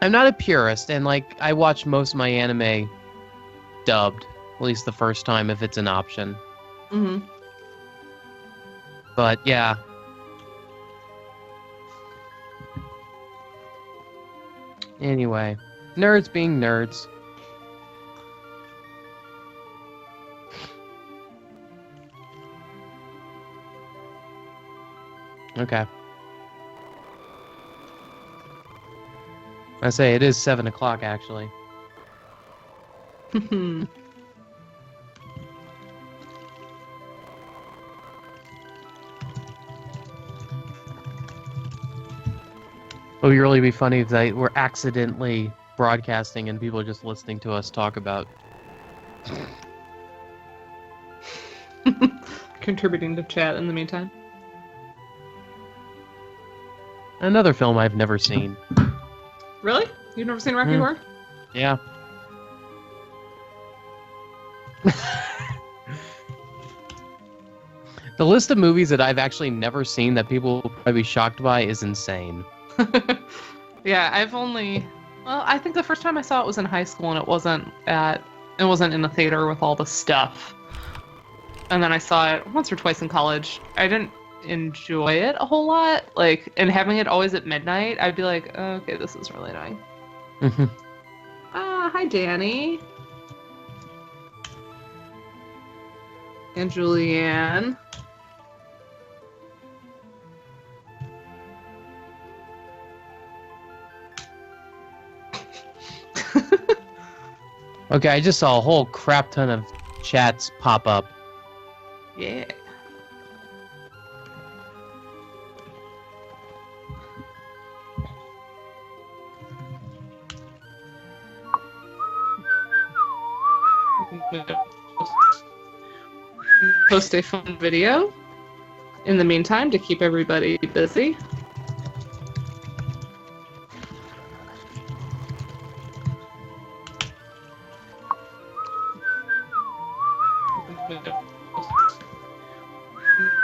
I'm not a purist, and like I watch most of my anime dubbed, at least the first time if it's an option. Mm-hmm. But yeah. Anyway, nerds being nerds. Okay. I say it is 7 o'clock actually. It would really be funny if they were accidentally broadcasting and people just listening to us talk about Contributing to chat in the meantime. another film I've never seen. Really? You've never seen Rocky Horror? Yeah. The list of movies that I've actually never seen that people will probably be shocked by is insane. Yeah, well, I think the first time I saw it was in high school, and it wasn't in a theater with all the stuff. And then I saw it once or twice in college. I didn't enjoy it a whole lot. Like, and having it always at midnight, I'd be like, oh, okay, this is really annoying. Hi, Danny. And Julianne. Okay, I just saw a whole crap ton of chats pop up. Yeah. Post a fun video in the meantime to keep everybody busy.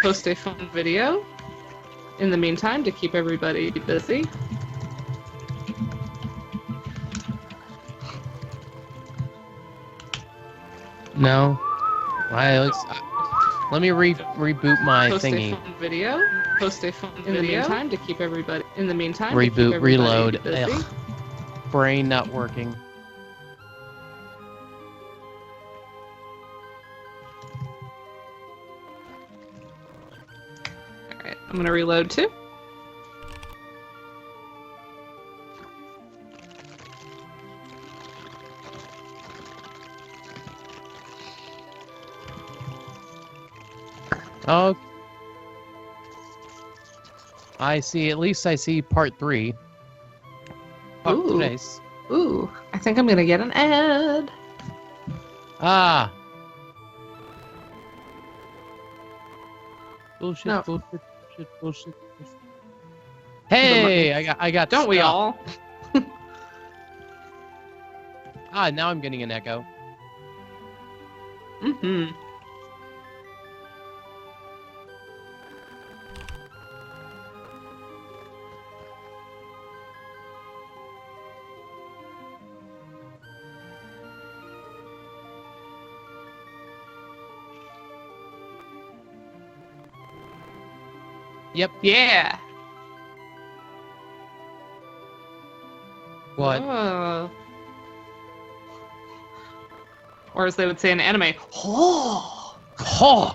Post a fun video in the meantime to keep everybody busy. No. Let me reboot my thingy. Post a fun video. Post a fun video. In the meantime to keep everybody. In the meantime. Reboot, reload. Busy. Ugh. Brain not working. Alright, I'm gonna reload too. Oh. I see, at least I see part 3. Ooh. Nice. Ooh, I think I'm gonna get an ad. Ah. Bullshit, No. bullshit. Hey, I got Don't we stuff. all? Ah, now I'm getting an echo. Mm-hmm. Yep. Yeah. What? Or as they would say in anime, oh. Oh!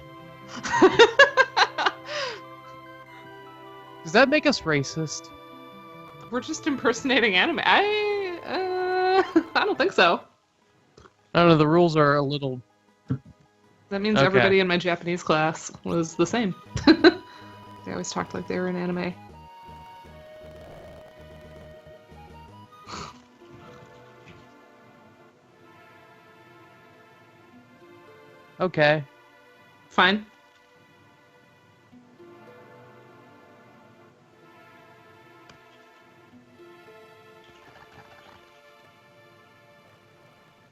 Does that make us racist? We're just impersonating anime. I don't think so. I don't know, the rules are a little... That means Okay. everybody in my Japanese class was the same. They always talked like they were in anime. Okay. Fine.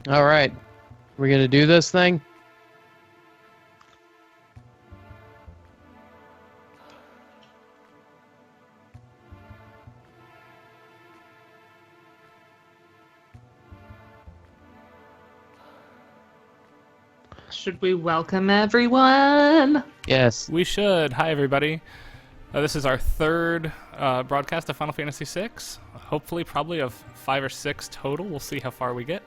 Alright. We're gonna do this thing? Should we welcome everyone? Yes. We should. Hi, everybody. This is our third broadcast of Final Fantasy VI. Hopefully, probably of 5 or 6 total. We'll see how far we get.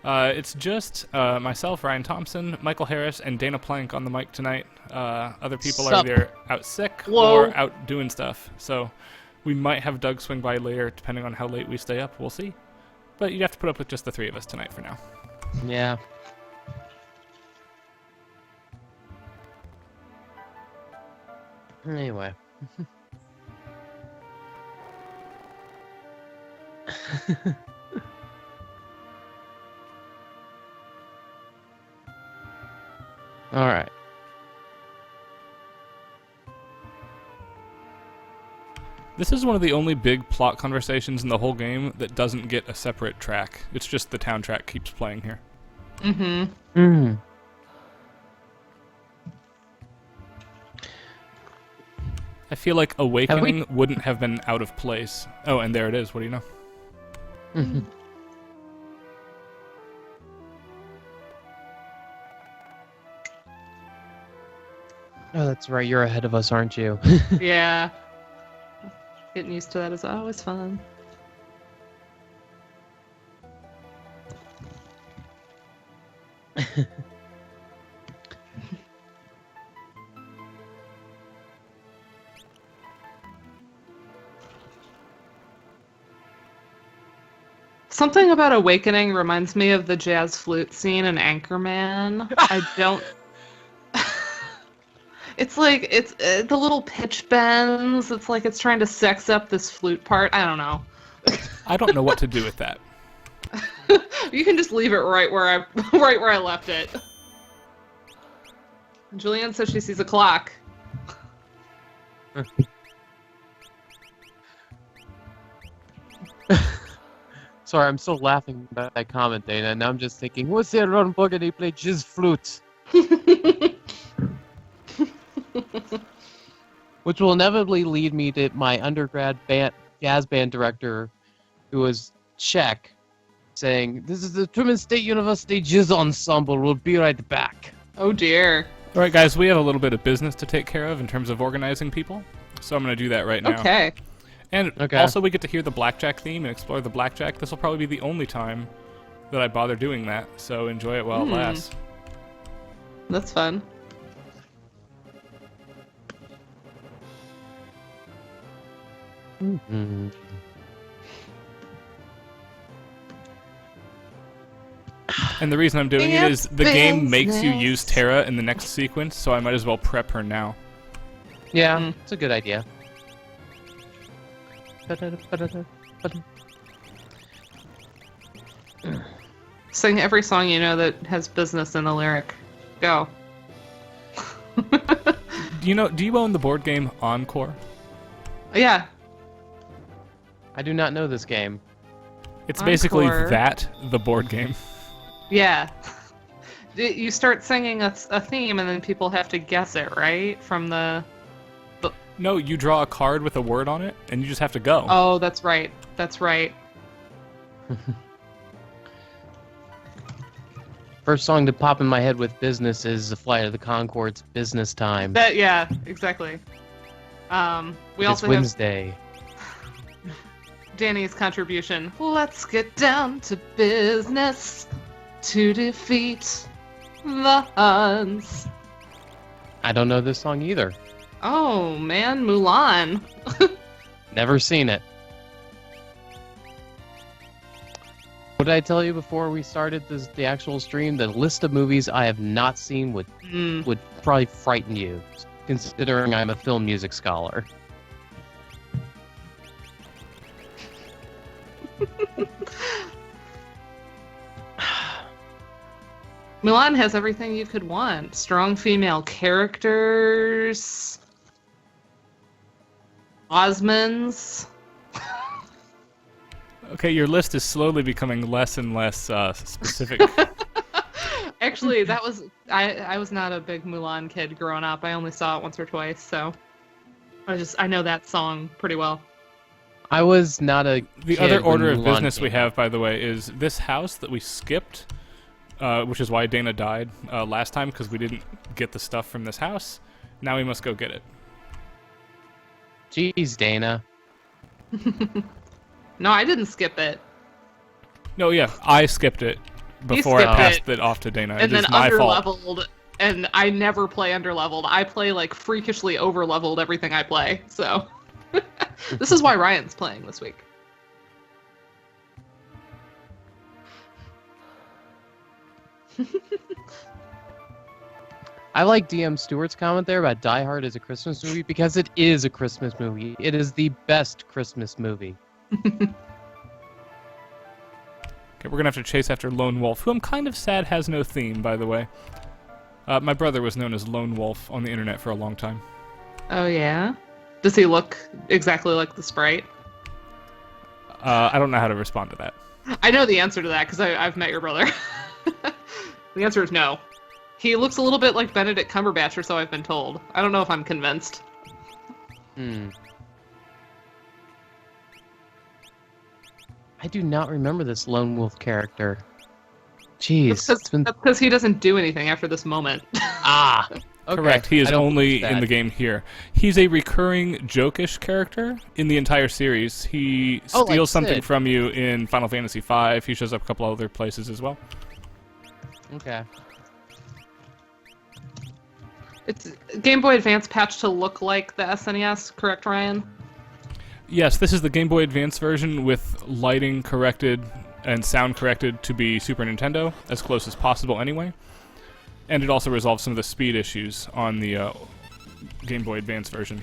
It's just myself, Ryan Thompson, Michael Harris, and Dana Plank on the mic tonight. Other people are either out sick or out doing stuff. So we might have Doug swing by later, depending on how late we stay up. We'll see. But you have to put up with just the 3 of us tonight for now. Yeah. Anyway. All right. This is one of the only big plot conversations in the whole game that doesn't get a separate track. It's just the town track keeps playing here. Mm-hmm. Mm. I feel like Awakening wouldn't have been out of place. Oh, and there it is. What do you know? Mm-hmm. Oh, that's right. You're ahead of us, aren't you? Yeah. Getting used to that is always fun. Something about Awakening reminds me of the jazz flute scene in Anchorman. I don't... It's like, it's the little pitch bends. It's like it's trying to sex up this flute part. I don't know. I don't know what to do with that. You can just leave it right where I left it. Julianne says she sees a clock. Sorry, I'm still laughing about that comment, Dana, and I'm just thinking, what's that run book and he played jazz flute? Which will inevitably lead me to my undergrad jazz band director, who was Czech, saying, "This is the Truman State University Jazz Ensemble. We'll be right back." Oh dear. All right, guys, we have a little bit of business to take care of in terms of organizing people, so I'm going to do that right now. Okay. And also we get to hear the Blackjack theme and explore the Blackjack. This will probably be the only time that I bother doing that, so enjoy it while it lasts. That's fun. Mm-hmm. And the reason I'm doing it is the game makes you use Terra in the next sequence, so I might as well prep her now. Yeah, it's a good idea. Sing every song you know that has business in the lyric. Go. Do you own the board game Encore? Yeah. I do not know this game. It's basically Encore. that, the board game. Yeah. You start singing a theme and then people have to guess it, right? From the... No, you draw a card with a word on it, and you just have to go. Oh, that's right. That's right. First song to pop in my head with business is The Flight of the Conchords, Business Time. Yeah, exactly. We It's also Wednesday. have Danny's contribution. Let's get down to business to defeat the Huns. I don't know this song either. Oh, man, Mulan. Never seen it. What did I tell you before we started the actual stream? The list of movies I have not seen would probably frighten you, considering I'm a film music scholar. Mulan has everything you could want. Strong female characters. Osmonds. Okay, your list is slowly becoming less and less specific. Actually, that was I was not a big Mulan kid growing up. I only saw it once or twice, so I know that song pretty well. I was not a The kid other order when of Mulan business we came out. have, by the way, is this house that we skipped which is why Dana died last time, because we didn't get the stuff from this house. Now we must go get it. Jeez, Dana. No, I didn't skip it. No, yeah, I skipped it before I skipped passed it off to Dana. And It is then my fault. underleveled, and I never play underleveled. I play like freakishly overleveled everything I play. So this is why Ryan's playing this week. I like DM Stewart's comment there about Die Hard as a Christmas movie because it is a Christmas movie. It is the best Christmas movie. Okay, we're gonna have to chase after Lone Wolf, who I'm kind of sad has no theme, by the way. My brother was known as Lone Wolf on the internet for a long time. Oh yeah? Does he look exactly like the sprite? I don't know how to respond to that. I know the answer to that because I've met your brother. The answer is no. He looks a little bit like Benedict Cumberbatch, or so I've been told. I don't know if I'm convinced. I do not remember this Lone Wolf character. Jeez. That's because he doesn't do anything after this moment. Ah! Okay. Correct, he is I don't only believe in the that. game here. He's a recurring jokish character in the entire series. He Oh, like steals something Sid. from you in Final Fantasy V. He shows up a couple other places as well. Okay. It's Game Boy Advance patched to look like the SNES, correct, Ryan? Yes, this is the Game Boy Advance version with lighting corrected and sound corrected to be Super Nintendo, as close as possible anyway. And it also resolves some of the speed issues on the Game Boy Advance version.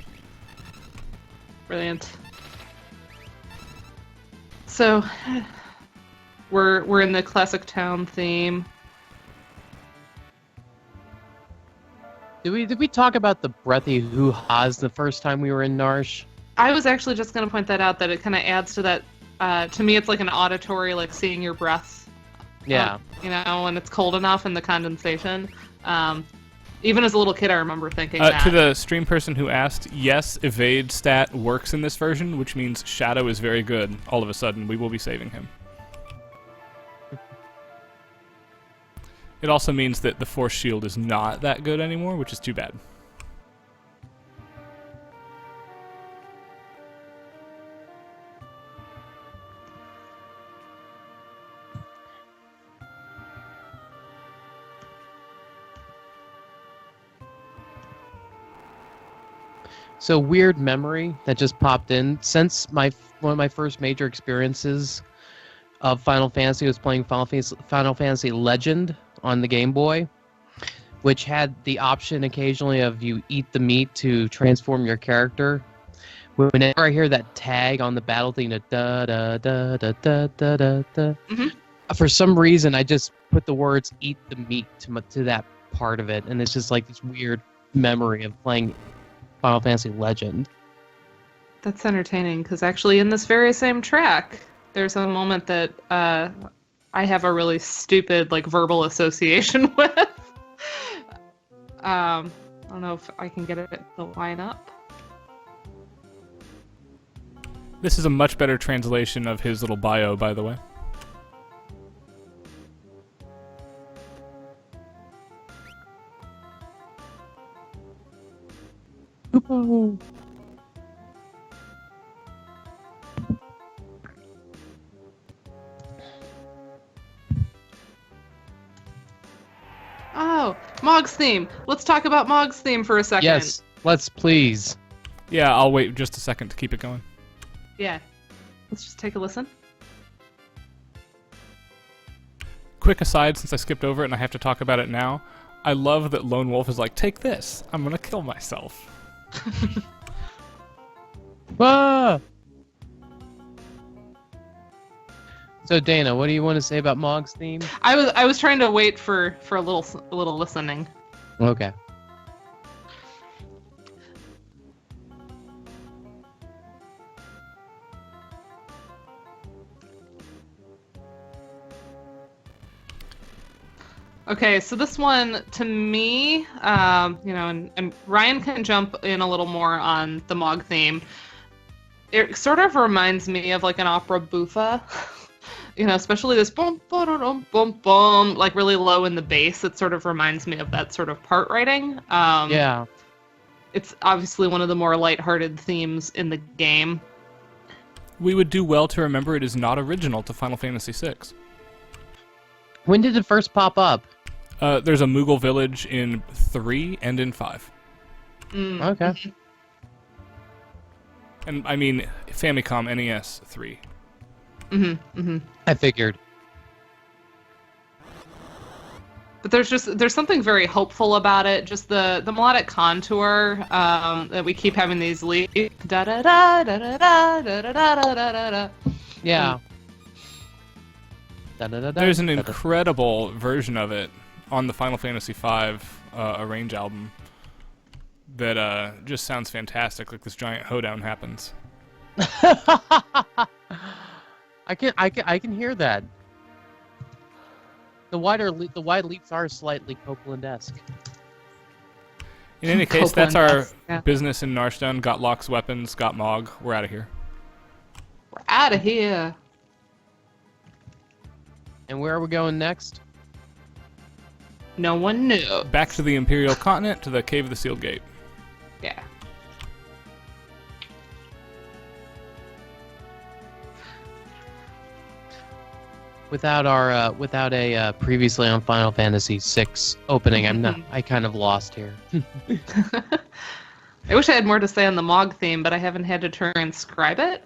Brilliant. So, we're in the classic town theme. Did we talk about the breathy hoo-has the first time we were in Narsh? I was actually just going to point that out, that it kind of adds to that. To me, it's like an auditory, like seeing your breath. Yeah. You know, when it's cold enough in the condensation. Even as a little kid, I remember thinking that. To the stream person who asked, yes, evade stat works in this version, which means Shadow is very good. All of a sudden, we will be saving him. It also means that the Force Shield is not that good anymore, which is too bad. So weird memory that just popped in. Since one of my first major experiences of Final Fantasy was playing Final Fantasy Legend on the Game Boy, which had the option occasionally of you eat the meat to transform your character. Whenever I hear that tag on the battle thing, da da da da da da da da, for some reason I just put the words "eat the meat" to that part of it, and it's just like this weird memory of playing Final Fantasy Legend. That's entertaining, because actually in this very same track, there's a moment that I have a really stupid, like, verbal association with. I don't know if I can get it to line up. This is a much better translation of his little bio, by the way. Oh, Mog's theme. Let's talk about Mog's theme for a second. Yes, let's please. Yeah, I'll wait just a second to keep it going. Yeah. Let's just take a listen. Quick aside, since I skipped over it and I have to talk about it now, I love that Lone Wolf is like, take this, I'm gonna kill myself. Ah! So Dana, what do you want to say about Mog's theme? I was trying to wait for a little listening. Okay. Okay, so this one, to me, you know, and Ryan can jump in a little more on the Mog theme. It sort of reminds me of like an opera buffa. You know, especially this boom, boom, boom, boom, like really low in the bass. It sort of reminds me of that sort of part writing. Yeah. It's obviously one of the more lighthearted themes in the game. We would do well to remember it is not original to Final Fantasy VI. When did it first pop up? There's a Moogle village in 3 and in 5. Okay. And I mean, Famicom NES 3. I figured. But there's something very hopeful about it. Just the melodic contour that we keep having these leads. Da da da da da da da da da da da. Yeah. There's an incredible version of it on the Final Fantasy V Arrange album that just sounds fantastic. Like this giant hoedown happens. I can hear that. The wide leaps are slightly Copeland-esque. In any case, that's our Copeland-esque, yeah. business in Narstone. Got Locke's weapons, got Mog. We're out of here. We're out of here. And where are we going next? No one knew. Back to the Imperial Continent, to the Cave of the Sealed Gate. Yeah. Without a previously on Final Fantasy VI opening, I kind of lost here. I wish I had more to say on the Mog theme, but I haven't had to transcribe it.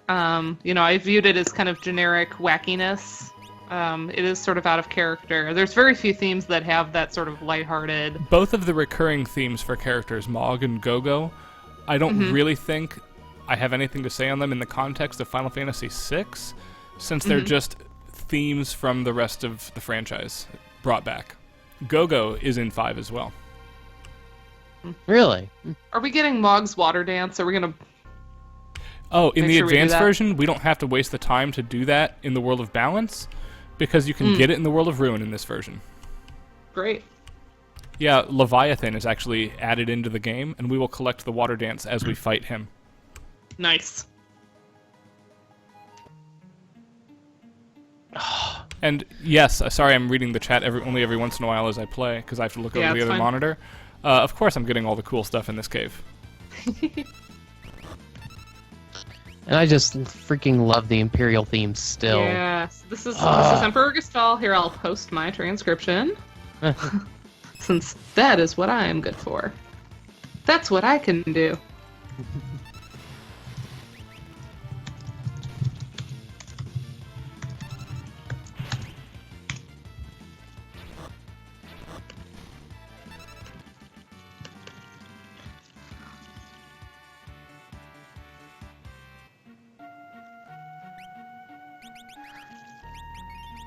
You know, I viewed it as kind of generic wackiness. It is sort of out of character. There's very few themes that have that sort of lighthearted. Both of the recurring themes for characters, Mog and Go-Go, I don't really think I have anything to say on them in the context of Final Fantasy VI, since they're just themes from the rest of the franchise brought back. Go-Go is in 5 as well. Really? Are we getting Mog's water dance? Are we gonna? Oh, in Make the sure we do advanced that. version, we don't have to waste the time to do that in the World of Balance, because you can get it in the World of Ruin in this version. Great. Yeah, Leviathan is actually added into the game, and we will collect the water dance as we fight him. Nice. And yes, sorry, I'm reading the chat only every once in a while as I play, because I have to look Yeah, over the it's other fine. monitor. Of course I'm getting all the cool stuff in this cave. And I just freaking love the Imperial theme still. Yes. This is Emperor Gestalt. Here, I'll post my transcription. Since that is what I am good for. That's what I can do.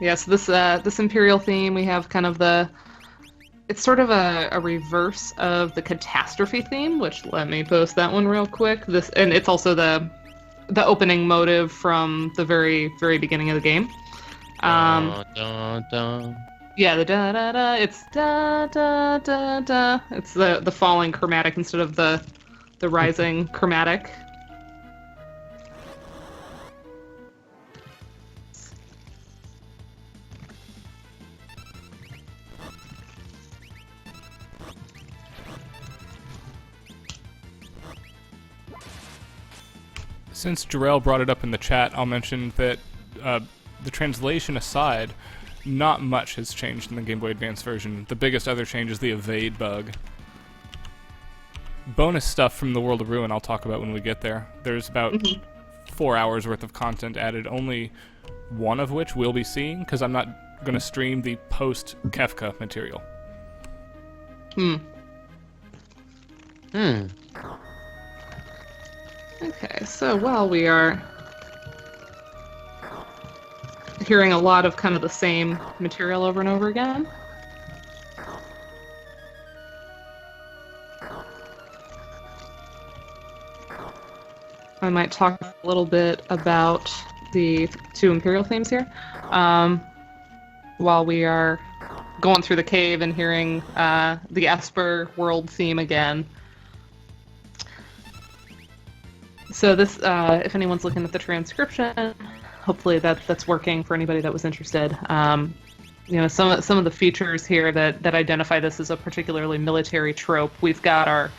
Yes, this Imperial theme, we have kind of it's sort of a reverse of the Catastrophe theme, which let me post that one real quick. And it's also the opening motive from the very, very beginning of the game. Dun, dun, dun. Yeah, the da da da. It's da da da da. It's the falling chromatic instead of the rising chromatic. Since Jarrell brought it up in the chat, I'll mention that the translation aside, not much has changed in the Game Boy Advance version. The biggest other change is the evade bug. Bonus stuff from the World of Ruin I'll talk about when we get there. There's about 4 hours worth of content added, only one of which we'll be seeing, because I'm not going to stream the post-Kefka material. Okay, so while we are hearing a lot of kind of the same material over and over again, I might talk a little bit about the two Imperial themes here. While we are going through the cave and hearing the Esper world theme again. So this, if anyone's looking at the transcription, hopefully that's working for anybody that was interested. Some of the features here that identify this as a particularly military trope. We've got our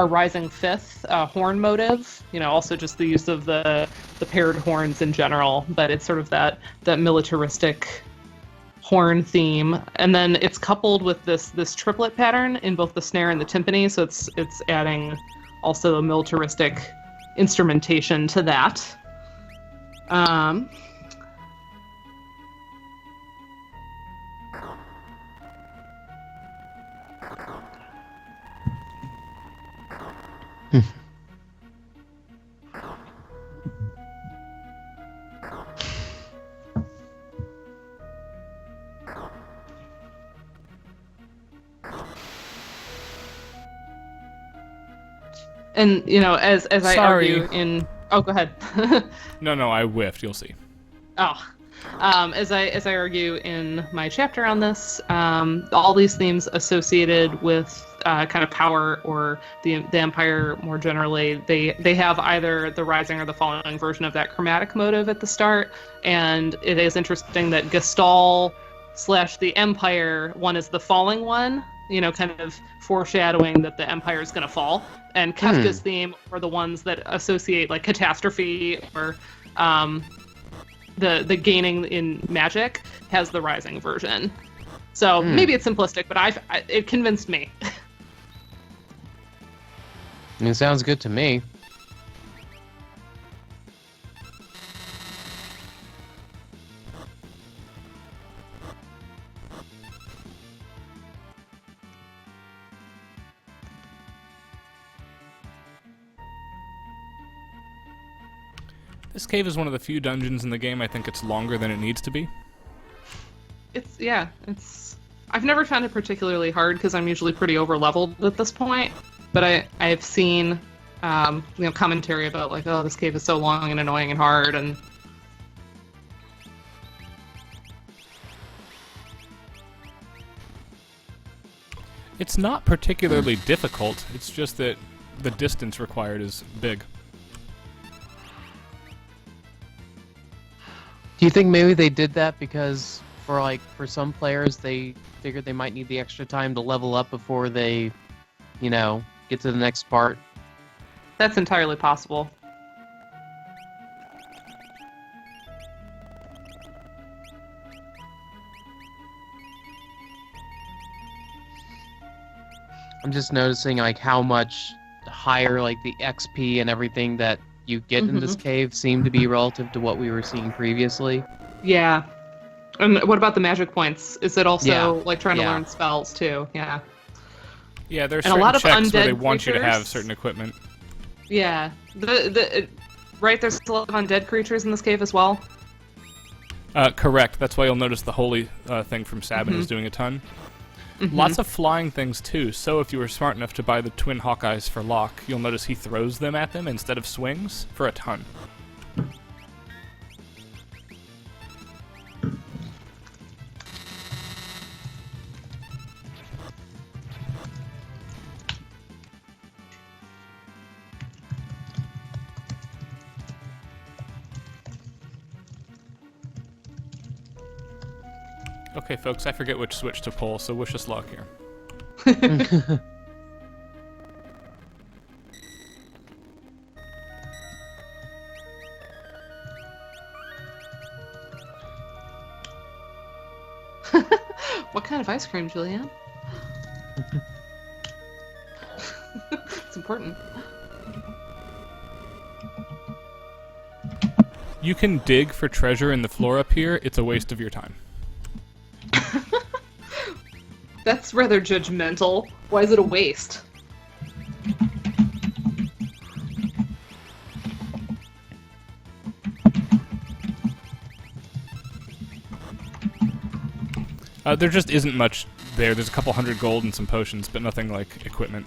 rising fifth horn motive. Also just the use of the paired horns in general, but it's sort of that militaristic horn theme, and then it's coupled with this triplet pattern in both the snare and the timpani. So it's adding also a militaristic instrumentation to that. And as I argue in go ahead. No, I whiffed. You'll see. As I argue in my chapter on this, all these themes associated with kind of power or the Empire more generally, they have either the rising or the falling version of that chromatic motive at the start. And it is interesting that Gestalt / the Empire one is the falling one, kind of foreshadowing that the Empire is going to fall. And Kefka's theme are the ones that associate like catastrophe or the gaining in magic has the rising version. So maybe it's simplistic, but it convinced me. It sounds good to me. This cave is one of the few dungeons in the game I think it's longer than it needs to be. I've never found it particularly hard because I'm usually pretty over-leveled at this point, but I've seen commentary about like, oh, this cave is so long and annoying and hard, and it's not particularly difficult, it's just that the distance required is big. Do you think maybe they did that because for some players they figured they might need the extra time to level up before they, get to the next part? That's entirely possible. I'm just noticing how much higher the XP and everything that you get in this cave seem to be relative to what we were seeing previously. Yeah. And what about the magic points? Is it also trying to Yeah. learn spells too? Yeah. Yeah, there's And a certain lot of checks where they undead want you to have creatures. certain equipment. Yeah. Right, there's a lot of undead creatures in this cave as well. Correct. That's why you'll notice the holy thing from Sabin is doing a ton. Lots of flying things too, so if you were smart enough to buy the twin Hawkeyes for Locke, you'll notice he throws them at them instead of swings for a ton. Okay, folks, I forget which switch to pull, so wish us luck here. What kind of ice cream, Julianne? It's important. You can dig for treasure in the floor up here, it's a waste of your time. That's rather judgmental. Why is it a waste? There just isn't much there. There's a couple hundred gold and some potions, but nothing like equipment.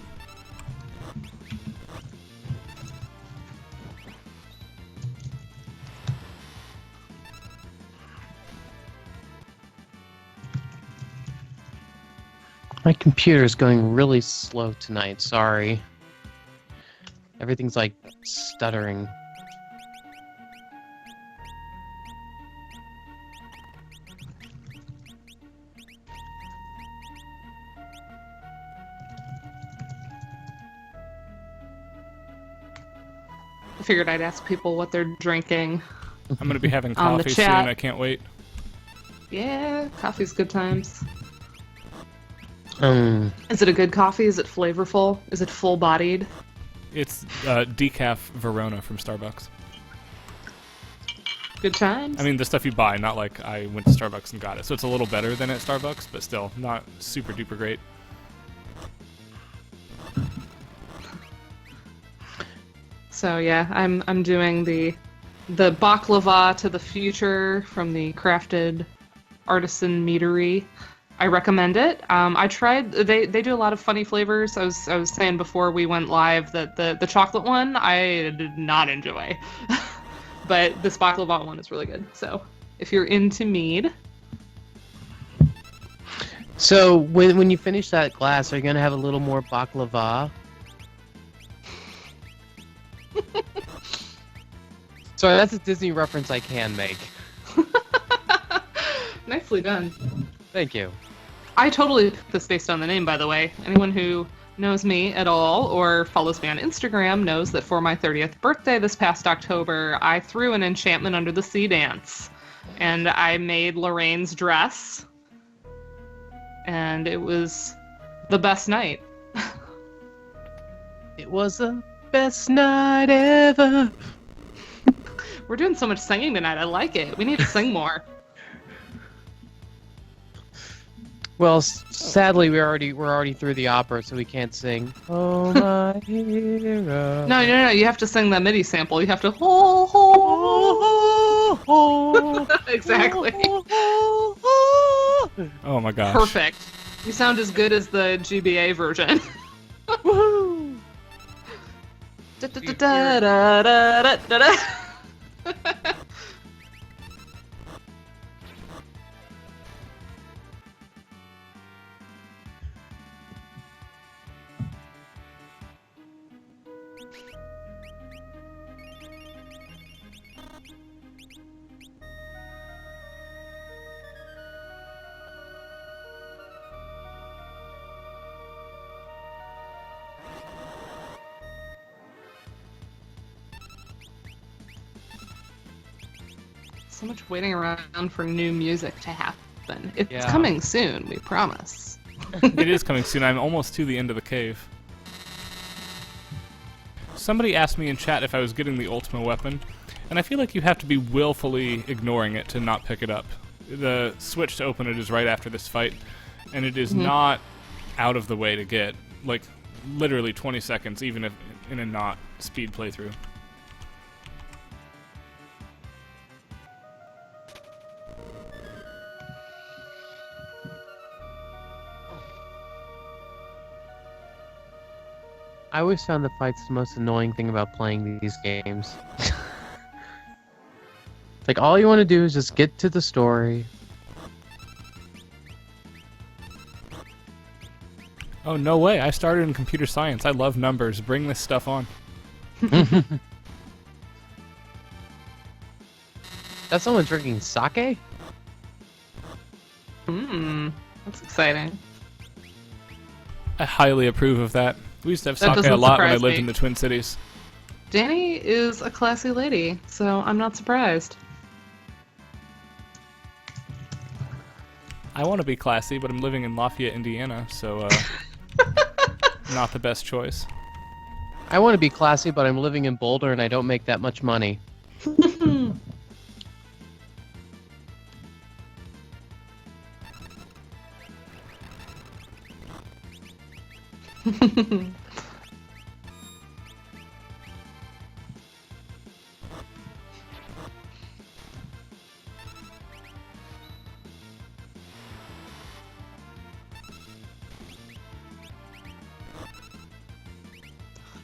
My computer's going really slow tonight, sorry. Everything's stuttering. I figured I'd ask people what they're drinking. I'm gonna be having On the coffee soon. chat. I can't wait. Yeah, coffee's good times. Um, Is it a good coffee? Is it flavorful? Is it full-bodied? It's decaf Verona from Starbucks. Good times? I mean, the stuff you buy, not like I went to Starbucks and got it. So it's a little better than at Starbucks, but still not super duper great. So yeah, I'm doing the baklava to the future from the Crafted Artisan Meadery. I recommend it. I tried. They do a lot of funny flavors. I was saying before we went live that the chocolate one I did not enjoy, but this baklava one is really good. So if you're into mead, so when you finish that glass, are you gonna have a little more baklava? Sorry, that's a Disney reference I can make. nicely done. Thank you. I totally put this based on the name, by the way. Anyone who knows me at all or follows me on Instagram knows that for my 30th birthday this past October, I threw an Enchantment Under the Sea dance. And I made Lorraine's dress. And it was the best night. It was the best night ever. We're doing so much singing tonight. I like it. We need to sing more. Well, sadly, we're already through the opera, so we can't sing. Oh my hero. No. You have to sing the MIDI sample. You have to ho ho. Oh, Exactly. Oh my gosh. Perfect. You sound as good as the GBA version. woohoo! Da-da-da-da-da-da-da. So much waiting around for new music to happen. It's Yeah. coming soon, we promise. It is coming soon. I'm almost to the end of the cave. Somebody asked me in chat if I was getting the Ultima weapon, and I feel like you have to be willfully ignoring it to not pick it up. The switch to open it is right after this fight, and it is not out of the way to get. Like, literally 20 seconds, even if in a not speed playthrough. I always found the fights the most annoying thing about playing these games. Like, all you want to do is just get to the story. Oh, no way. I started in computer science. I love numbers. Bring this stuff on. That's someone drinking sake? That's exciting. I highly approve of that. We used to have That sake a doesn't lot when I surprise lived me. in the Twin Cities. Danny is a classy lady, so I'm not surprised. I want to be classy, but I'm living in Lafayette, Indiana, so not the best choice. I want to be classy, but I'm living in Boulder and I don't make that much money.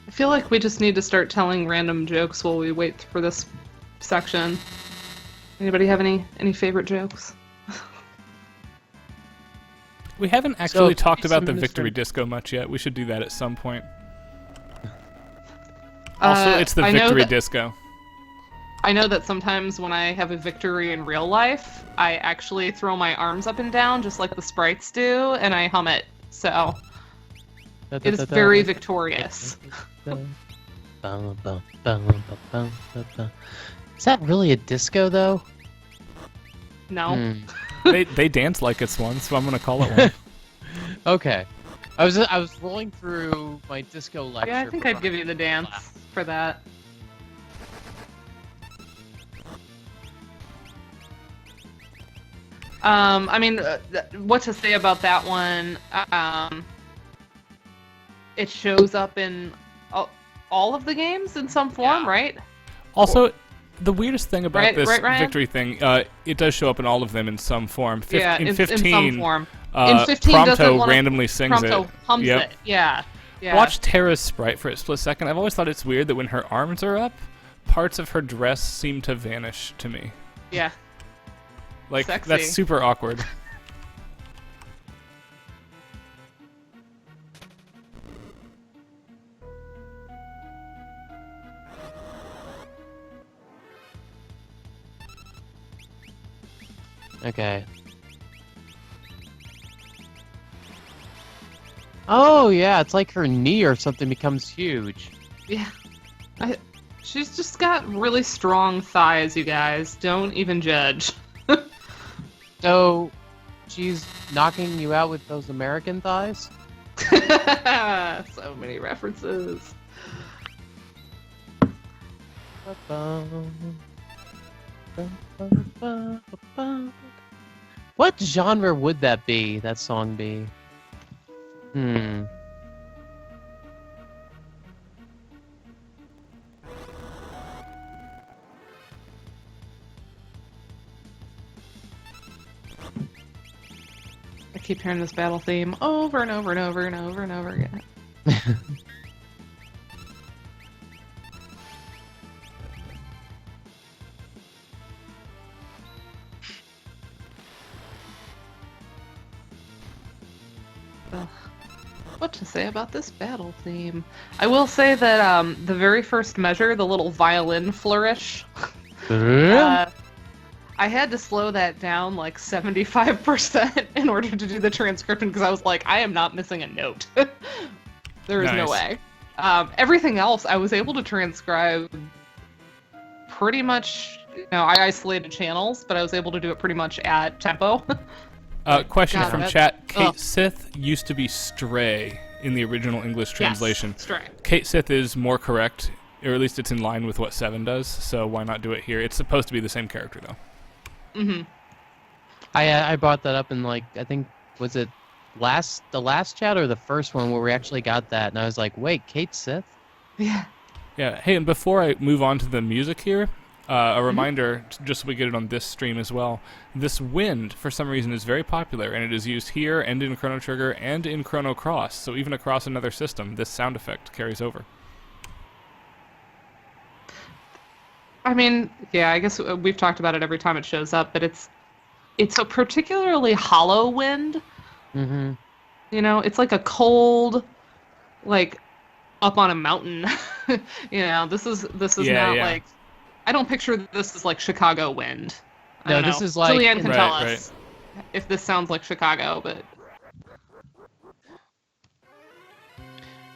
I feel like we just need to start telling random jokes while we wait for this section. Anybody have any favorite jokes? We haven't actually So, talked about the Mr. victory disco much yet. We should do that at some point. Also, it's the I know victory that- disco. I know that sometimes when I have a victory in real life, I actually throw my arms up and down just like the sprites do, and I hum it. So it is very victorious. bum, bum, bum, bum, bum, bum, bum. Is that really a disco though? No. They dance like it's one, so I'm gonna call it one. Okay. I was rolling through my disco lecture. Yeah, I think for I'd give you the dance class. for that. I mean, what to say about that one? It shows up in all of the games in some form, Yeah. right? Also, the weirdest thing about Right, this Ryan? victory thing, it does show up in all of them in some form. Yeah, in in 15, some form. In 15 doesn't Prompto wanna- randomly sings Prompto it. hums Yep. it. Yeah. Yeah. Watch Terra's sprite for a split second. I've always thought it's weird that when her arms are up, parts of her dress seem to vanish to me. Yeah. Like, Sexy. that's super awkward. Okay. Oh yeah, it's like her knee or something becomes huge. Yeah. She's just got really strong thighs, you guys. Don't even judge. So, she's knocking you out with those American thighs? So many references. What genre would that be? That song be? Hmm. I keep hearing this battle theme over and over and over and over and over again. Ugh. What to say about this battle theme? I will say that the very first measure, the little violin flourish, I had to slow that down like 75% in order to do the transcription because I was like, I am not missing a note. There is no Nice. way. Everything else I was able to transcribe pretty much. I isolated channels, but I was able to do it pretty much at tempo. Question God, from that- chat. Kate ugh. Sith used to be Stray in the original English translation. Yes, stray. Kate Sith is more correct, or at least it's in line with what 7 does, so why not do it here? It's supposed to be the same character, though. Mm-hmm. I brought that up in like I think was it the last chat or the first one where we actually got that, and I was like, wait, Kate Sith? Yeah. Yeah, hey, and before I move on to the music here, a reminder, just so we get it on this stream as well, this wind, for some reason, is very popular, and it is used here, and in Chrono Trigger, and in Chrono Cross, so even across another system, this sound effect carries over. I mean, yeah, I guess we've talked about it every time it shows up, but it's a particularly hollow wind. Mm-hmm. It's like a cold, like up on a mountain. This is Yeah, not yeah. like I don't picture this as like Chicago wind. I No, don't this know. is like- Julianne can Right, tell right. us if this sounds like Chicago, but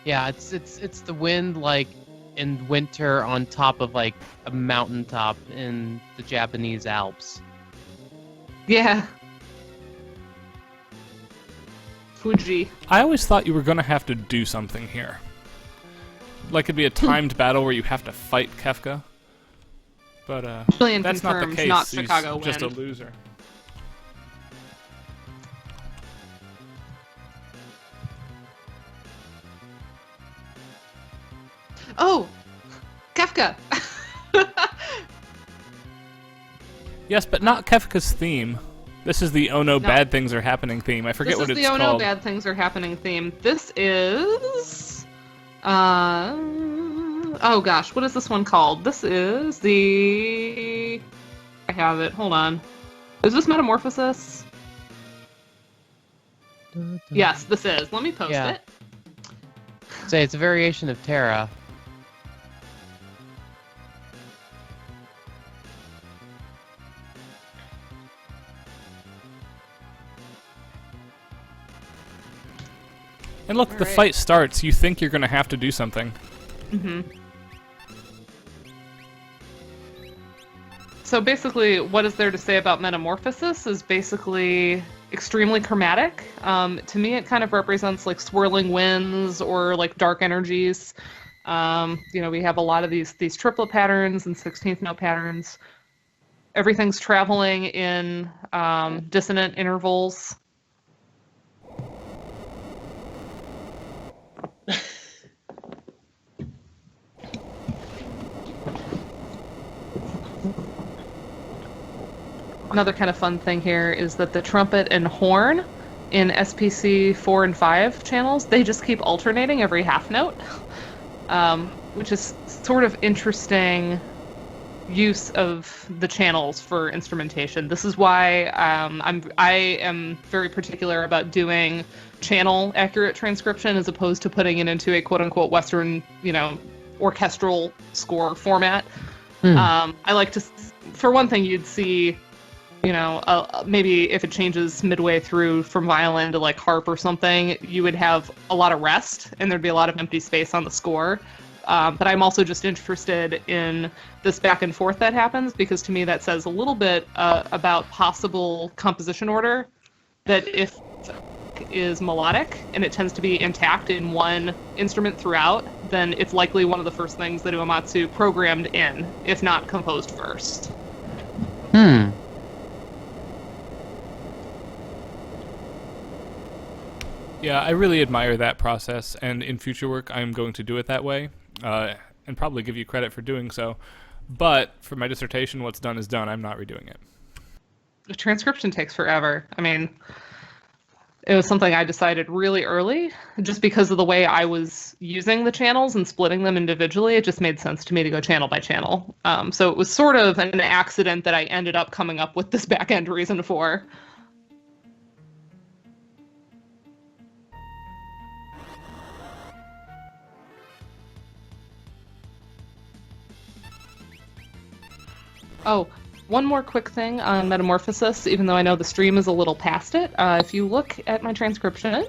Yeah, it's the wind like in winter on top of like a mountaintop in the Japanese Alps. yeah. Fuji. I always thought you were going to have to do something here. Like it'd be a timed battle where you have to fight Kefka. But Julianne that's not the confirms, case. not He's Chicago just a wind. loser. Oh, Kefka. Yes, but not Kefka's theme. This is the Oh No, Bad Things Are Happening theme. I forget This what is it's the Oh No called. Bad Things Are Happening theme. This is oh gosh, what is this one called? This is the I have it. Hold on. Is this Metamorphosis? Yes, this is. Let me post Yeah. it. Say it's a variation of Terra. And look, the Alright. fight starts. You think you're going to have to do something. Mm-hmm. So basically, what is there to say about Metamorphosis is basically extremely chromatic. To me, it kind of represents like swirling winds or like dark energies. We have a lot of these triplet patterns and 16th note patterns. Everything's traveling in dissonant intervals. Another kind of fun thing here is that the trumpet and horn in SPC 4 and 5 channels, they just keep alternating every half note, which is sort of interesting use of the channels for instrumentation. This is why I am very particular about doing channel accurate transcription as opposed to putting it into a quote-unquote Western, orchestral score format. I like to, for one thing, you'd see maybe if it changes midway through from violin to like harp or something, you would have a lot of rest and there'd be a lot of empty space on the score. But I'm also just interested in this back and forth that happens because to me that says a little bit about possible composition order, that if is melodic and it tends to be intact in one instrument throughout, then it's likely one of the first things that Uematsu programmed in, if not composed first. Yeah, I really admire that process, and in future work I'm going to do it that way, and probably give you credit for doing so. But for my dissertation, what's done is done. I'm not redoing it. The transcription takes forever. I mean, it was something I decided really early, just because of the way I was using the channels and splitting them individually. It just made sense to me to go channel by channel. So it was sort of an accident that I ended up coming up with this back-end reason for. Oh, one more quick thing on Metamorphosis, even though I know the stream is a little past it. If you look at my transcription,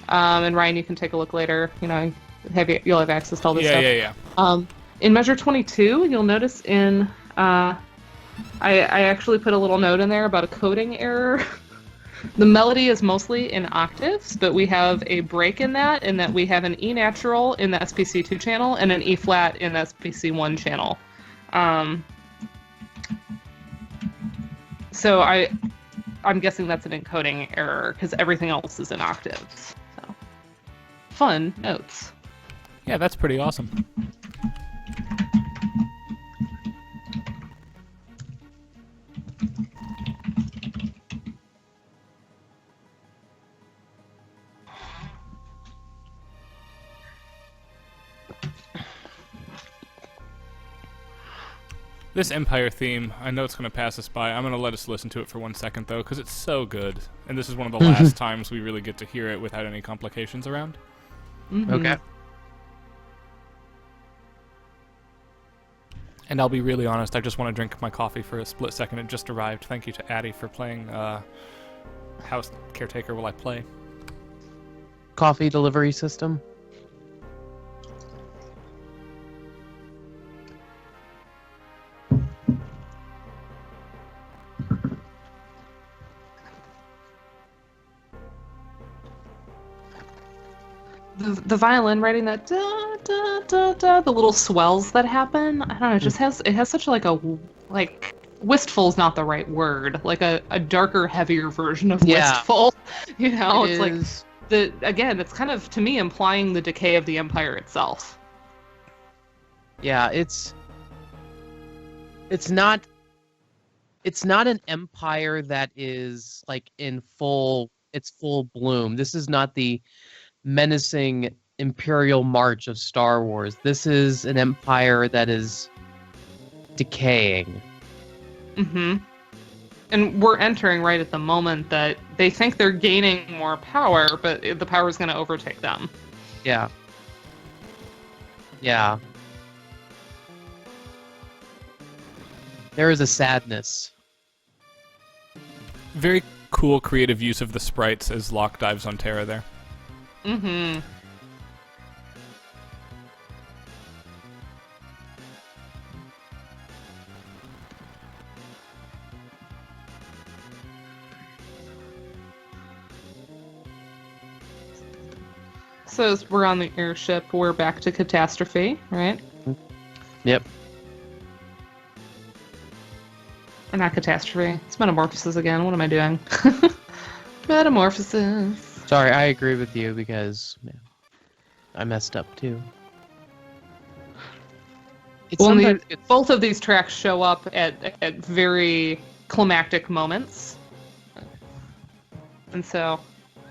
and Ryan, you can take a look later, you'll have access to all this stuff. Yeah. In measure 22, you'll notice I actually put a little note in there about a coding error. The melody is mostly in octaves, but we have a break in that we have an E natural in the SPC2 channel and an E flat in the SPC1 channel. So I'm guessing that's an encoding error because everything else is in octaves. So fun notes. Yeah, that's pretty awesome. This Empire theme, I know it's going to pass us by. I'm going to let us listen to it for 1 second, though, because it's so good. And this is one of the last times we really get to hear it without any complications around. Mm-hmm. Okay. And I'll be really honest, I just want to drink my coffee for a split second. It just arrived. Thank you to Addie for playing House Caretaker while I play. Coffee delivery system. The violin writing that da da da da, the little swells that happen. I don't know. It has such like wistful is not the right word. Like a darker, heavier version of wistful. It's like it's kind of to me implying the decay of the empire itself. Yeah, it's not an empire that is like in full bloom. This is not the menacing imperial march of Star Wars. This is an empire that is decaying. Mm-hmm. And we're entering right at the moment that they think they're gaining more power, but the power is going to overtake them. Yeah. There is a sadness. Very cool creative use of the sprites as Locke dives on Terra there. Mm-hmm. So as we're on the airship, we're back to catastrophe, right? Yep. Or not catastrophe. It's metamorphosis again. What am I doing? Metamorphosis. Sorry, I agree with you because I messed up too. It's Well, sometimes it's both of these tracks show up at very climactic moments. And so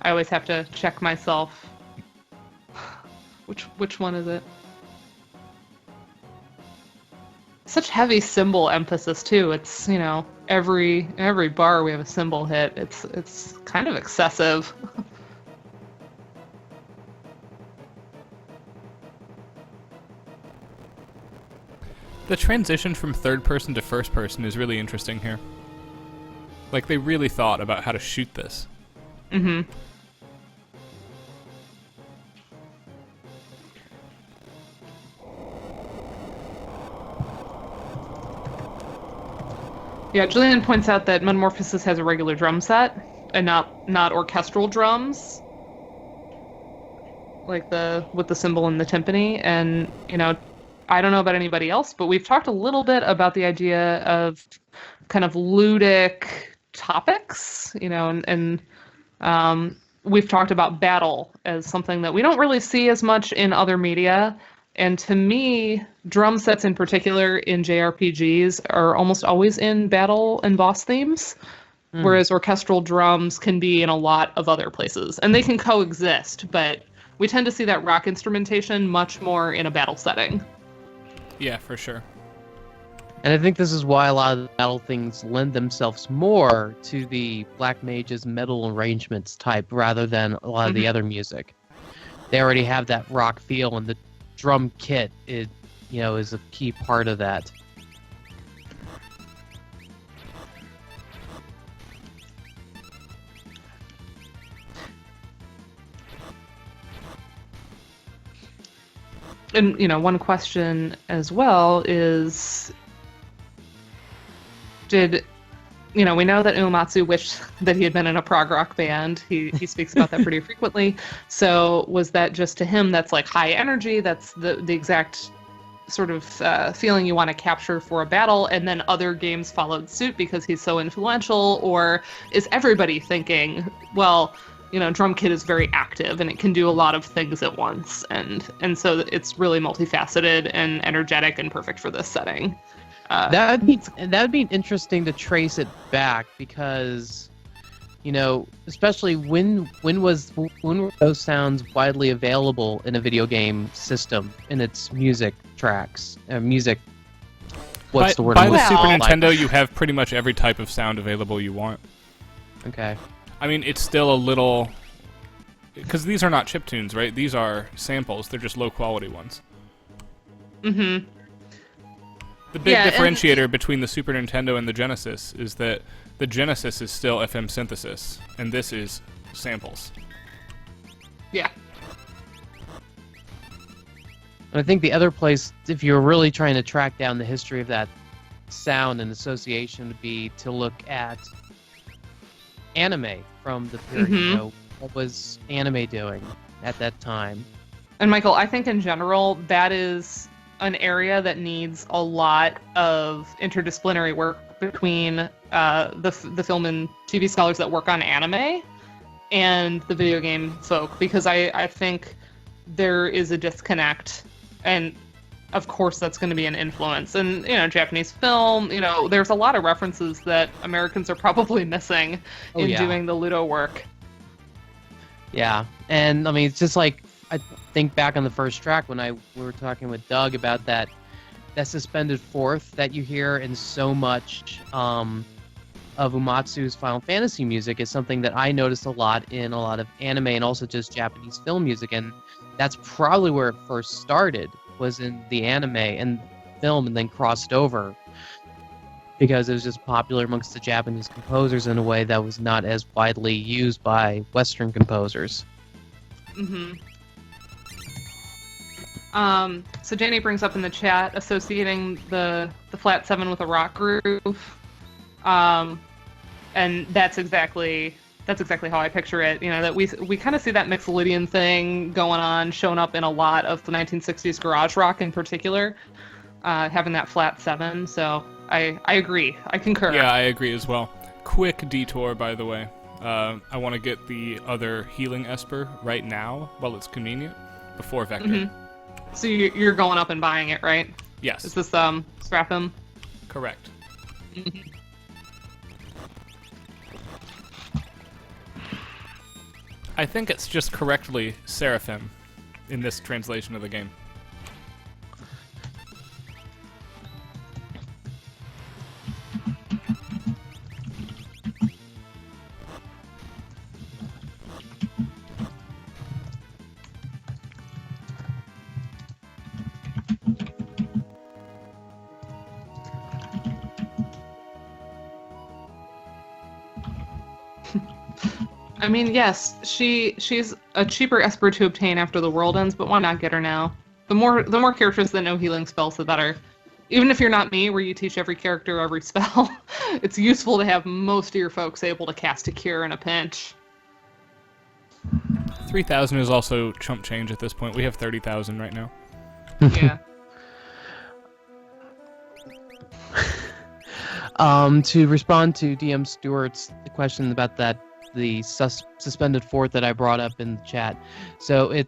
I always have to check myself. Which one is it? Such heavy cymbal emphasis too. It's, you know, every bar we have a cymbal hit. It's kind of excessive. The transition from third person to first person is really interesting here. Like, they really thought about how to shoot this. Mm-hmm. Yeah, Julianne points out that Metamorphosis has a regular drum set and not orchestral drums, like with the cymbal and the timpani. And, you know, I don't know about anybody else, but we've talked a little bit about the idea of kind of ludic topics, you know, and we've talked about battle as something that we don't really see as much in other media. And to me, drum sets in particular in JRPGs are almost always in battle and boss themes, whereas orchestral drums can be in a lot of other places. And they can coexist, but we tend to see that rock instrumentation much more in a battle setting. Yeah, for sure. And I think this is why a lot of the battle things lend themselves more to the Black Mage's metal arrangements type rather than a lot of the other music. They already have that rock feel, and the drum kit is a key part of that. And, you know, one question as well is, we know that Uematsu wished that he had been in a prog rock band. He speaks about that pretty frequently. So was that just to him that's like high energy, that's the exact sort of feeling you want to capture for a battle, and then other games followed suit because he's so influential? Or is everybody thinking, well, you know, drum kit is very active and it can do a lot of things at once, and so it's really multifaceted and energetic and perfect for this setting? That would be interesting to trace it back, because, you know, especially when were those sounds widely available in a video game system in its music tracks? Music. What's the word? By the Well, Super Nintendo, you have pretty much every type of sound available you want. Okay. I mean, it's still a little... Because these are not chiptunes, right? These are samples. They're just low-quality ones. Mm-hmm. The big differentiator between the Super Nintendo and the Genesis is that the Genesis is still FM synthesis, and this is samples. Yeah. I think the other place, if you're really trying to track down the history of that sound and association, would be to look at anime from the period. You know, what was anime doing at that time? And Michael, I think in general that is an area that needs a lot of interdisciplinary work between the film and TV scholars that work on anime and the video game folk, because I think there is a disconnect, and of course that's going to be an influence. And, you know, Japanese film, you know, there's a lot of references that Americans are probably missing in doing the Ludo work. Yeah, and I mean, it's just like, I think back on the first track when we were talking with Doug about that suspended fourth that you hear in so much of Uematsu's Final Fantasy music is something that I noticed a lot in a lot of anime and also just Japanese film music, and that's probably where it first started, was in the anime and film, and then crossed over because it was just popular amongst the Japanese composers in a way that was not as widely used by Western composers. Mm-hmm. So Danny brings up in the chat associating the flat 7 with a rock groove. And that's exactly That's exactly how I picture it. You know, that we kind of see that Mixolydian thing going on, showing up in a lot of the 1960s garage rock in particular, having that flat 7. So I agree. I concur. Yeah, I agree as well. Quick detour, by the way. I want to get the other healing Esper right now while it's convenient before Vector. Mm-hmm. So you're going up and buying it, right? Yes. Is this Scraphim? Correct. Mm-hmm. I think it's just correctly Seraphim in this translation of the game. I mean, yes, she's a cheaper Esper to obtain after the world ends, but why not get her now? The more characters that know healing spells, the better. Even if you're not me, where you teach every character every spell, it's useful to have most of your folks able to cast a cure in a pinch. 3,000 is also chump change at this point. We have 30,000 right now. Yeah. To respond to DM Stewart's question about the suspended fort that I brought up in the chat. So you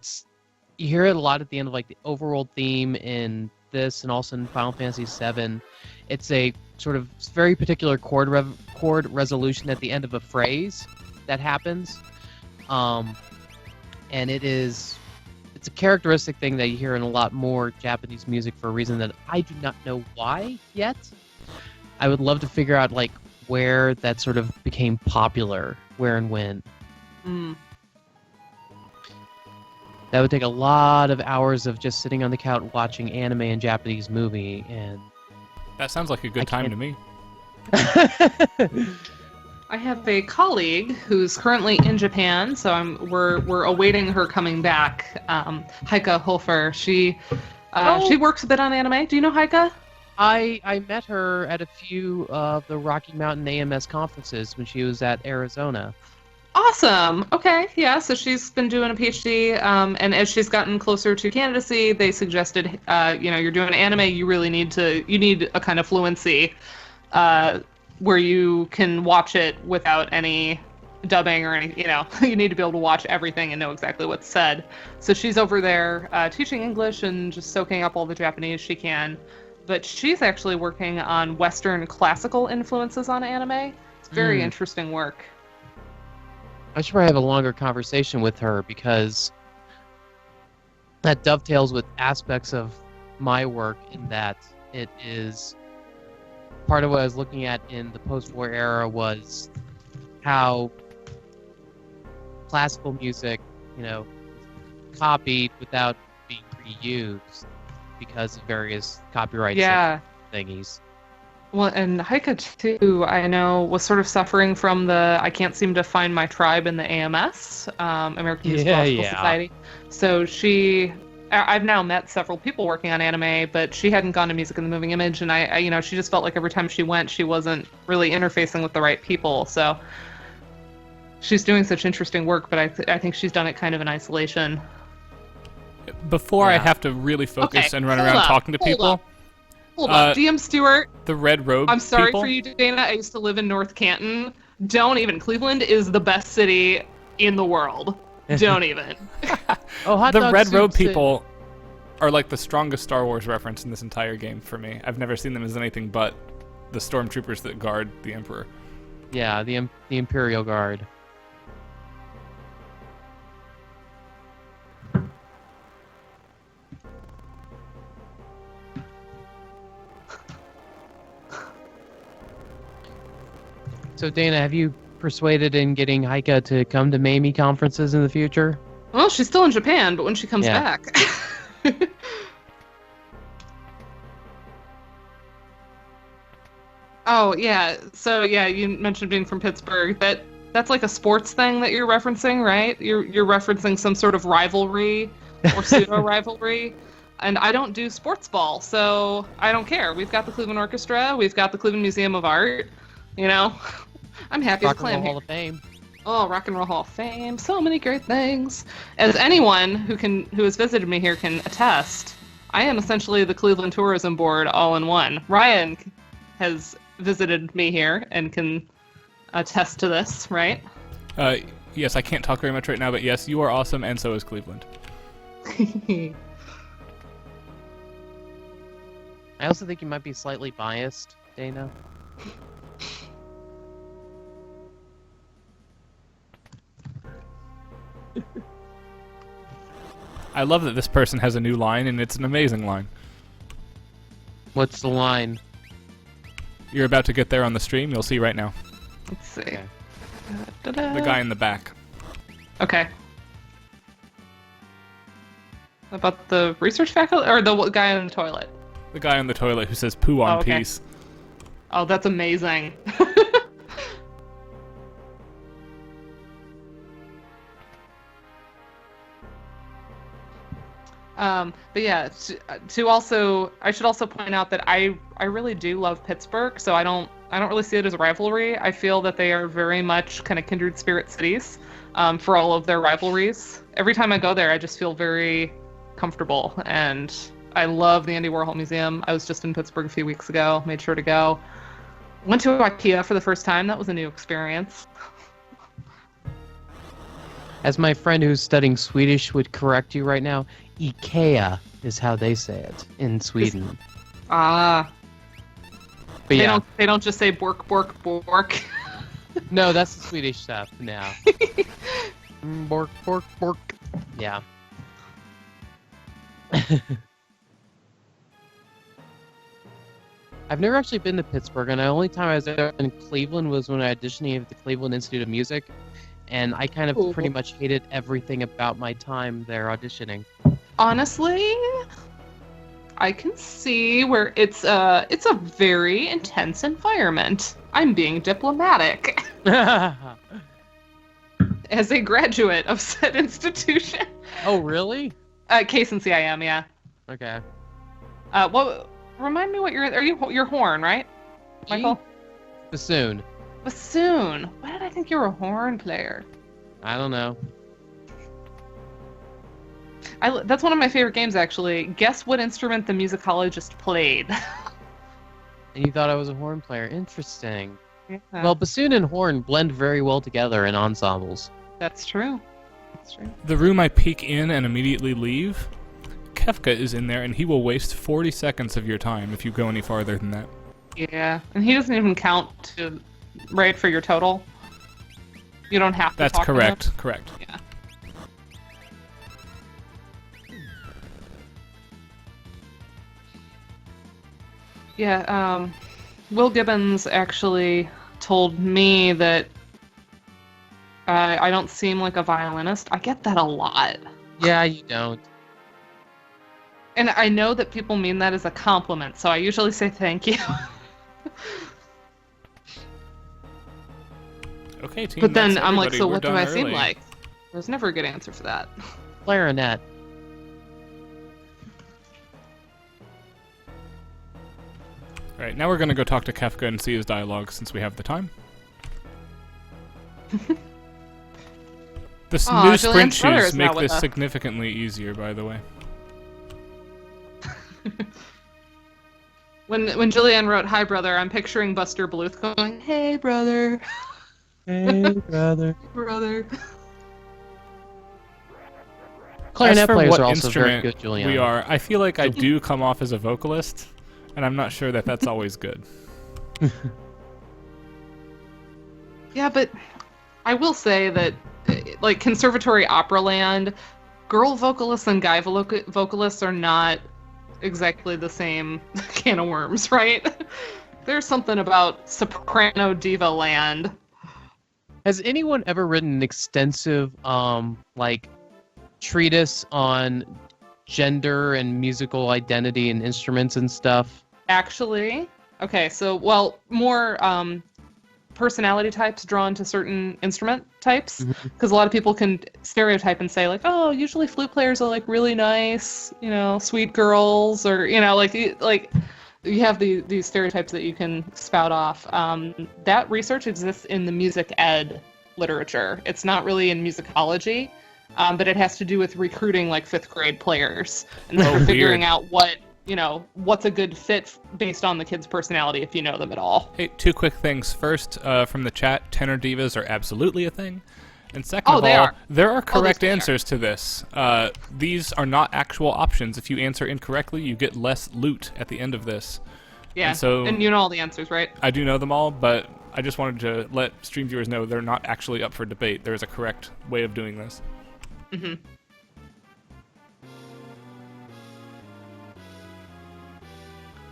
hear it a lot at the end of like the overworld theme in this and also in Final Fantasy VII. It's a sort of very particular chord resolution at the end of a phrase that happens. And it's a characteristic thing that you hear in a lot more Japanese music for a reason that I do not know why yet. I would love to figure out like where that sort of became popular, where and when. That would take a lot of hours of just sitting on the couch watching anime and Japanese movie, and that sounds like a good time to me. I have a colleague who's currently in Japan, so we're awaiting her coming back. Heike Hofer. She works a bit on anime. Do you know Heike? I met her at a few of the Rocky Mountain AMS conferences when she was at Arizona. Awesome. Okay. Yeah. So she's been doing a PhD, and as she's gotten closer to candidacy, they suggested, you're doing anime, you really need a kind of fluency, where you can watch it without any dubbing or any, you need to be able to watch everything and know exactly what's said. So she's over there teaching English and just soaking up all the Japanese she can. But she's actually working on Western classical influences on anime. It's very interesting work. I should probably have a longer conversation with her because that dovetails with aspects of my work in that it is part of what I was looking at in the post-war era was how classical music, copied without being reused because of various copyright thingies. Well, and Heike, too, I know, was sort of suffering from I can't seem to find my tribe in the AMS, American Musical Society. So I've now met several people working on anime, but she hadn't gone to Music in the Moving Image, and I she just felt like every time she went, she wasn't really interfacing with the right people. So she's doing such interesting work, but I think she's done it kind of in isolation. Before I have to really focus and run around talking to people. Hold up. DM Stewart. The Red Robe I'm sorry people? for you, Dana. I used to live in North Canton. Don't even. Cleveland is the best city in the world. Don't even. The Red Robe people are like the strongest Star Wars reference in this entire game for me. I've never seen them as anything but the stormtroopers that guard the Emperor. Yeah, the Imperial Guard. So Dana, have you persuaded in getting Heike to come to Mamie conferences in the future? Well, she's still in Japan, but when she comes back. Oh, yeah. So, yeah, you mentioned being from Pittsburgh. That's like a sports thing that you're referencing, right? You're referencing some sort of rivalry or pseudo-rivalry. And I don't do sports ball, so I don't care. We've got the Cleveland Orchestra. We've got the Cleveland Museum of Art. I'm happy to claim Hall of Fame. Oh, Rock and Roll Hall of Fame. So many great things. As anyone who has visited me here can attest, I am essentially the Cleveland Tourism Board all in one. Ryan has visited me here and can attest to this, right? Yes, I can't talk very much right now, but yes, you are awesome, and so is Cleveland. I also think you might be slightly biased, Dana. I love that this person has a new line, and it's an amazing line. What's the line? You're about to get there on the stream. You'll see right now. Let's see. Okay. Da-da. The guy in the back. Okay. About the research faculty or the guy in the toilet? The guy on the toilet who says poo on okay. peace. Oh, that's amazing. But yeah, to also, I should also point out that I really do love Pittsburgh, so I don't really see it as a rivalry. I feel that they are very much kind of kindred spirit cities, for all of their rivalries. Every time I go there, I just feel very comfortable, and I love the Andy Warhol Museum. I was just in Pittsburgh a few weeks ago, made sure to go. Went to IKEA for the first time. That was a new experience. As my friend who's studying Swedish would correct you right now, IKEA is how they say it in Sweden. Ah. But yeah, They don't just say bork, bork, bork. no, that's the Swedish stuff now. Bork, bork, bork. Yeah. I've never actually been to Pittsburgh, and the only time I was there in Cleveland was when I auditioned at the Cleveland Institute of Music, and I kind of pretty much hated everything about my time there auditioning. Honestly, I can see where it's a very intense environment. I'm being diplomatic. As a graduate of said institution. Oh, really? Case and CIM, yeah. Okay. What? Remind me what you're horn, right, Michael? Bassoon. Bassoon. Why did I think you were a horn player? I don't know. That's one of my favorite games, actually. Guess what instrument the musicologist played. And you thought I was a horn player. Interesting. Yeah. Well, bassoon and horn blend very well together in ensembles. That's true. That's true. The room I peek in and immediately leave, Kefka is in there, and he will waste 40 seconds of your time if you go any farther than that. Yeah, and he doesn't even count to right for your total. You don't have to. That's talk correct. To him. Correct. Yeah. Yeah. Will Gibbons actually told me that I don't seem like a violinist. I get that a lot. Yeah, you don't. And I know that people mean that as a compliment, so I usually say thank you. Okay, team. But then that's I'm like, everybody. so We're what do done I seem early. like? There's never a good answer for that. Clarinet. All right, now we're going to go talk to Kefka and see his dialogue since we have the time. The new sprint Julianne's brother shoes is make now with this us. significantly easier, by the way. When Julianne wrote "Hi, brother," I'm picturing Buster Bluth going, "Hey, brother, Hey, brother. brother." Clarinet As for players what are also very instrument good, Julianne. we are, I feel like I do come off as a vocalist, and I'm not sure that that's always good. Yeah, but I will say that, like, Conservatory Operaland, girl vocalists and guy vocalists are not exactly the same can of worms, right? There's something about soprano diva land. Has anyone ever written an extensive, treatise on gender and musical identity and instruments and stuff? Actually, okay, so, well, more personality types drawn to certain instrument types, because a lot of people can stereotype and say, like, oh, usually flute players are, like, really nice, sweet girls, or, like you have these stereotypes that you can spout off. That research exists in the music ed literature. It's not really in musicology, but it has to do with recruiting like 5th grade players and sort of figuring out what's a good fit based on the kid's personality if you know them at all. Hey, 2 quick things. First, from the chat, tenor divas are absolutely a thing. And second of all, there are correct answers to this. These are not actual options. If you answer incorrectly, you get less loot at the end of this. Yeah, and you know all the answers, right? I do know them all, but I just wanted to let stream viewers know they're not actually up for debate. There is a correct way of doing this. Mm-hmm.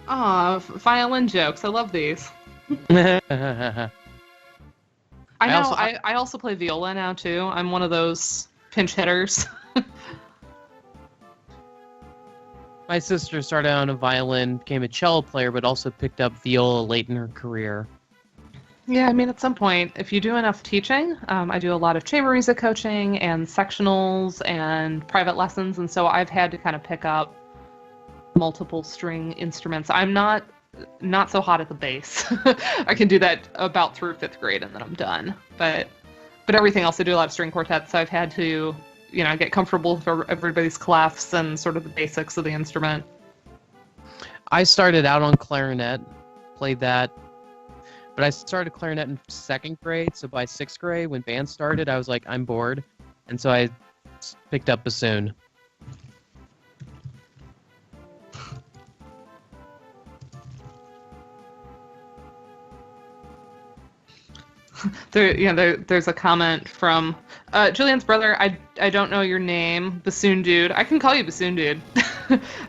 Aw, violin jokes. I love these. I also play viola now, too. I'm one of those pinch hitters. My sister started on a violin, became a cello player, but also picked up viola late in her career. Yeah, I mean, at some point, if you do enough teaching, I do a lot of chamber music coaching and sectionals and private lessons, and so I've had to kind of pick up multiple string instruments. I'm not so hot at the bass. I can do that about through 5th grade and then I'm done. But everything else, I do a lot of string quartets, so I've had to, get comfortable with everybody's clefs and sort of the basics of the instrument. I started out on clarinet, played that, but I started clarinet in 2nd grade, so by 6th grade, when band started, I was like, I'm bored, and so I picked up bassoon. There's a comment from Julianne's brother. I don't know your name, Bassoon Dude. I can call you Bassoon Dude.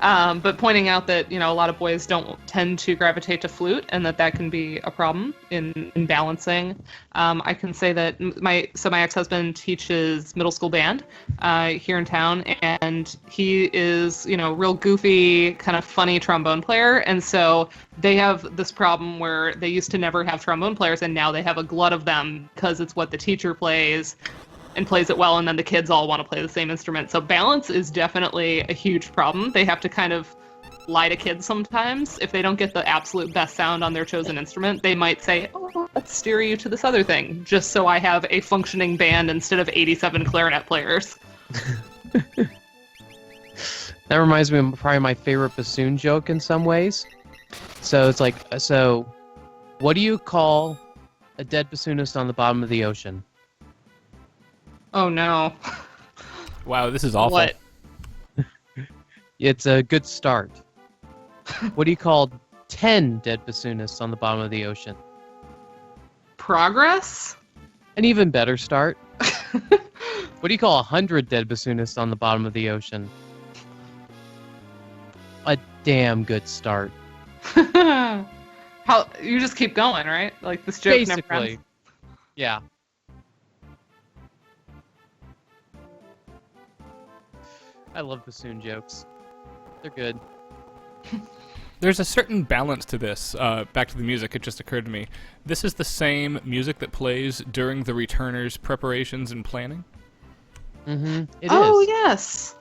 But pointing out that a lot of boys don't tend to gravitate to flute, and that can be a problem in balancing. I can say that my ex-husband teaches middle school band here in town, and he is real goofy, kind of funny trombone player, and so they have this problem where they used to never have trombone players, and now they have a glut of them because it's what the teacher plays and plays it well, and then the kids all want to play the same instrument. So balance is definitely a huge problem. They have to kind of lie to kids sometimes. If they don't get the absolute best sound on their chosen instrument, they might say, oh, let's steer you to this other thing, just so I have a functioning band instead of 87 clarinet players. That reminds me of probably my favorite bassoon joke in some ways. So it's like, what do you call a dead bassoonist on the bottom of the ocean? Oh no. Wow, this is awful. What? It's a good start. What do you call 10 dead bassoonists on the bottom of the ocean? Progress? An even better start. What do you call 100 dead bassoonists on the bottom of the ocean? A damn good start. How you just keep going, right? Like this joke never ends. Yeah. I love bassoon jokes. They're good. There's a certain balance to this. Back to the music, it just occurred to me. This is the same music that plays during the returners' preparations and planning? Mm-hmm. Oh, yes.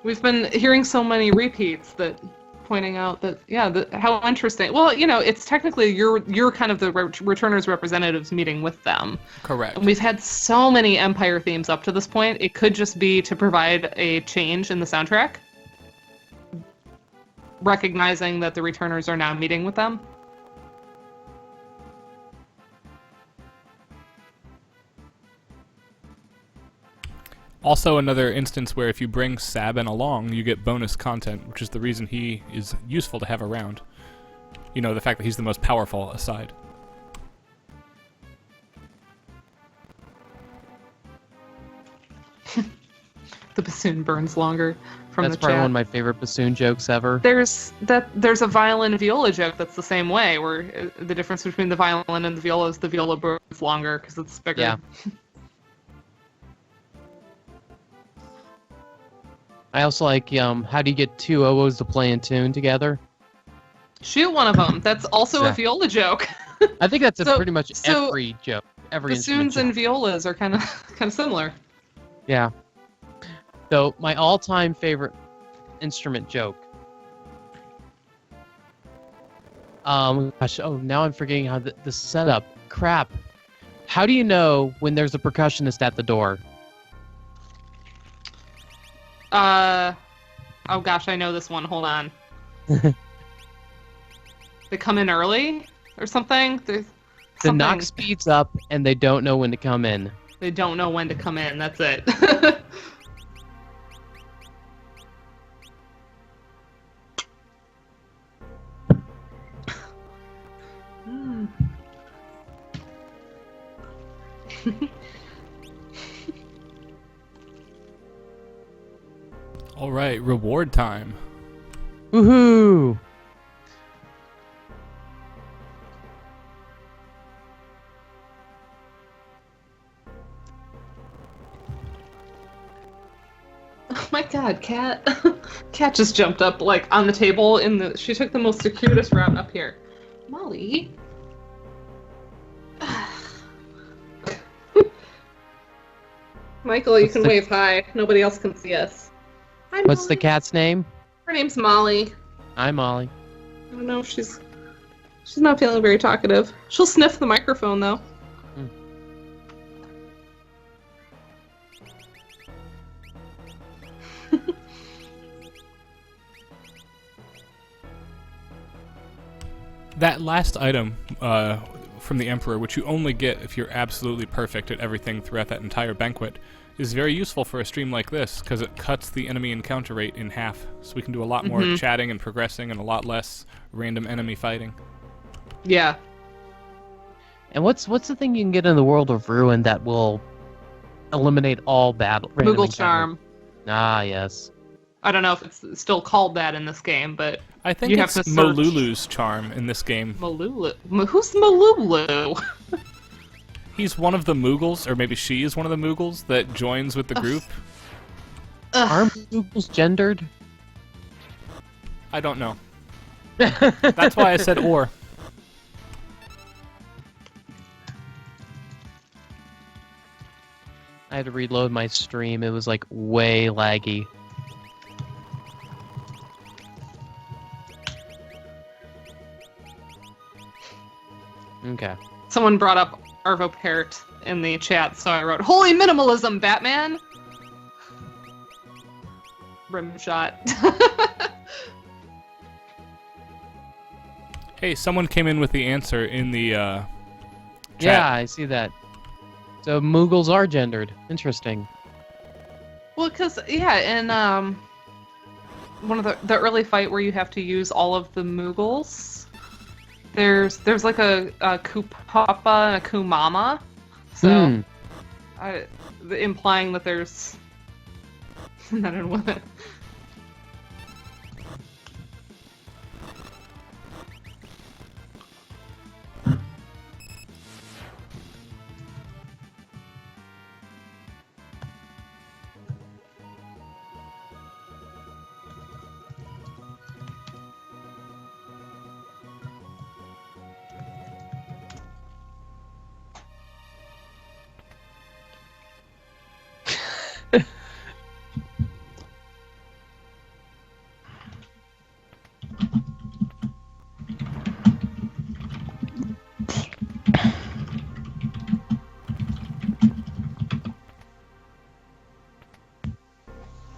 We've been hearing so many repeats that pointing out that, how interesting. Well, it's technically you're kind of the returners' representatives meeting with them. Correct. And we've had so many Empire themes up to this point. It could just be to provide a change in the soundtrack, recognizing that the returners are now meeting with them. Also, another instance where if you bring Sabin along, you get bonus content, which is the reason he is useful to have around. The fact that he's the most powerful aside. The bassoon burns longer from That's the probably chat. one of my favorite bassoon jokes ever. There's a violin viola joke that's the same way, where the difference between the violin and the viola is the viola burns longer because it's bigger. Yeah. I also like, how do you get two oboes to play in tune together? Shoot one of them. That's also a viola joke. I think that's pretty much every joke. Every bassoons and violas are kind of similar. Yeah. So my all-time favorite instrument joke. Gosh, now I'm forgetting how the setup. Crap. How do you know when there's a percussionist at the door? Oh gosh, I know this one. Hold on. They come in early or something? The knock speeds up, and they don't know when to come in. They don't know when to come in. That's it. All right, reward time. Woohoo! Oh my god, Cat. Cat just jumped up like on the table she took the most circuitous route up here. Molly. Michael, you can wave hi. Nobody else can see us. Hi, What's Molly. the cat's name? Her name's Molly. Hi, Molly. I don't know if she's not feeling very talkative. She'll sniff the microphone though. That last item from the Emperor, which you only get if you're absolutely perfect at everything throughout that entire banquet, is very useful for a stream like this because it cuts the enemy encounter rate in half. So we can do a lot more chatting and progressing and a lot less random enemy fighting. Yeah. And what's the thing you can get in the World of Ruin that will eliminate all battle? Moogle Charm. Ah, yes. I don't know if it's still called that in this game, but I think you it's have to Malulu's charm in this game. Malulu. Who's Malulu? He's one of the Moogles, or maybe she is one of the Moogles that joins with the group. Are Moogles gendered? I don't know. That's why I said or. I had to reload my stream. It was like way laggy. Okay. Someone brought up Arvo Parrot in the chat, so I wrote, "Holy minimalism, Batman!" Rim shot. Hey, someone came in with the answer in the chat. Yeah, I see that. So Moogles are gendered. Interesting. Well, because, yeah, in one of the early fight where you have to use all of the Moogles, there's like a Kupapa and a Kumama, so implying that there's men and women.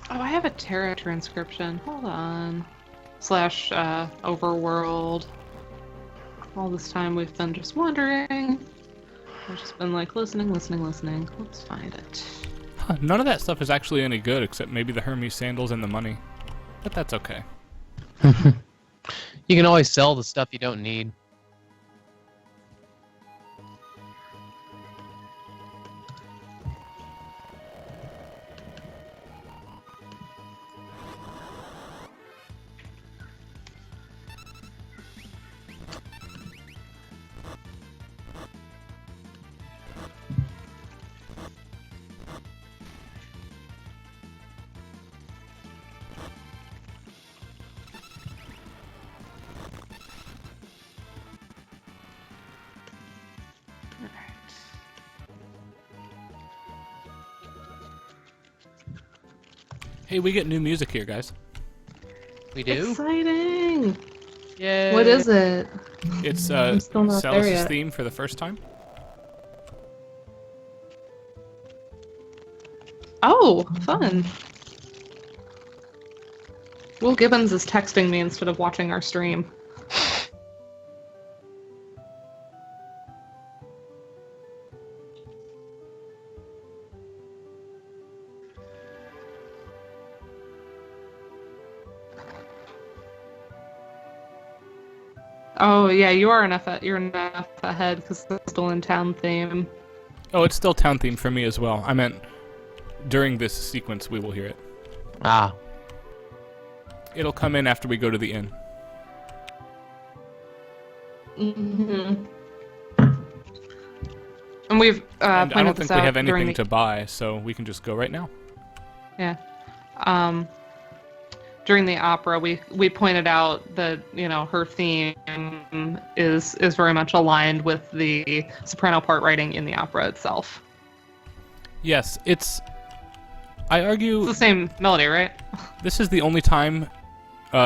Oh, I have a Terra transcription. Hold on. / overworld. All this time we've been just wandering. I've just been like listening. Let's find it. Huh, none of that stuff is actually any good except maybe the Hermes sandals and the money. But that's okay. You can always sell the stuff you don't need. Hey, we get new music here, guys. We do? Exciting! Yay! What is it? It's I'm still not there Celis' yet. theme for the first time. Oh, fun. Will Gibbons is texting me instead of watching our stream. Oh yeah, you're enough ahead because it's still in town theme. Oh, it's still town theme for me as well. I meant during this sequence we will hear it. Ah. It'll come in after we go to the inn. Mm-hmm. And we've and I don't this think we out have anything during the... to buy, so we can just go right now. Yeah. During the opera, we pointed out that, you know, her theme is very much aligned with the soprano part writing in the opera itself. Yes, it's... I argue... It's the same melody, right? This is the only time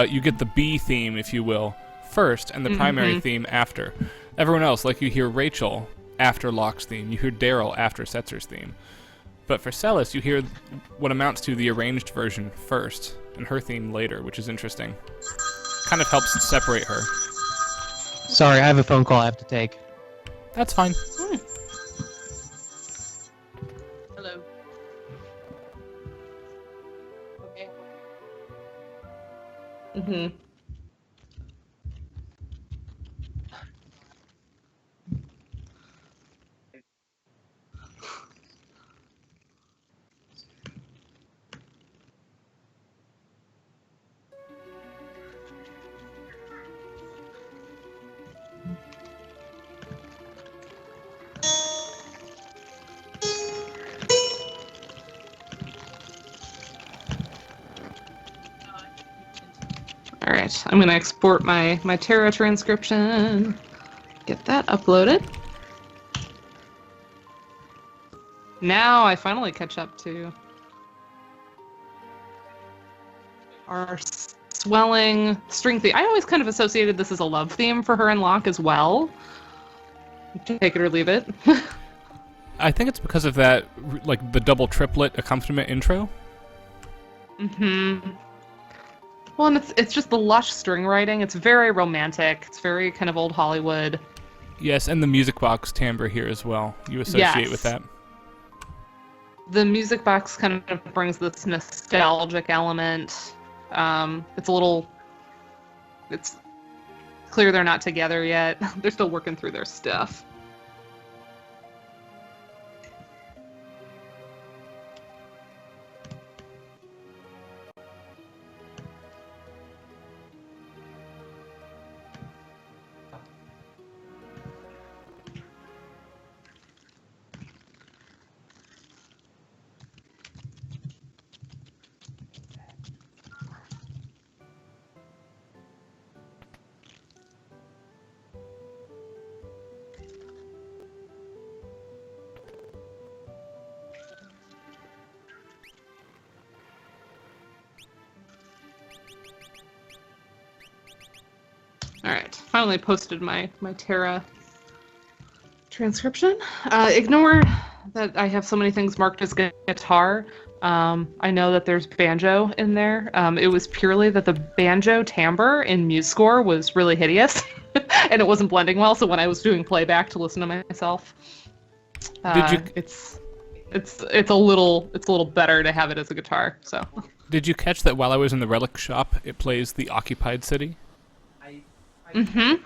you get the B theme, if you will, first, and the primary theme after. Everyone else, like you hear Rachel after Locke's theme, you hear Daryl after Setzer's theme. But for Celis, you hear what amounts to the arranged version first, and her theme later, which is interesting. Kind of helps separate her. Sorry, I have a phone call I have to take. That's fine. Hello. Okay. Mm-hmm. All right, I'm gonna export my Terra transcription. Get that uploaded. Now I finally catch up to our swelling string theme. I always kind of associated this as a love theme for her and Locke as well. Take it or leave it. I think it's because of that, like, the double triplet accompaniment intro. Mm-hmm. Well, and it's just the lush string writing. It's very romantic. It's very kind of old Hollywood. Yes, and the music box timbre here as well. You associate with that. The music box kind of brings this nostalgic element. It's clear they're not together yet. They're still working through their stuff. Alright, finally posted my Terra transcription. Ignore that I have so many things marked as guitar. I know that there's banjo in there. It was purely that the banjo timbre in MuseScore was really hideous, and it wasn't blending well, so when I was doing playback to listen to myself, it's a little better to have it as a guitar, so. Did you catch that while I was in the relic shop, it plays the occupied city? Mm-hmm.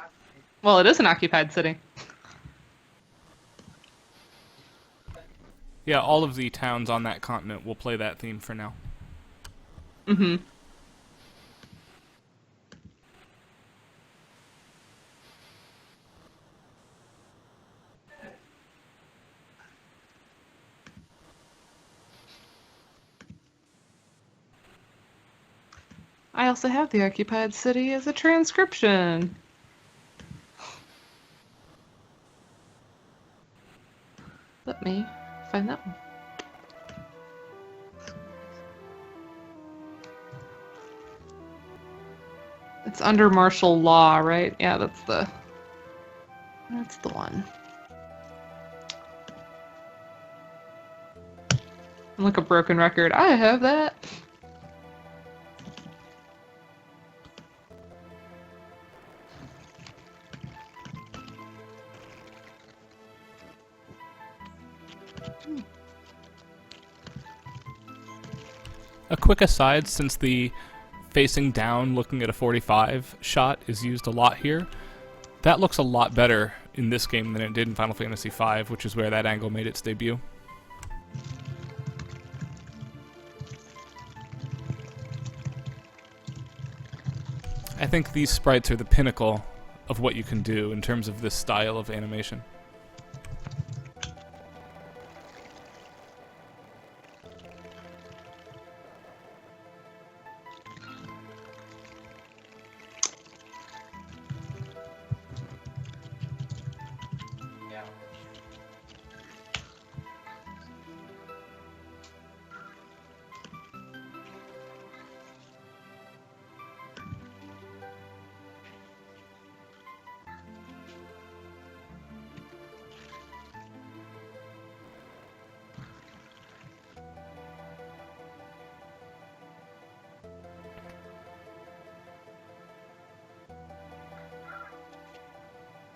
Well, it is an occupied city. Yeah, all of the towns on that continent will play that theme for now. Mm-hmm. I also have the occupied city as a transcription. Let me find that one. It's under martial law, right? Yeah, that's the one. I'm like a broken record. I have that. A quick aside, since the facing down looking at a 45 shot is used a lot here, that looks a lot better in this game than it did in Final Fantasy V, which is where that angle made its debut. I think these sprites are the pinnacle of what you can do in terms of this style of animation.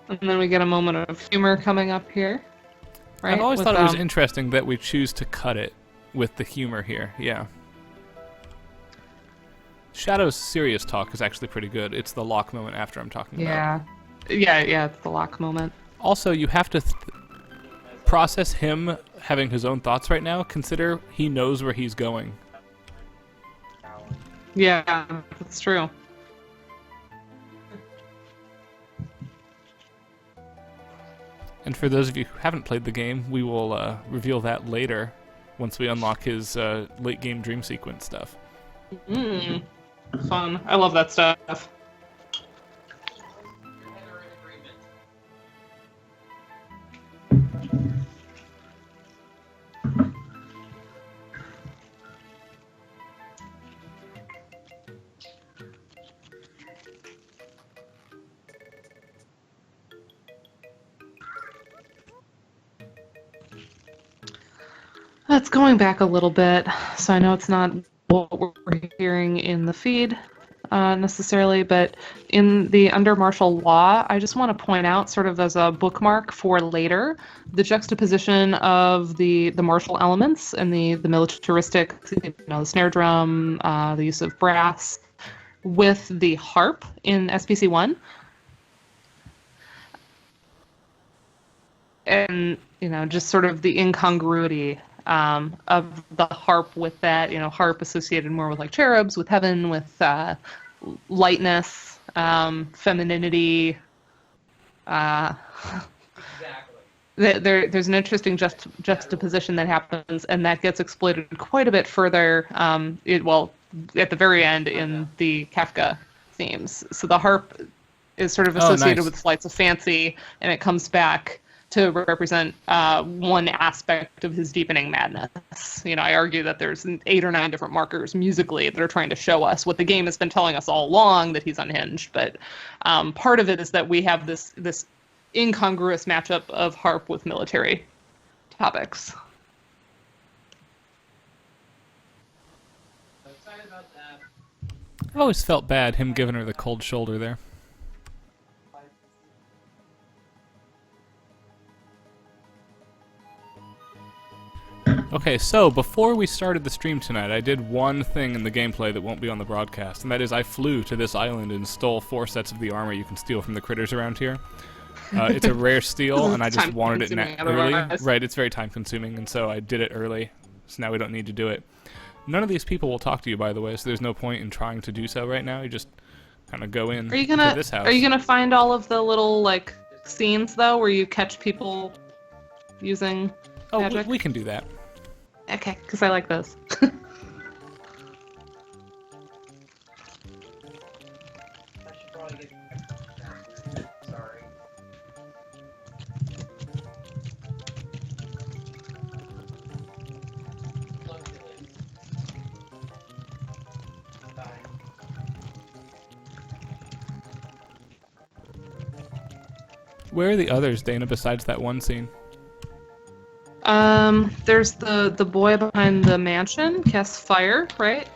And then we get a moment of humor coming up here. Right? I've always thought it was interesting that we choose to cut it with the humor here, yeah. Shadow's serious talk is actually pretty good. It's the lock moment after I'm talking about. Yeah, it's the lock moment. Also, you have to process him having his own thoughts right now. Consider he knows where he's going. Yeah, that's true. And for those of you who haven't played the game, we will reveal that later once we unlock his late game dream sequence stuff. Fun. I love that stuff. That's going back a little bit, so I know it's not what we're hearing in the feed necessarily, but in the under martial law, I just want to point out, sort of as a bookmark for later, the juxtaposition of the martial elements and the militaristic, the snare drum, the use of brass, with the harp in SPC1. And, just sort of the incongruity of the harp with that, harp associated more with like cherubs, with heaven, with lightness, femininity. Exactly. There's an interesting juxtaposition that happens, and that gets exploited quite a bit further, at the very end in the Kafka themes. So the harp is sort of associated with flights of fancy, and it comes back to represent one aspect of his deepening madness. I argue that there's 8 or 9 different markers musically that are trying to show us what the game has been telling us all along, that he's unhinged. But part of it is that we have this incongruous matchup of harp with military topics. I'm excited about that. I've always felt bad him giving her the cold shoulder there. Okay, so before we started the stream tonight, I did one thing in the gameplay that won't be on the broadcast, and that is I flew to this island and stole 4 sets of the armor you can steal from the critters around here. It's a rare steal, and I just wanted it early. Right, it's very time-consuming, and so I did it early, so now we don't need to do it. None of these people will talk to you, by the way, so there's no point in trying to do so right now. You just kind of go in to this house. Are you gonna find all of the little scenes though, where you catch people using magic? We can do that. Okay, because I like those. Sorry. Where are the others, Dana, besides that one scene? There's the boy behind the mansion casts fire, right?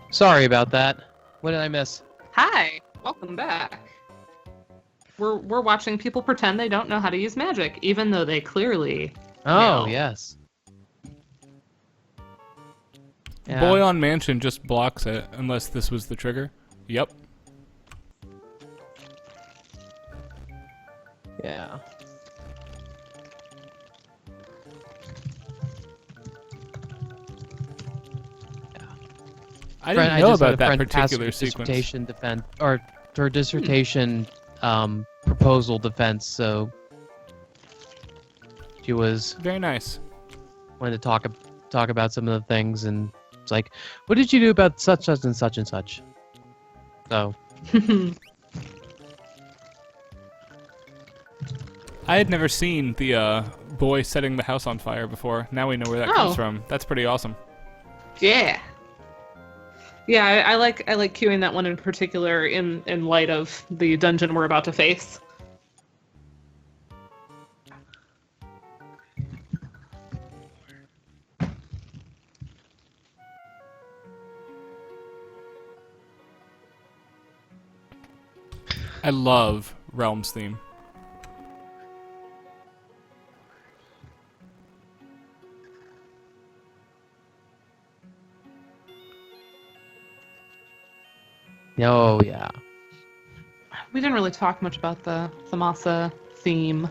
Sorry about that. What did I miss? Hi, welcome back. We're watching people pretend they don't know how to use magic, even though they clearly Oh, know. yes. Yeah. Boy on mansion just blocks it, unless this was the trigger. Yep. Yeah. I didn't I know just had about a that friend pass particular her sequence. dissertation defense, or her dissertation proposal defense. So she was Very nice. wanted to talk about some of the things, and it's like, what did you do about such and such and such? So I had never seen the boy setting the house on fire before. Now we know where that comes Oh. from. That's pretty awesome. Yeah. Yeah, I like queuing that one in particular in light of the dungeon we're about to face. I love Realm's theme. oh yeah. We didn't really talk much about the Thamasa theme,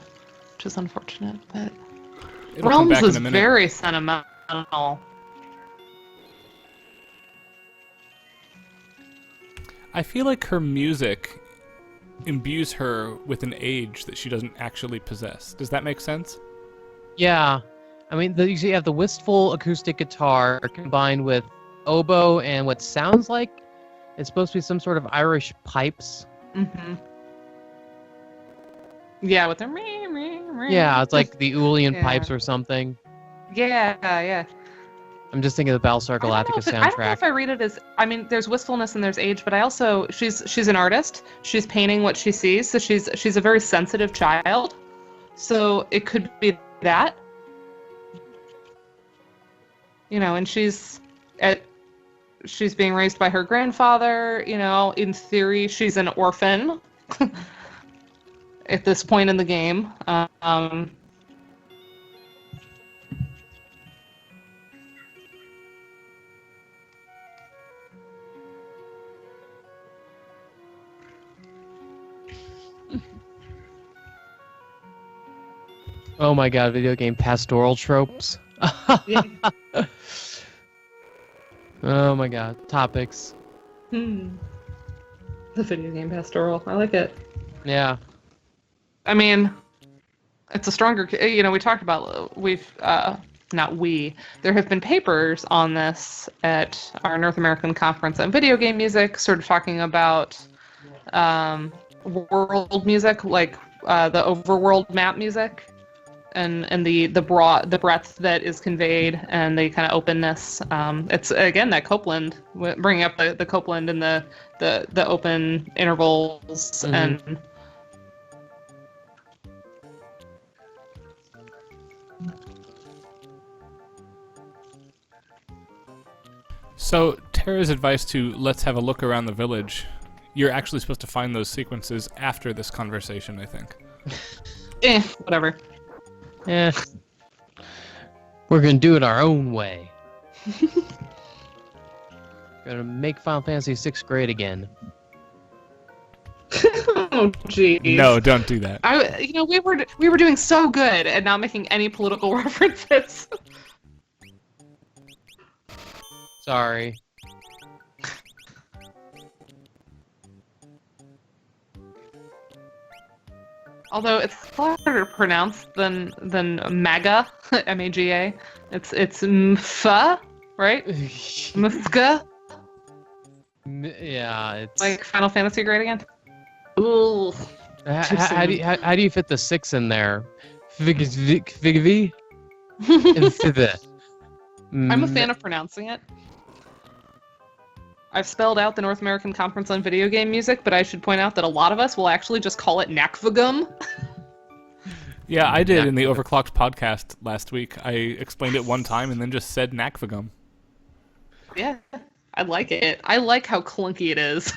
which is unfortunate, but It'll come Realms back was in a minute. very sentimental. I feel like her music imbues her with an age that she doesn't actually possess. Does that make sense? Yeah, I mean, you have the wistful acoustic guitar combined with oboe and what sounds like it's supposed to be some sort of Irish pipes. Mm-hmm. Yeah, with the ring, ring, ring. Yeah, it's like the Ulian Yeah. pipes or something. Yeah. I'm just thinking of the Battlestar I don't know Galactica if I don't know soundtrack. if I read it as. I mean, there's wistfulness and there's age, but I also she's an artist. She's painting what she sees, so she's a very sensitive child. So it could be that. You know, and she's being raised by her grandfather. You know, in theory, she's an orphan at this point in the game. Oh my god, video game pastoral tropes. Yeah. Oh my god, topics. The video game pastoral. I like it. Yeah. I mean, it's a stronger. You know, we talked about there have been papers on this at our North American Conference on Video Game Music, sort of talking about world music, like the overworld map music, and the breadth that is conveyed, and the kind of openness. It's again that Copeland, bringing up the Copeland and the open intervals and. So, Tara's advice to let's have a look around the village, you're actually supposed to find those sequences after this conversation, I think. Whatever. Eh. We're gonna do it our own way. Gonna make Final Fantasy VI great again. Oh, geez. No, don't do that. We were doing so good at not making any political references. Sorry. Although it's harder to pronounce than MAGA, M-A-G-A. It's MFA, right? MFGA, Yeah, it's like Final Fantasy great again. Ooh. how do you fit the 6 in there? Figv? I'm a fan of pronouncing it. I've spelled out the North American Conference on Video Game Music, but I should point out that a lot of us will actually just call it Nakvagum. Yeah, I did in the Overclocked podcast last week. I explained it one time and then just said Nakvagum. Yeah, I like it. I like how clunky it is.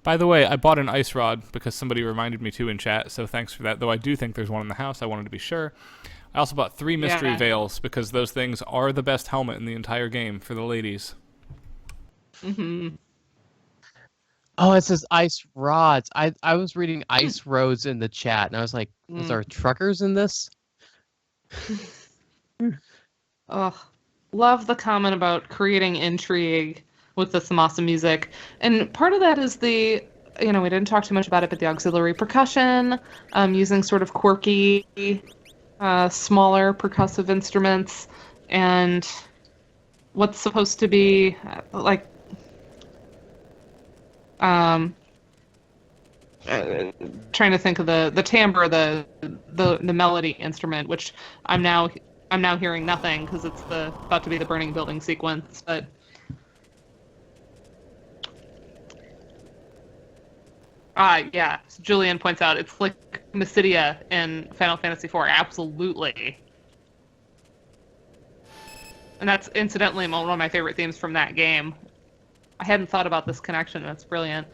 By the way, I bought an ice rod because somebody reminded me to in chat, so thanks for that. Though I do think there's one in the house, I wanted to be sure. I also bought 3 mystery veils because those things are the best helmet in the entire game for the ladies. Mm-hmm. Oh, it says ice rods. I was reading ice roads in the chat, and I was like, is there truckers in this? Oh, love the comment about creating intrigue with the Samasa music. And part of that is we didn't talk too much about it, but the auxiliary percussion, using sort of quirky, smaller percussive instruments, and what's supposed to be trying to think of the timbre, the melody instrument, which I'm now hearing nothing because it's about to be the burning building sequence, but. Yeah. Julianne points out it's like Mysidia in Final Fantasy IV. Absolutely. And that's incidentally one of my favorite themes from that game. I hadn't thought about this connection. That's brilliant.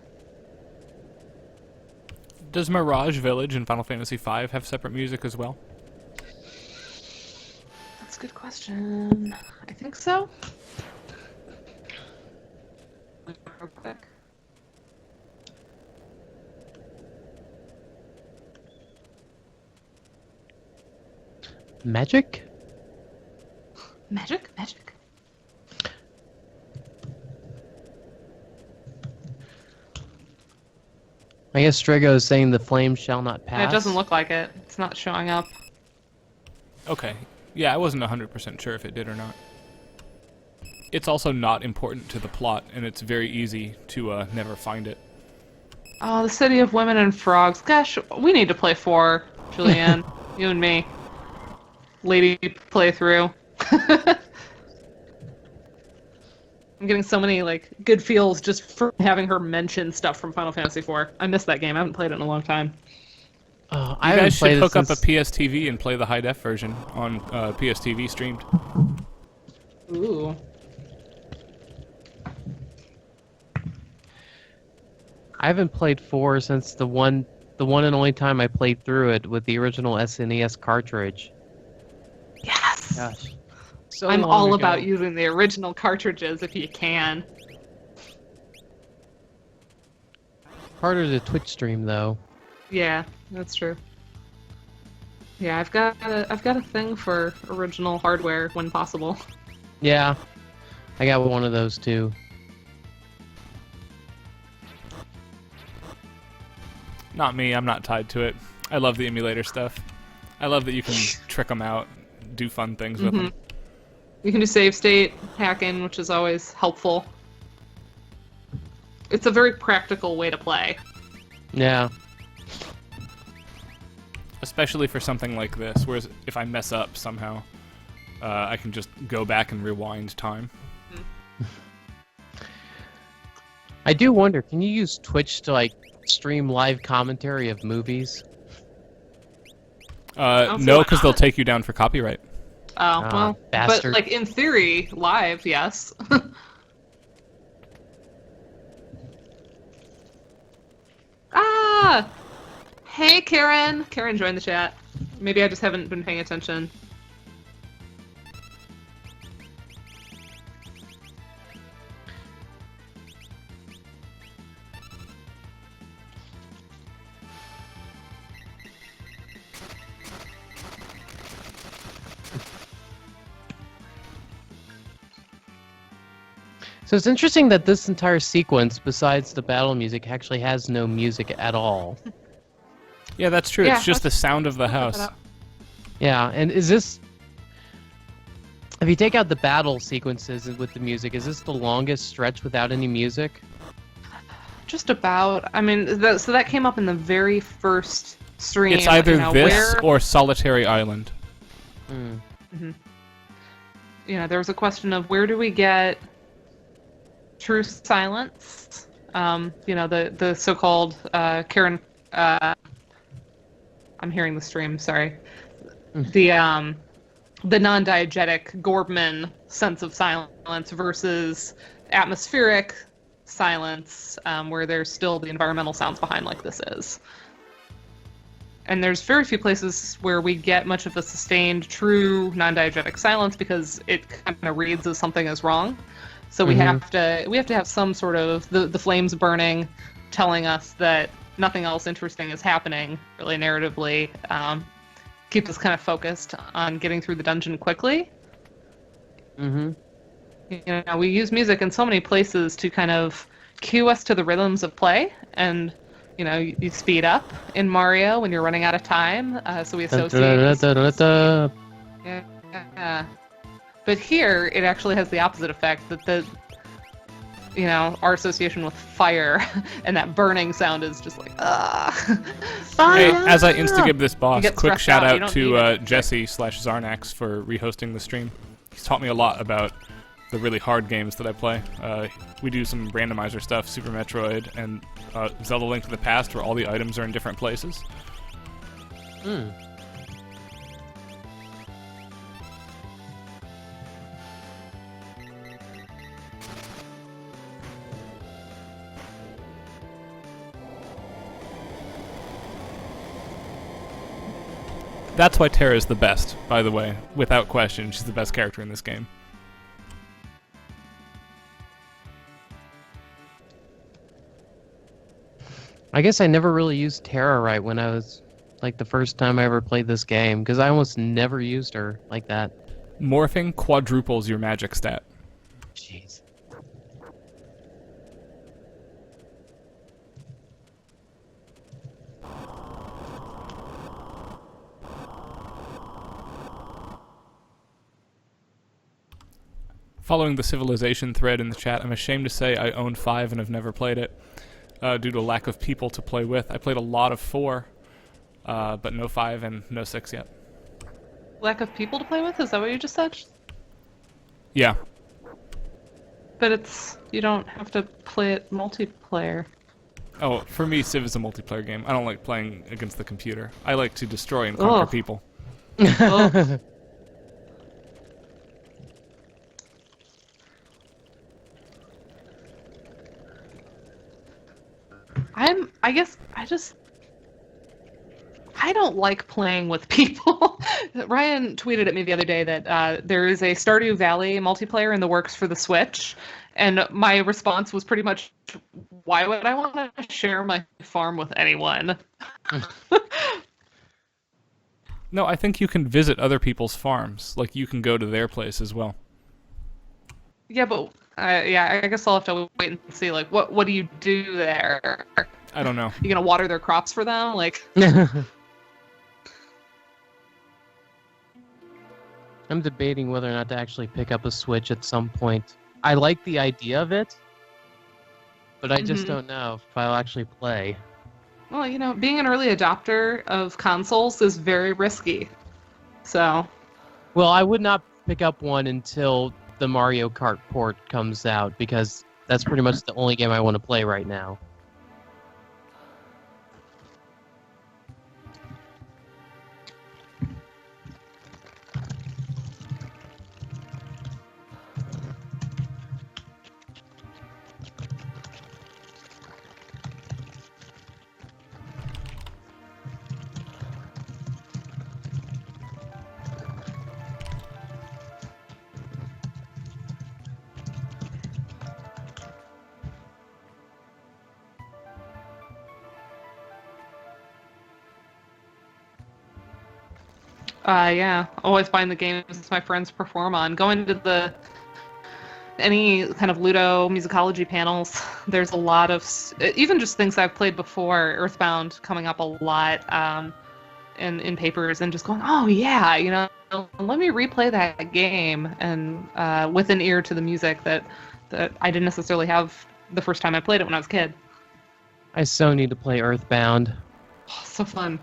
Does Mirage Village in Final Fantasy V have separate music as well? That's a good question. I think so. Real quick. Magic? Magic? I guess Strigo is saying the flame shall not pass. It doesn't look like it. It's not showing up. Okay. Yeah, I wasn't 100% sure if it did or not. It's also not important to the plot, and it's very easy to never find it. Oh, the City of Women and Frogs. Gosh, we need to play 4, Julianne. You and me. Lady playthrough. I'm getting so many good feels just from having her mention stuff from Final Fantasy IV. I missed that game. I haven't played it in a long time. You guys should hook up a PSTV and play the high def version on PSTV streamed. Ooh. I haven't played 4 since the one and only time I played through it with the original SNES cartridge. Yes. Gosh. So I'm long all ago. about using the original cartridges if you can. Harder to Twitch stream though. Yeah, that's true. Yeah, I've got a thing for original hardware when possible. Yeah. I got one of those too. Not me, I'm not tied to it. I love the emulator stuff. I love that you can trick them out, do fun things with them. You can do save state hacking, which is always helpful. It's a very practical way to play. Yeah. Especially for something like this, whereas if I mess up somehow, I can just go back and rewind time. I do wonder, can you use Twitch to stream live commentary of movies? No, because they'll take you down for copyright. Oh, well, bastard. but in theory, live, yes. Ah! Hey, Karen. Karen joined the chat. Maybe I just haven't been paying attention. So it's interesting that this entire sequence, besides the battle music, actually has no music at all. Yeah, that's true. Yeah, it's just the sound of the house. Yeah, and is this... If you take out the battle sequences with the music, is this the longest stretch without any music? Just about. I mean, so that came up in the very first stream. It's either this or Solitary Island. There was a question of where do we get true silence? The so-called Karen I'm hearing the stream. Sorry. The non-diegetic Gorbman sense of silence versus atmospheric silence, where there's still the environmental sounds behind, like this is. And there's very few places where we get much of a sustained, true non-diegetic silence because it kind of reads as something is wrong. So we have to have some sort of the flames burning, telling us that nothing else interesting is happening, really narratively. Keep us kind of focused on getting through the dungeon quickly. You know, we use music in so many places to kind of cue us to the rhythms of play, and you know, you speed up in Mario when you're running out of time, so we associate. Yeah. But here, it actually has the opposite effect, that our association with fire and that burning sound is just like, Hey, as I insta-gib this boss, quick shout out to Jesse/Zarnax for rehosting the stream. He's taught me a lot about the really hard games that I play. We do some randomizer stuff, Super Metroid, and Zelda Link to the Past, where all the items are in different places. That's why Terra's the best, by the way. Without question, she's the best character in this game. I guess I never really used Terra right when I was, like, the first time I ever played this game, because I almost never used her like that. Morphing quadruples your magic stat. Jeez. Following the Civilization thread in the chat, I'm ashamed to say I own 5 and have never played it, due to a lack of people to play with. I played a lot of 4, but no 5 and no 6 yet. lack of people to play with? Is that what you just said? Yeah. But you don't have to play it multiplayer. Oh, for me, Civ is a multiplayer game. I don't like playing against the computer. I like to destroy and conquer people. Oh. I don't like playing with people. Ryan tweeted at me the other day that there is a Stardew Valley multiplayer in the works for the Switch, and my response was pretty much, why would I want to share my farm with anyone? No, I think you can visit other people's farms. Like, you can go to their place as well. Yeah, but I guess I'll have to wait and see. Like, what do you do there? I don't know. You gonna water their crops for them? Like, I'm debating whether or not to actually pick up a Switch at some point. I like the idea of it, but I just don't know if I'll actually play. Well, being an early adopter of consoles is very risky. So. Well, I would not pick up one until the Mario Kart port comes out, because that's pretty much the only game I want to play right now. Yeah, always buying the games my friends perform on. Going to any kind of Ludo musicology panels, there's a lot of, even just things I've played before, Earthbound coming up a lot in papers, and just going, oh yeah, let me replay that game, and with an ear to the music that I didn't necessarily have the first time I played it when I was a kid. I so need to play Earthbound. Oh, so fun.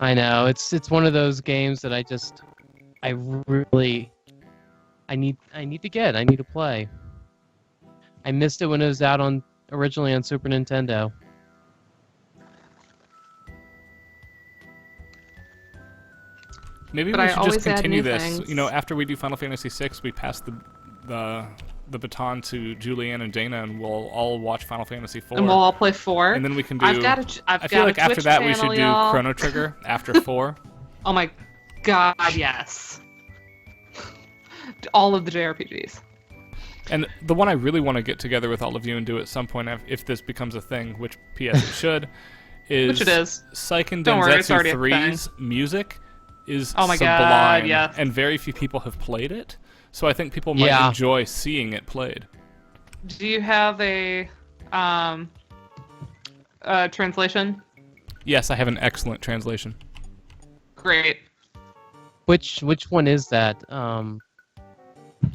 I know, it's one of those games that I need to play. I missed it when it was out originally on Super Nintendo. Maybe But we I should just always add continue new this. things. You know, after we do Final Fantasy VI, we pass the baton to Julianne and Dana, and we'll all watch Final Fantasy IV. And we'll all play 4. And then we can do. I've I feel got like a after Twitch that we channel, should do y'all. Chrono Trigger after 4. Oh my god, yes. All of the JRPGs. And the one I really want to get together with all of you and do at some point, if this becomes a thing, which P.S. it should, is Which it is. Seiken Don't worry, it's already Densetsu a 3's music is Oh my sublime, God, yes. and very few people have played it. So I think people might Yeah. enjoy seeing it played. Do you have a translation? Yes, I have an excellent translation. Great. Which one is that?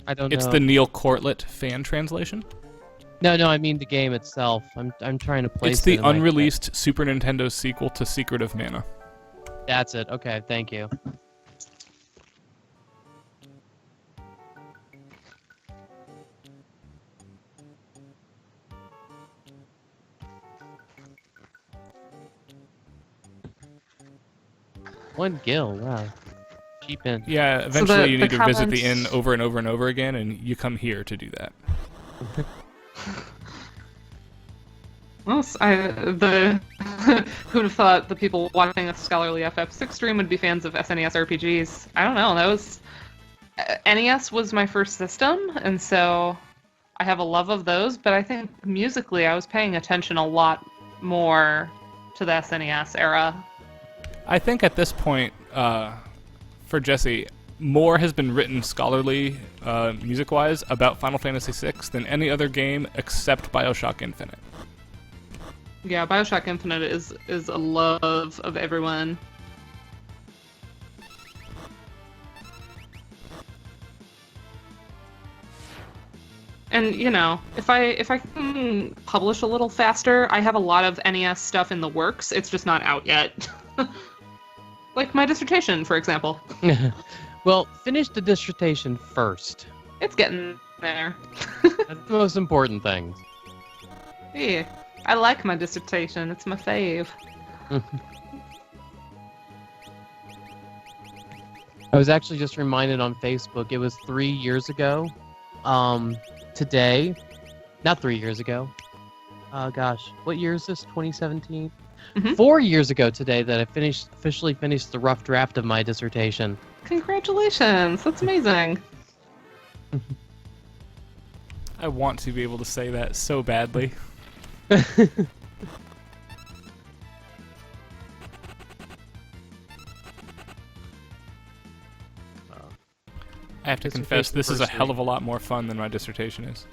I don't know. It's the Neil Cortlett fan translation. No, I mean the game itself. I'm trying to place It's the it in my head. unreleased Super Nintendo sequel to Secret of Mana. That's it. Okay, thank you. One gil, wow. Cheap in. Yeah, eventually you the need to visit the comments- inn over and over and over again, and you come here to do that. Well, who'd have thought the people watching a scholarly FF6 stream would be fans of SNES RPGs? I don't know. That was NES was my first system, and so I have a love of those. But I think musically, I was paying attention a lot more to the SNES era. I think at this point, for Jesse, more has been written scholarly, music-wise, about Final Fantasy VI than any other game except Bioshock Infinite. Yeah, Bioshock Infinite is a love of everyone. And you know, if I can publish a little faster, I have a lot of NES stuff in the works. It's just not out yet. Like my dissertation, for example. Well, finish the dissertation first. It's getting there. That's the most important thing. Yeah, I like my dissertation. It's my fave. I was actually just reminded on Facebook, it was 3 years ago. Today, not 3 years ago. Gosh, what year is this? 2017? Mhm. 4 years ago today that I officially finished the rough draft of my dissertation. Congratulations! That's amazing. I want to be able to say that so badly. I have to confess, Dissertation this is a first hell read. of a lot more fun than my dissertation is.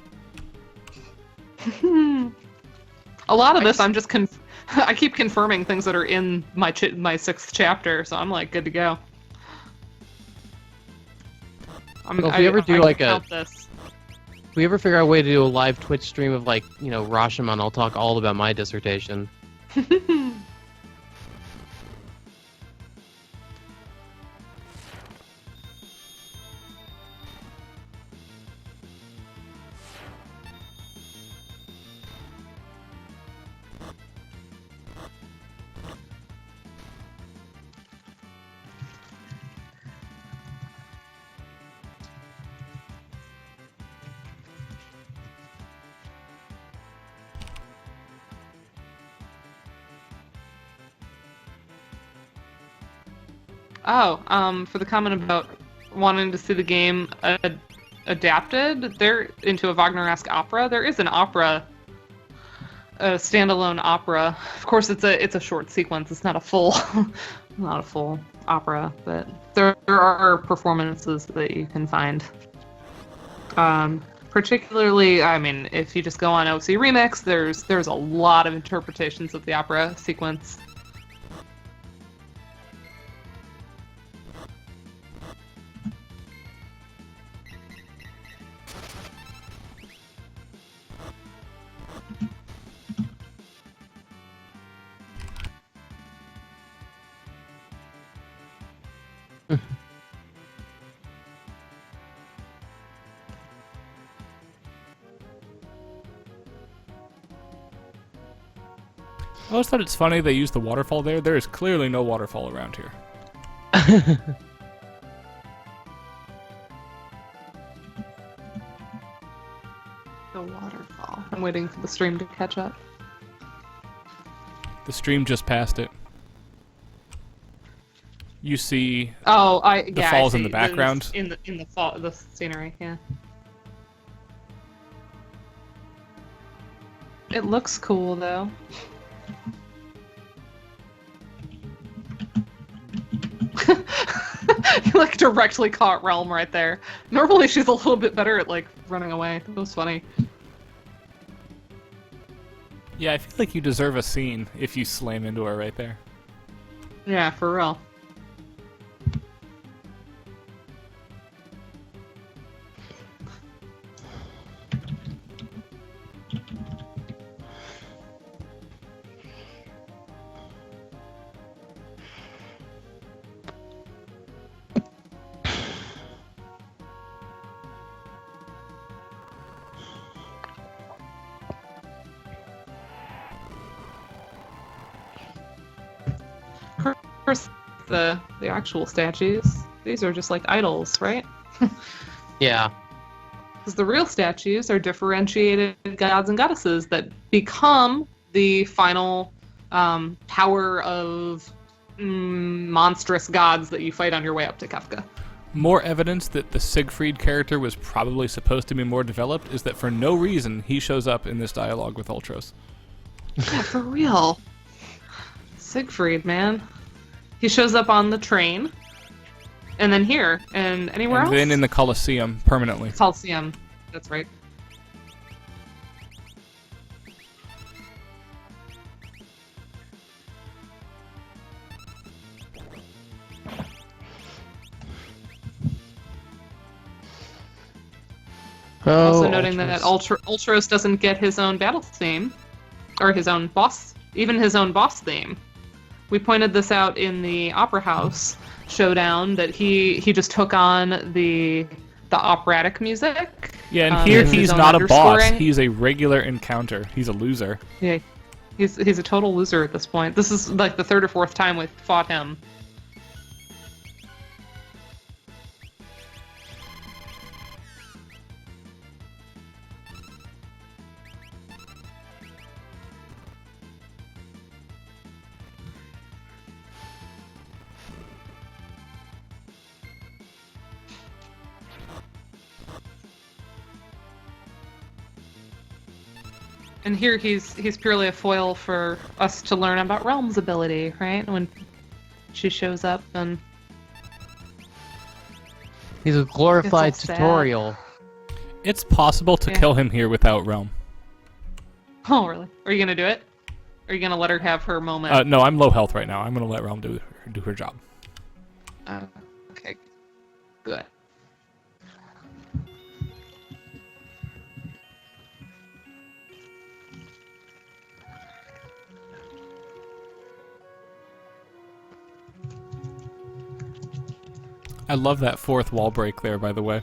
A lot of this, I'm just I keep confirming things that are in my my 6th chapter, so I'm like good to go. Well, if we ever do I like can a- count this. If we ever figure out a way to do a live Twitch stream of like, Rashomon, I'll talk all about my dissertation. Oh, for the comment about wanting to see the game adapted, into a Wagner-esque opera. There is an opera, a standalone opera. Of course, it's a short sequence. It's not a full, not a full opera, but there are performances that you can find. Particularly, I mean, if you just go on OC Remix, there's a lot of interpretations of the opera sequence. I always thought it's funny they use the waterfall there. There is clearly no waterfall around here. The waterfall. I'm waiting for the stream to catch up. The stream just passed it. You see the falls in the background. In the fall, the scenery, yeah. It looks cool though. You like directly caught Realm right there. Normally she's a little bit better at like running away. That was funny. Yeah, I feel like you deserve a scene if you slam into her right there. Yeah, for real. The actual statues, these are just like idols, right? Yeah. Because the real statues are differentiated gods and goddesses that become the final power of monstrous gods that you fight on your way up to Kefka. More evidence that the Siegfried character was probably supposed to be more developed is that for no reason he shows up in this dialogue with Ultros. Yeah, for real. Siegfried, man. He shows up on the train, and then here, and anywhere else? And then in the Colosseum, permanently. Coliseum, that's right. Also noting that Ultros doesn't get his own battle theme, or his own boss, even his own boss theme. We pointed this out in the Opera House showdown that he just took on the operatic music. Yeah, and here he's not a boss. He's a regular encounter. He's a loser. Yeah, he's a total loser at this point. This is like the third or fourth time we've fought him. And here he's purely a foil for us to learn about Realm's ability, right? When she shows up and... He's a glorified tutorial. It's possible to kill him here without Realm. Oh, really? Are you gonna do it? Are you gonna let her have her moment? No, I'm low health right now. I'm gonna let Realm do her job. Okay. Good. I love that fourth wall break there, by the way.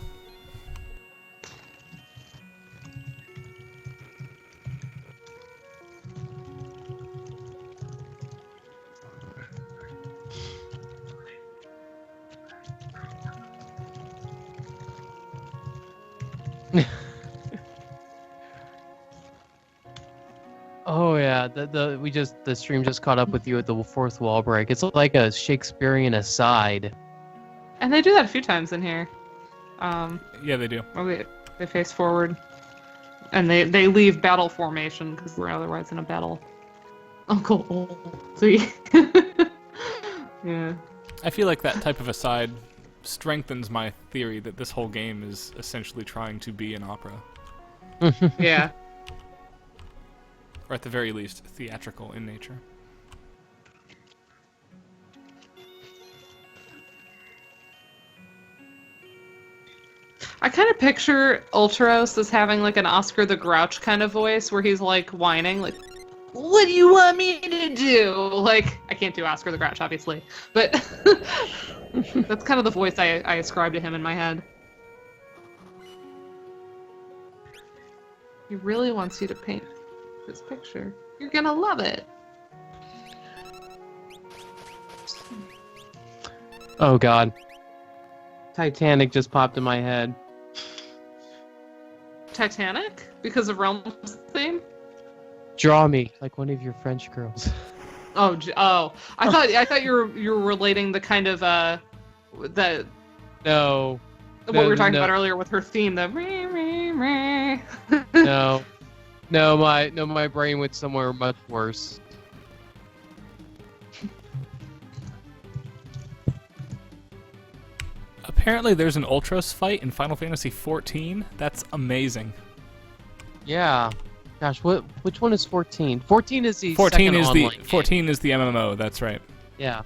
Oh yeah, the stream just caught up with you at the fourth wall break. It's like a Shakespearean aside. And they do that a few times in here. Yeah, they do. They face forward, and they leave battle formation because we're otherwise in a battle. Uncle Olsey. Yeah. I feel like that type of aside strengthens my theory that this whole game is essentially trying to be an opera. Yeah. Or at the very least, theatrical in nature. I kind of picture Ultros as having like an Oscar the Grouch kind of voice where he's like whining, like, what do you want me to do? Like, I can't do Oscar the Grouch, obviously, but that's kind of the voice I ascribe to him in my head. He really wants you to paint this picture. You're gonna love it. Oh god. Titanic just popped in my head. Titanic because of Realm's theme? Draw me like one of your French girls. Oh, I thought you were relating the kind of the No. what we were talking no. about earlier with her theme, the meh, meh, meh. No, my brain went somewhere much worse. Apparently there's an Ultros fight in Final Fantasy XIV. That's amazing. Yeah. Gosh, which one is 14? 14 is the 14 second is online game. 14 is the MMO, that's right. Yeah.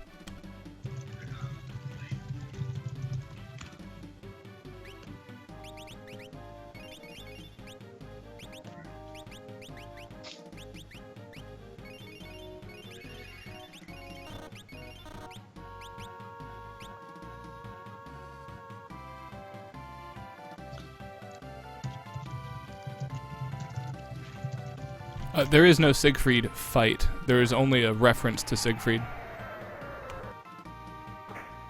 There is no Siegfried fight. There is only a reference to Siegfried.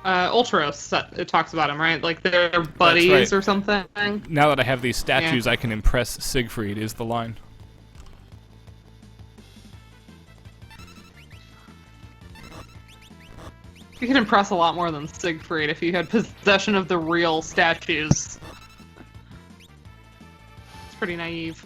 Ultros, it talks about him, right? Like they're buddies right. or something. Now that I have these statues, I can impress Siegfried, is the line. You could impress a lot more than Siegfried if you had possession of the real statues. It's pretty naive.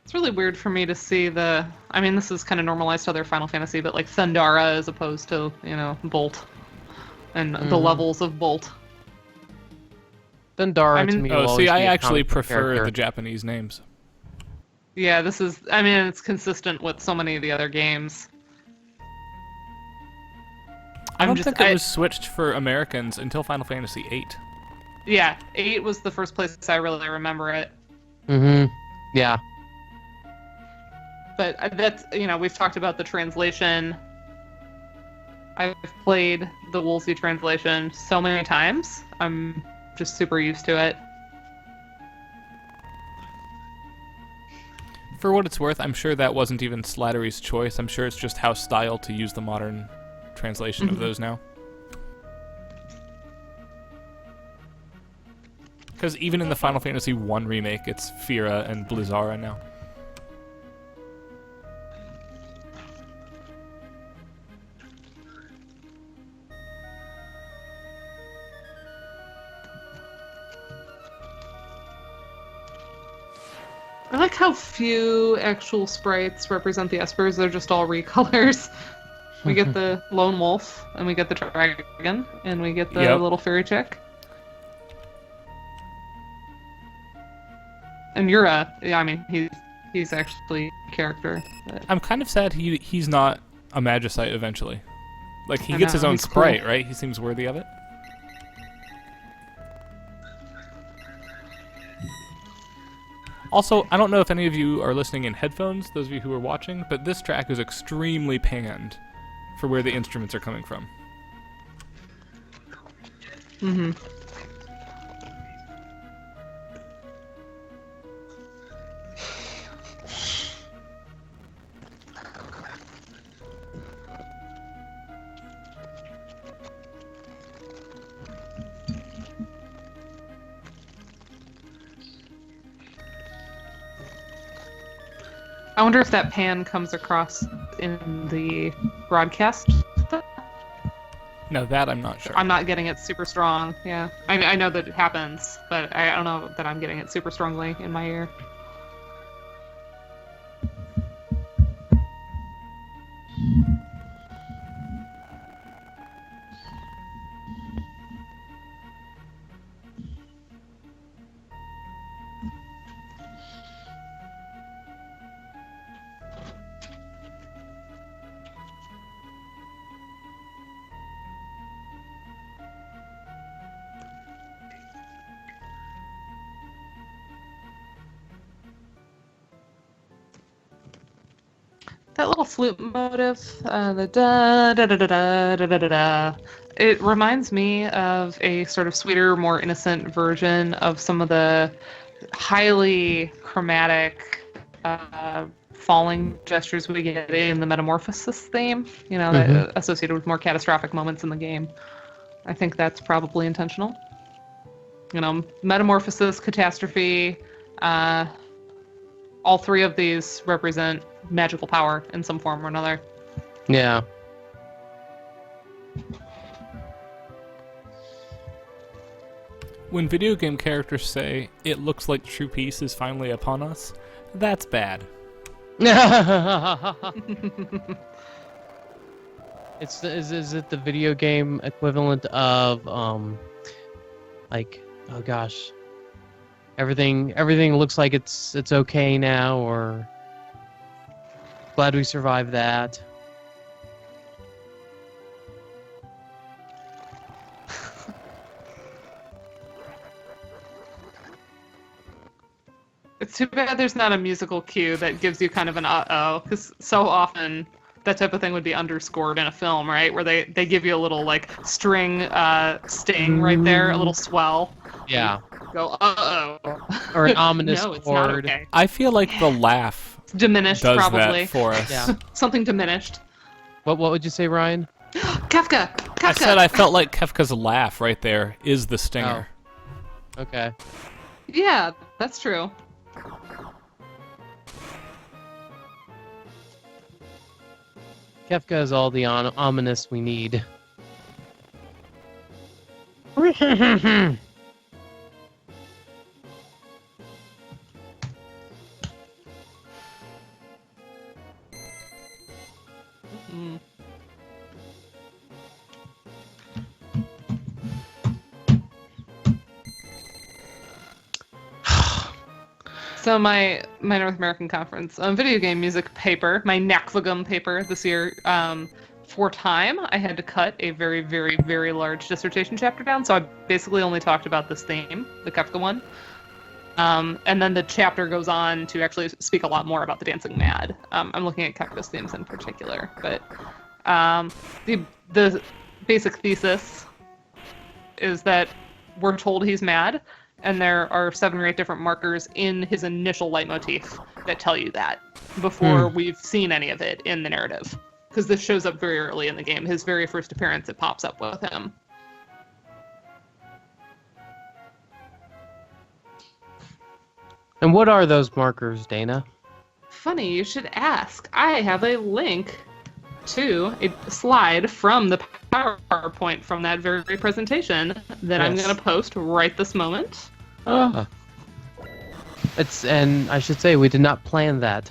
It's really weird for me to see I mean, this is kind of normalized to other Final Fantasy, but like Thundara as opposed to, Bolt. And the levels of Bolt. Thundara to me will always be I a actually comic book prefer character. the Japanese names. Yeah, it's consistent with so many of the other games. I don't think it was switched for Americans until Final Fantasy VIII. Yeah, 8 was the first place I really remember it. Mm-hmm. Yeah. But that's, we've talked about the translation. I've played the Woolsey translation so many times. I'm just super used to it. For what it's worth, I'm sure that wasn't even Slattery's choice. I'm sure it's just how style to use the modern translation of those now. Because even in the Final Fantasy I remake, it's Fira and Blizzara now. I like how few actual sprites represent the Espers. They're just all recolors. We get the lone wolf, and we get the dragon, and we get the little fairy chick. And Yura, I mean, he's actually a character. But... I'm kind of sad he's not a Magicite eventually. Like, he gets his own he's sprite, cool. right? He seems worthy of it. Also, I don't know if any of you are listening in headphones, those of you who are watching, but this track is extremely panned for where the instruments are coming from. Mm-hmm. I wonder if that pan comes across in the broadcast. No, that I'm not sure. I'm not getting it super strong. Yeah, I know that it happens, but I don't know that I'm getting it super strongly in my ear. That little flute motive, the da da da da da da da da da. It reminds me of a sort of sweeter, more innocent version of some of the highly chromatic falling gestures we get in the Metamorphosis theme. You know, that associated with more catastrophic moments in the game. I think that's probably intentional. You know, Metamorphosis, Catastrophe. All three of these represent magical power in some form or another. Yeah. When video game characters say, "It looks like true peace is finally upon us," that's bad. Is it the video game equivalent of like, oh gosh, everything looks like it's okay now, or glad we survived that? It's too bad there's not a musical cue that gives you kind of an uh-oh, because so often that type of thing would be underscored in a film, right? Where they give you a little, like, string sting right there, a little swell. Yeah. Go, uh-oh. Or an ominous no, it's not chord. okay. I feel like the laugh Diminished, does probably. that for us. Yeah. Something diminished. What would you say, Ryan? Kafka! I said I felt like Kefka's laugh right there is the stinger. Oh. Okay. Yeah, that's true. Kefka is all the ominous we need. Mm. So my North American Conference video game music paper, my NACVGM paper this year, for time, I had to cut a very, very, very large dissertation chapter down. So I basically only talked about this theme, the Kefka one. And then the chapter goes on to actually speak a lot more about the Dancing Mad. I'm looking at Kefka's themes in particular, but the basic thesis is that we're told he's mad, and there are 7 or 8 different markers in his initial leitmotif that tell you that before we've seen any of it in the narrative. Because this shows up very early in the game. His very first appearance, it pops up with him. And what are those markers, Dana? Funny, you should ask. I have a link to a slide from the PowerPoint from that very presentation that I'm going to post right this moment. Ah. And I should say, we did not plan that.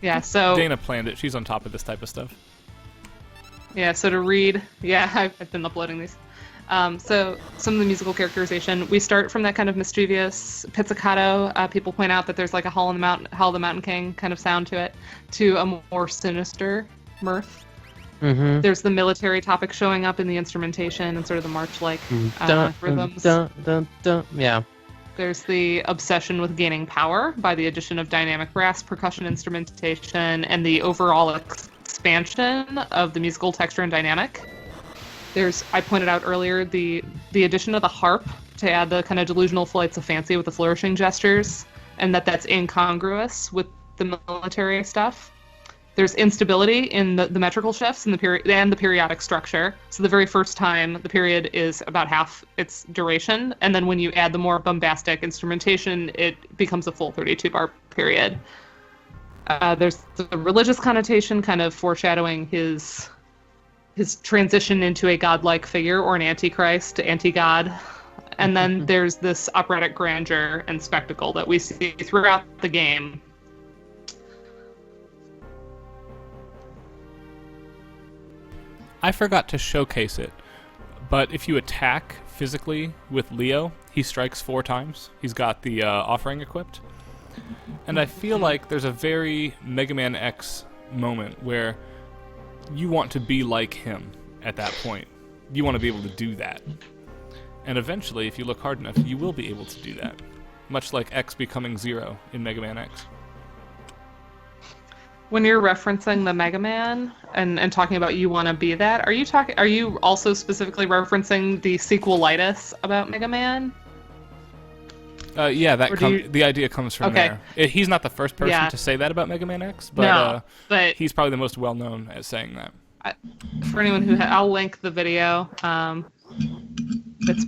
Yeah, so... Dana planned it. She's on top of this type of stuff. Yeah, so to read... Yeah, I've been uploading these. So some of the musical characterization, we start from that kind of mischievous pizzicato. People point out that there's like a Howl of the Mountain King kind of sound to it, to a more sinister mirth. Mm-hmm. There's the military topic showing up in the instrumentation and sort of the march-like rhythms. Yeah. There's the obsession with gaining power by the addition of dynamic brass, percussion instrumentation, and the overall expansion of the musical texture and dynamic. There's, I pointed out earlier, the addition of the harp to add the kind of delusional flights of fancy with the flourishing gestures, and that's incongruous with the military stuff. There's instability in the metrical shifts and the periodic structure. So the very first time, the period is about half its duration, and then when you add the more bombastic instrumentation, it becomes a full 32-bar period. There's the religious connotation, kind of foreshadowing his transition into a godlike figure or an antichrist, anti-god. And then there's this operatic grandeur and spectacle that we see throughout the game. I forgot to showcase it, but if you attack physically with Leo, he strikes 4 times. He's got the offering equipped. And I feel like there's a very Mega Man X moment where you want to be like him at that point. You want to be able to do that. And eventually, if you look hard enough, you will be able to do that. Much like X becoming 0 in Mega Man X. When you're referencing the Mega Man and talking about you want to be that, are you also specifically referencing the sequelitis about Mega Man? Yeah, Or do you... the idea comes from Okay. there. He's not the first person Yeah. to say that about Mega Man X, but, No, but he's probably the most well-known at saying that. for anyone who... I'll link the video. It's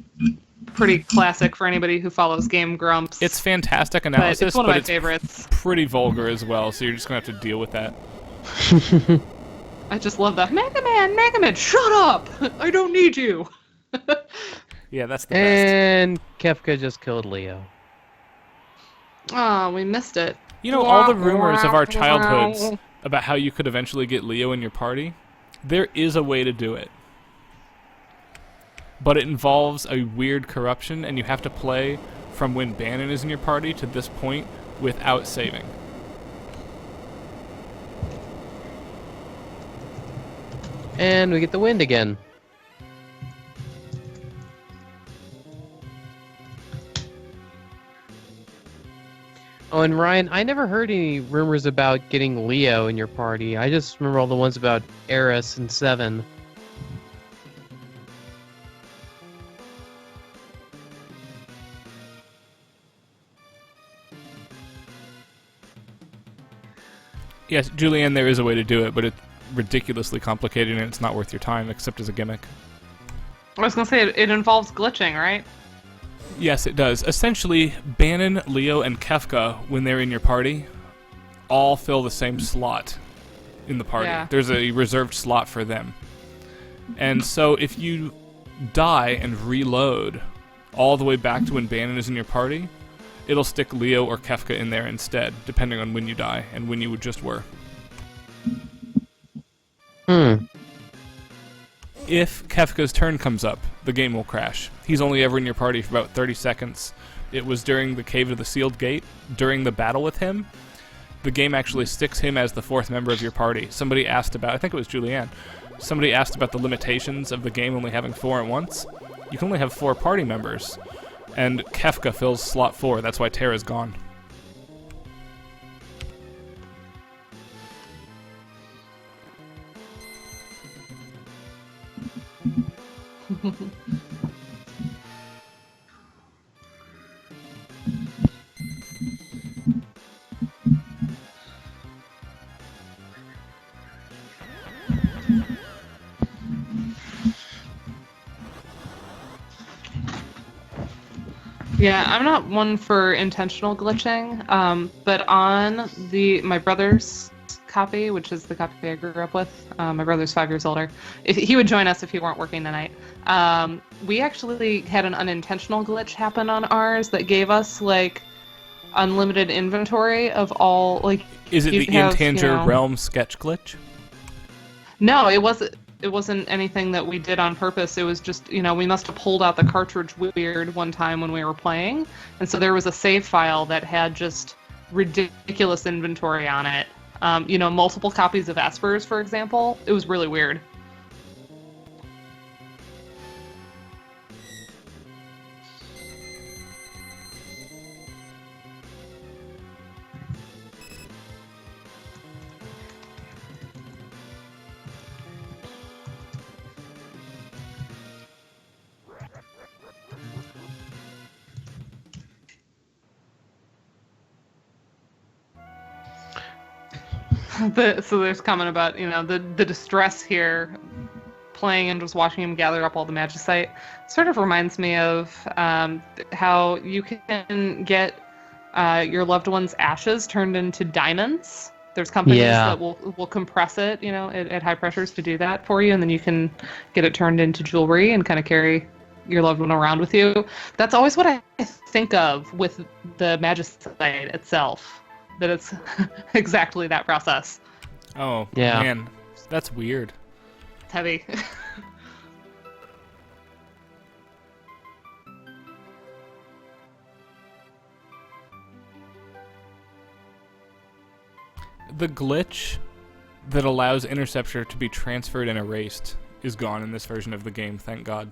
pretty classic for anybody who follows Game Grumps. It's fantastic but analysis, it's one of my favorites. pretty vulgar as well, so you're just going to have to deal with that. I just love that. Mega Man, shut up! I don't need you! Yeah, that's the best. And Kefka just killed Leo. Oh, we missed it. You know, all the rumors of our childhoods about how you could eventually get Leo in your party, there is a way to do it. But it involves a weird corruption, and you have to play from when Bannon is in your party to this point without saving. And we get the wind again. Oh, and Ryan, I never heard any rumors about getting Leo in your party. I just remember all the ones about Eris and Seven. Yes, Julianne, there is a way to do it, but it's ridiculously complicated and it's not worth your time, except as a gimmick. I was gonna say, it involves glitching, right? Yes, it does. Essentially, Bannon, Leo, and Kefka, when they're in your party, all fill the same slot in the party. Yeah. There's a reserved slot for them. And so if you die and reload all the way back to when Bannon is in your party, it'll stick Leo or Kefka in there instead, depending on when you die and when you just were. If Kefka's turn comes up, the game will crash. He's only ever in your party for about 30 seconds. It was during the Cave of the Sealed Gate. During the battle with him, the game actually sticks him as the fourth member of your party. Somebody asked about, I think it was Julianne, somebody asked about the limitations of the game only having 4 at once. You can only have 4 party members, and Kefka fills slot 4. That's why Terra's gone. Yeah, I'm not one for intentional glitching, but on my brother's copy, which is the copy I grew up with, my brother's 5 years older, he would join us if he weren't working tonight. We actually had an unintentional glitch happen on ours that gave us, like, unlimited inventory of all, like... Is it the Intanger Realm sketch glitch? No, it wasn't anything that we did on purpose. It was just, we must have pulled out the cartridge weird one time when we were playing. And so there was a save file that had just ridiculous inventory on it. Multiple copies of Espers, for example. It was really weird. So there's a comment about, the distress here, playing and just watching him gather up all the magicite. Sort of reminds me of how you can get your loved one's ashes turned into diamonds. There's companies that will compress it, at high pressures to do that for you, and then you can get it turned into jewelry and kind of carry your loved one around with you. That's always what I think of with the magicite itself. That it's exactly that process. Oh, yeah. Man, that's weird. It's heavy. The glitch that allows Interceptor to be transferred and erased is gone in this version of the game, thank God.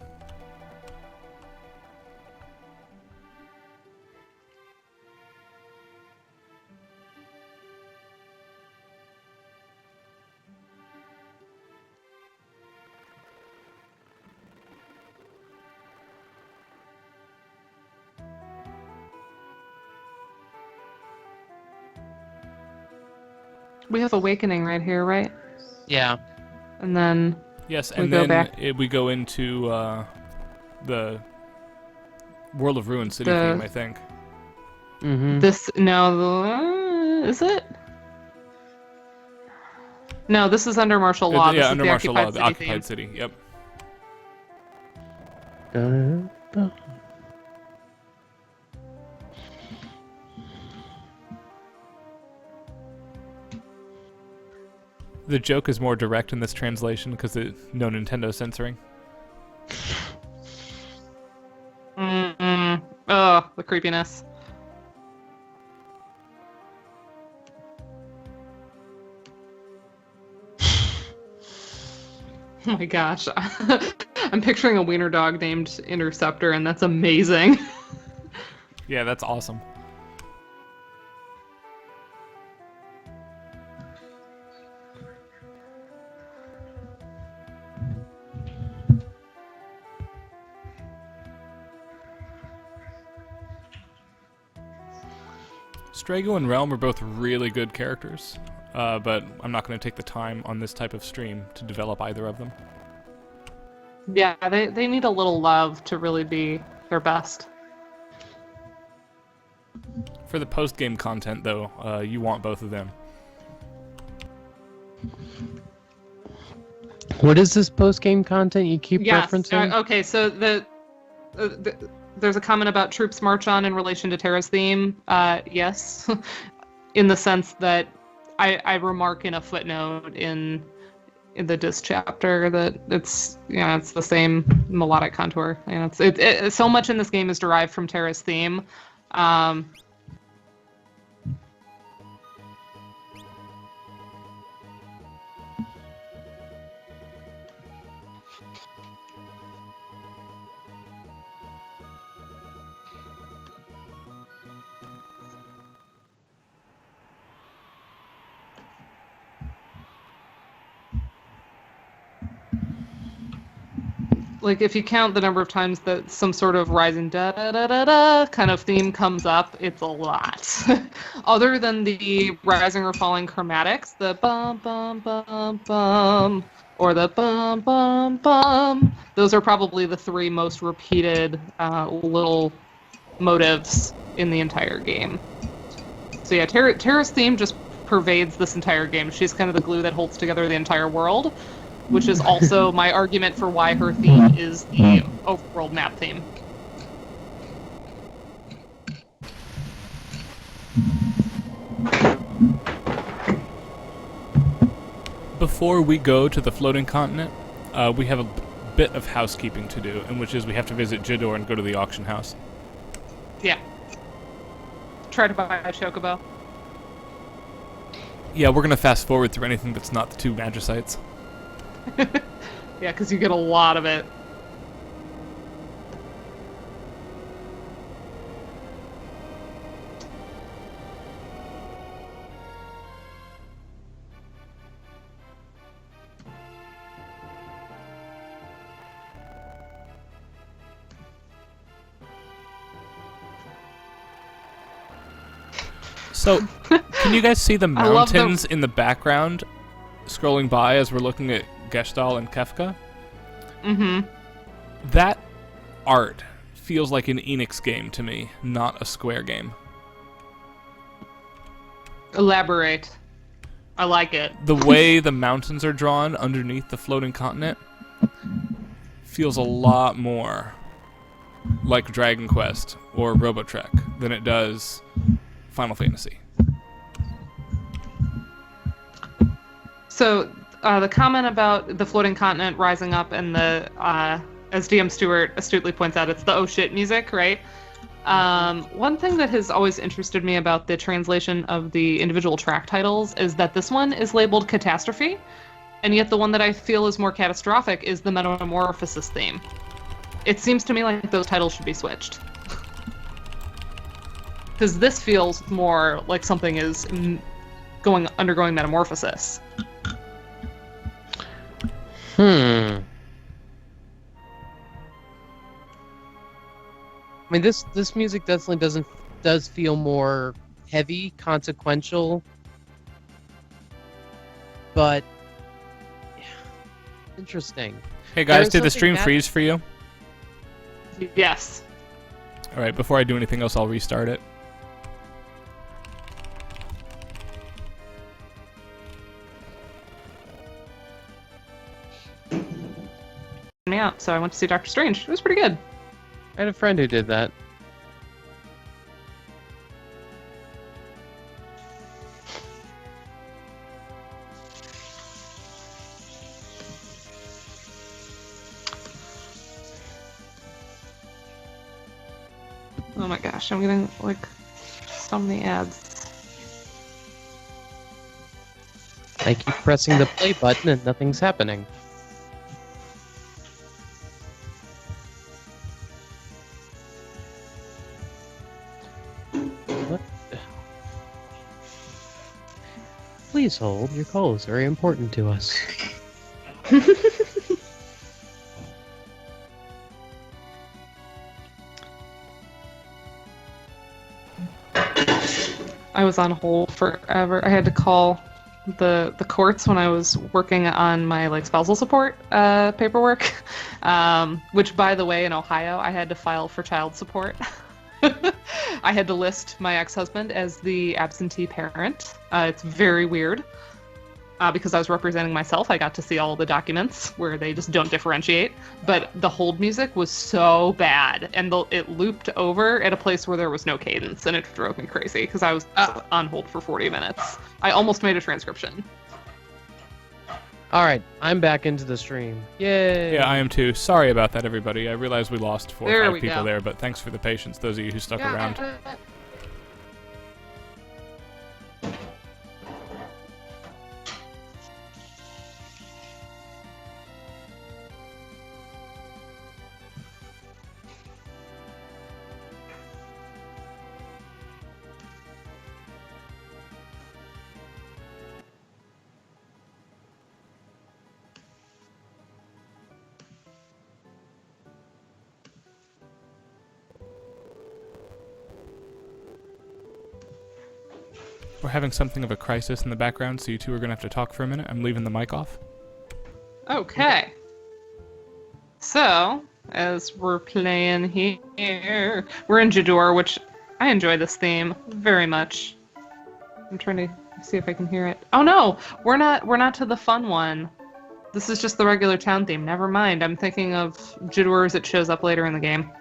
We have Awakening right here, right? Yeah. And then Yes, we and go then back. we go into the World of Ruin city The- theme, I think. Mm-hmm. This is it? No, this is under martial law. This Yeah, is under the martial law, occupied the city occupied theme. city. Yep. The joke is more direct in this translation because no Nintendo censoring. Oh, the creepiness. Oh my gosh. I'm picturing a wiener dog named Interceptor, and that's amazing. Yeah, that's awesome. Strago and Realm are both really good characters, but I'm not going to take the time on this type of stream to develop either of them. Yeah, they need a little love to really be their best. For the post-game content, though, you want both of them. What is this post-game content you keep Yes. referencing? Okay, so there's a comment about Troops March On in relation to Terra's theme. Yes, in the sense that I remark in a footnote in the disc chapter that it's the same melodic contour. And it's so much in this game is derived from Terra's theme. Like, if you count the number of times that some sort of rising da-da-da-da-da kind of theme comes up, it's a lot. Other than the rising or falling chromatics, the bum-bum-bum-bum, or the bum-bum-bum, those are probably the three most repeated little motives in the entire game. So yeah, Terra's theme just pervades this entire game. She's kind of the glue that holds together the entire world, which is also my argument for why her theme is the overworld map theme. Before we go to the floating continent, we have a bit of housekeeping to do, in which is we have to visit Jidor and go to the auction house. Yeah. Try to buy a chocobo. Yeah, we're going to fast forward through anything that's not the two Magicites. Yeah, because you get a lot of it. So, can you guys see the I love the- mountains in the background scrolling by as we're looking at Gestalt and Kefka? Mm-hmm. That art feels like an Enix game to me, not a Square game. Elaborate. I like it. The way the mountains are drawn underneath the floating continent feels a lot more like Dragon Quest or Robotrek than it does Final Fantasy. So, the comment about the floating continent rising up and the, as DM Stewart astutely points out, it's the oh shit music, right? One thing that has always interested me about the translation of the individual track titles is that this one is labeled Catastrophe, and yet the one that I feel is more catastrophic is the Metamorphosis theme. It seems to me like those titles should be switched. Because this feels more like something is undergoing metamorphosis. I mean, this music definitely does feel more heavy, consequential. but interesting. Hey guys, There's did the something stream bad- freeze for you? Yes. All right, before I do anything else, I'll restart it. Me out, so I went to see Doctor Strange. It was pretty good. I had a friend who did that. Oh my gosh, I'm getting like so many ads. I keep pressing the play button and nothing's happening. What? Please hold. Your call is very important to us. I was on hold forever. I had to call the courts when I was working on my like spousal support paperwork, which by the way in Ohio I had to file for child support. I had to list my ex-husband as the absentee parent. It's very weird. Because I was representing myself, I got to see all the documents where they just don't differentiate. But the hold music was so bad, and it looped over at a place where there was no cadence, and it drove me crazy because I was on hold for 40 minutes. I almost made a transcription. All right, I'm back into the stream. Yay! Yeah, I am too. Sorry about that, everybody. I realize we lost 4 or There 5 we people go. there, but thanks for the patience, those of you who stuck around. We're having something of a crisis in the background, so you two are going to have to talk for a minute. I'm leaving the mic off. Okay. So, as we're playing here, we're in Jador, which I enjoy this theme very much. I'm trying to see if I can hear it. Oh no, we're not to the fun one. This is just the regular town theme. Never mind. I'm thinking of Jador as it shows up later in the game.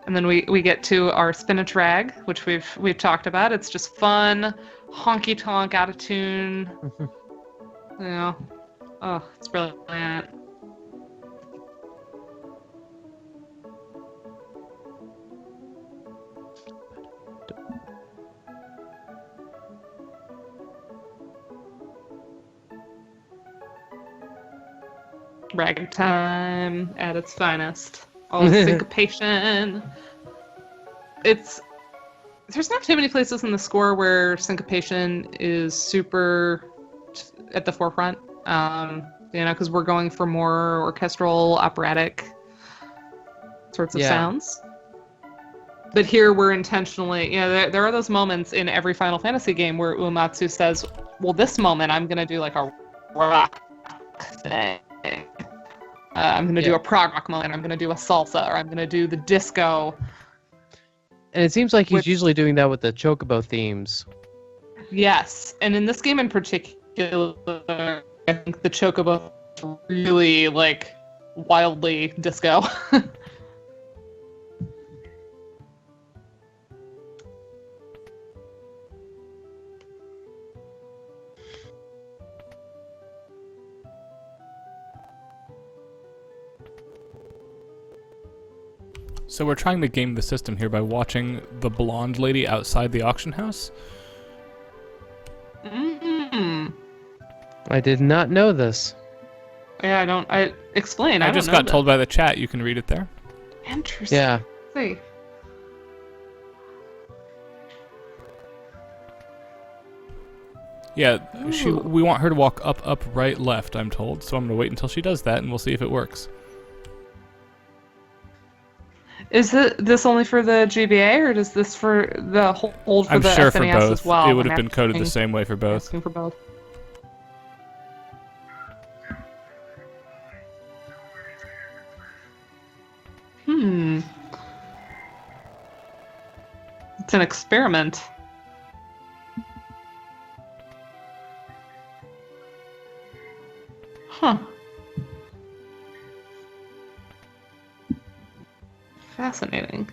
And then we get to our spinach rag, which we've talked about. It's just fun, honky tonk, out of tune. You know, oh, it's brilliant. Ragtime at its finest. All syncopation. There's not too many places in the score where syncopation is super at the forefront. Because we're going for more orchestral, operatic sorts of sounds. But here we're intentionally, there are those moments in every Final Fantasy game where Uematsu says, well, this moment I'm going to do like a rock thing. I'm going to do a prog rock moment, I'm going to do a salsa, or I'm going to do the disco. And it seems like he's usually doing that with the Chocobo themes. Yes, and in this game in particular, I think the Chocobo is really, like, wildly disco. So we're trying to game the system here by watching the blonde lady outside the auction house. Mm-hmm. I did not know this. Yeah, explain. I just got told by the chat. You can read it there. Interesting. Yeah. See. Yeah, we want her to walk up, right, left, I'm told. So I'm going to wait until she does that, and we'll see if it works. This only for the GBA, or does this for the hold for I'm the sure for SNES both. as well? It would have I'm been coded the asking- same way for both. Asking for both. Hmm. It's an experiment. Huh. Fascinating.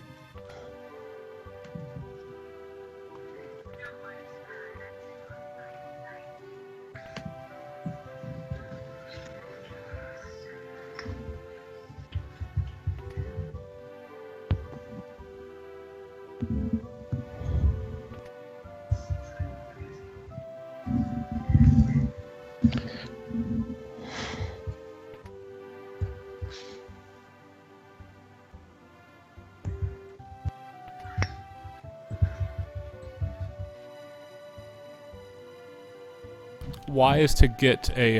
Y is to get a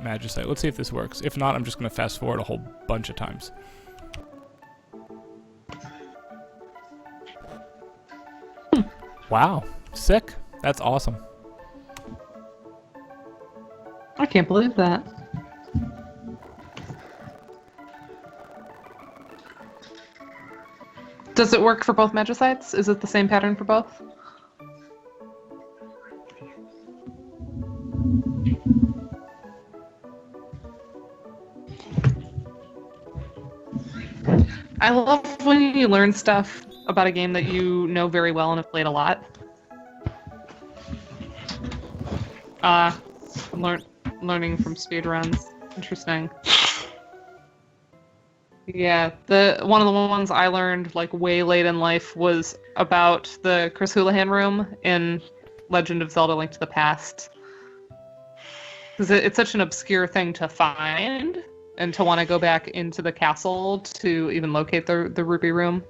Magicite. Let's see if this works. If not, I'm just going to fast forward a whole bunch of times. Wow. Sick. That's awesome. I can't believe that. Does it work for both Magicites? Is it the same pattern for both? I love when you learn stuff about a game that you know very well and have played a lot. Learning from speedruns. Interesting. Yeah, one of the ones I learned like way late in life was about the Chris Houlihan room in Legend of Zelda: Link to the Past. Because it's such an obscure thing to find, and to want to go back into the castle to even locate the Ruby Room.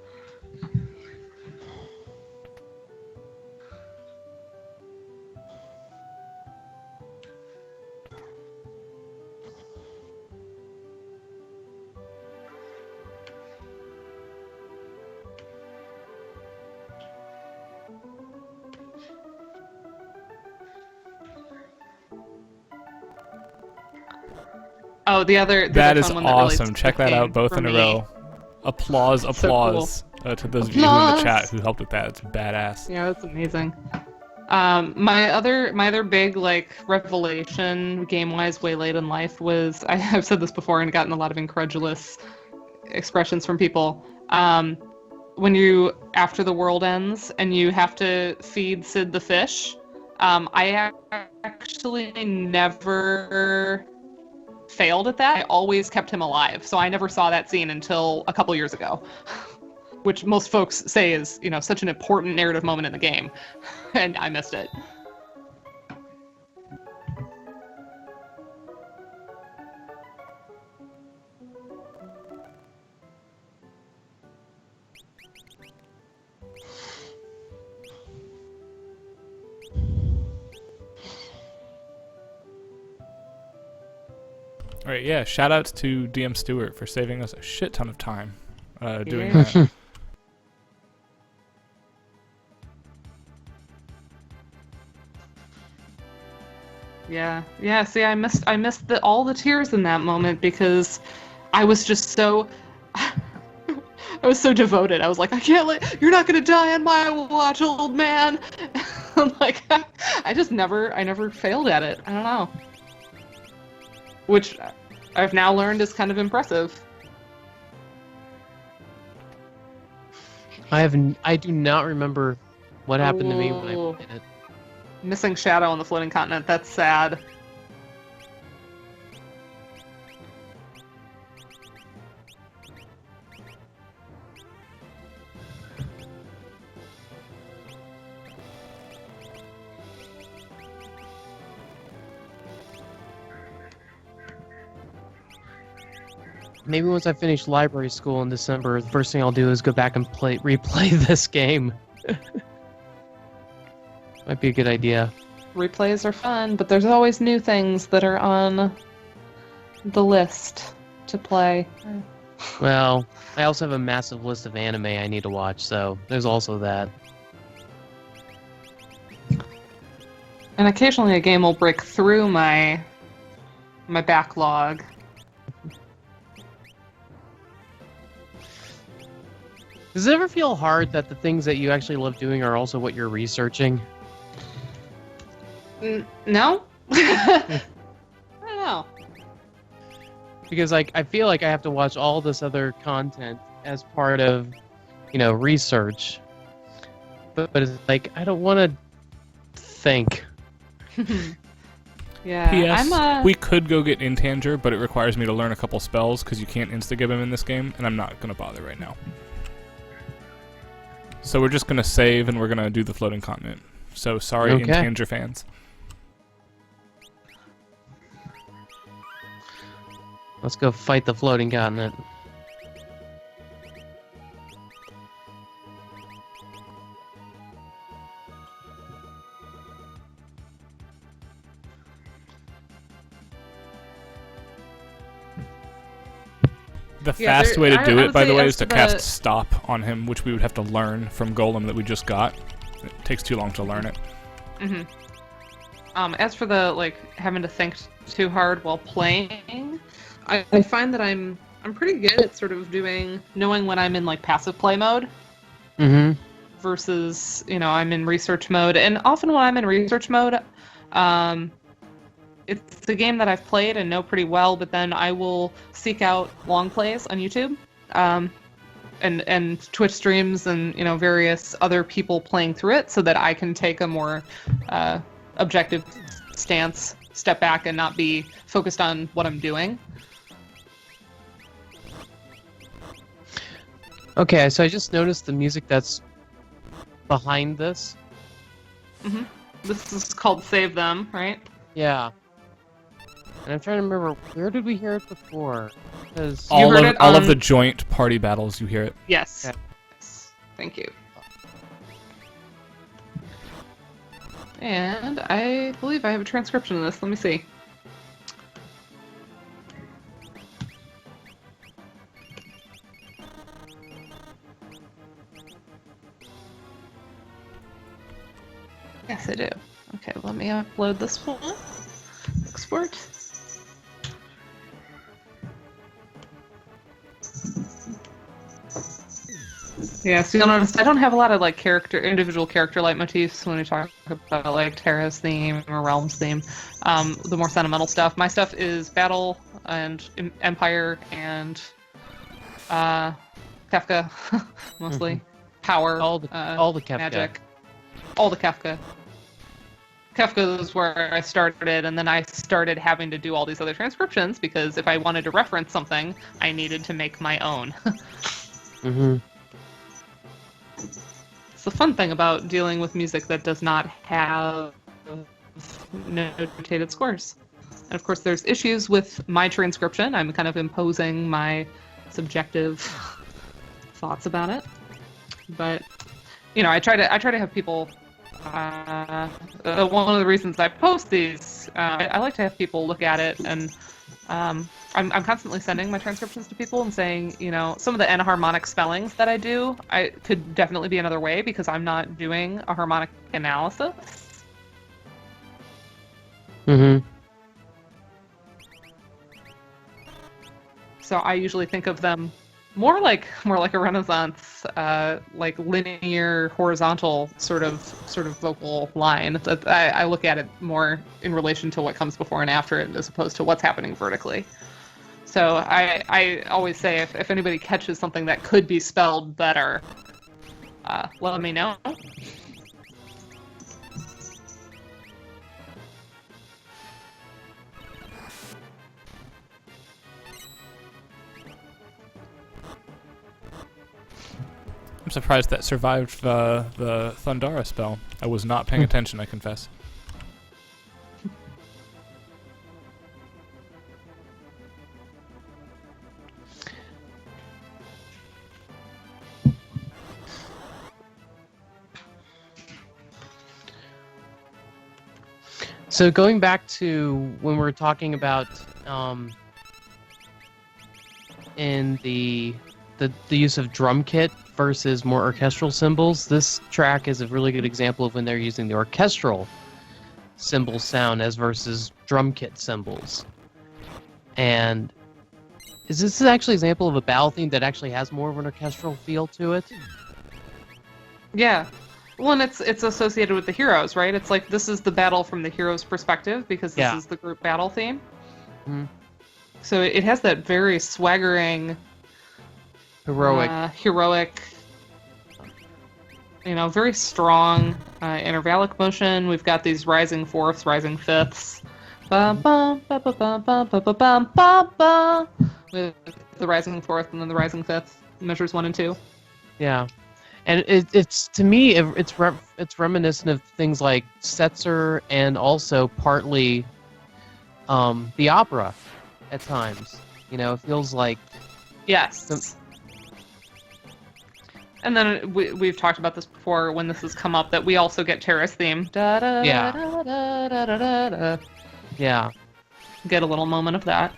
Oh, the That is fun one that relates awesome. to Check the that game out, both for in a me. row. Applause, So applause to those of you in the Applause! chat who helped with that. It's badass. Yeah, that's amazing. My other big like revelation game wise way late in life was I've said this before and gotten a lot of incredulous expressions from people. When you after the world ends and you have to feed Sid the fish, I actually never failed at that. I always kept him alive, so I never saw that scene until a couple years ago. Which most folks say is, such an important narrative moment in the game, and I missed it. All right, yeah. Shout outs to DM Stewart for saving us a shit ton of time doing Yeah. that. Yeah. See, I missed all the tears in that moment because I was just so. I was so devoted. I was like, you're not gonna die on my watch, old man. I'm like, I never failed at it. I don't know. Which I've now learned is kind of impressive. I do not remember what happened to me when I Ooh. played it. Missing Shadow on the floating continent. That's sad. Maybe once I finish library school in December, the first thing I'll do is go back and replay this game. Might be a good idea. Replays are fun, but there's always new things that are on the list to play. Well, I also have a massive list of anime I need to watch, so there's also that. And occasionally a game will break through my backlog. Does it ever feel hard that the things that you actually love doing are also what you're researching? No? I don't know. Because like I feel like I have to watch all this other content as part of, research. But it's like I don't want to think. Yeah, P.S. We could go get Intanger, but it requires me to learn a couple spells because you can't insta-give him in this game, and I'm not going to bother right now. So we're just going to save, and we're going to do the floating continent. So sorry, Okay. Intanger fans. Let's go fight the floating continent. The Yeah, fast way to do I it, would by the say way, as is to to cast the- Stop on him, which we would have to learn from Golem that we just got. It takes too long to learn it. Mm-hmm. As for the having to think too hard while playing, I find that I'm pretty good at sort of knowing when I'm in passive play mode Mm-hmm. versus I'm in research mode. And often when I'm in research mode, it's a game that I've played and know pretty well, but then I will seek out long plays on YouTube, and Twitch streams and various other people playing through it, so that I can take a more objective stance, step back, and not be focused on what I'm doing. Okay, so I just noticed the music that's behind this. Mm-hmm. This is called Save Them, right? Yeah. And I'm trying to remember, where did we hear it before? Because You heard All it of on- the joint party battles, you hear it. Yes. Okay. Yes. Thank you. And I believe I have a transcription of this. Let me see. Yes, I do. Okay, let me upload this one. Export. Yeah, so you'll notice I don't have a lot of individual character leitmotifs when we talk about Terra's theme or Realm's theme. The more sentimental stuff. My stuff is Battle and Empire and Kafka, mostly. Mhm. Power. all the Kefka. Magic. All the Kafka. Kafka is where I started, and then I started having to do all these other transcriptions because if I wanted to reference something, I needed to make my own. Mm-hmm. It's the fun thing about dealing with music that does not have notated scores. And of course, there's issues with my transcription. I'm kind of imposing my subjective thoughts about it. But I try to have people. One of the reasons I post these, I like to have people look at it, and I'm constantly sending my transcriptions to people and saying, some of the enharmonic spellings that I do, I could definitely be another way because I'm not doing a harmonic analysis. Mm-hmm. So I usually think of them more like a Renaissance, linear, horizontal sort of vocal line. I look at it more in relation to what comes before and after it, as opposed to what's happening vertically. So I always say if anybody catches something that could be spelled better, let me know. I'm surprised that survived the Thundara spell. I was not paying attention, I confess. So going back to when we were talking about in the use of drum kit versus more orchestral cymbals. This track is a really good example of when they're using the orchestral cymbal sound as versus drum kit cymbals. And this is actually an example of a battle theme that actually has more of an orchestral feel to it. Yeah. Well, and it's associated with the heroes, right? It's like this is the battle from the hero's perspective because this is the group battle theme. Mm-hmm. So it has that very swaggering, heroic, very strong intervallic motion. We've got these rising fourths, rising fifths. Bum, bum, ba, ba, bum, bum, ba, ba, bum, ba, ba, with the rising fourth and then the rising fifth, measures 1 and 2. Yeah. And it's to me, it's reminiscent of things like Setzer and also partly the opera at times. It feels like... Yes. And then we've talked about this before when this has come up, that we also get Terrace theme. Da, da, Yeah. Da, da, da, da, da, da. Yeah. Get a little moment of that.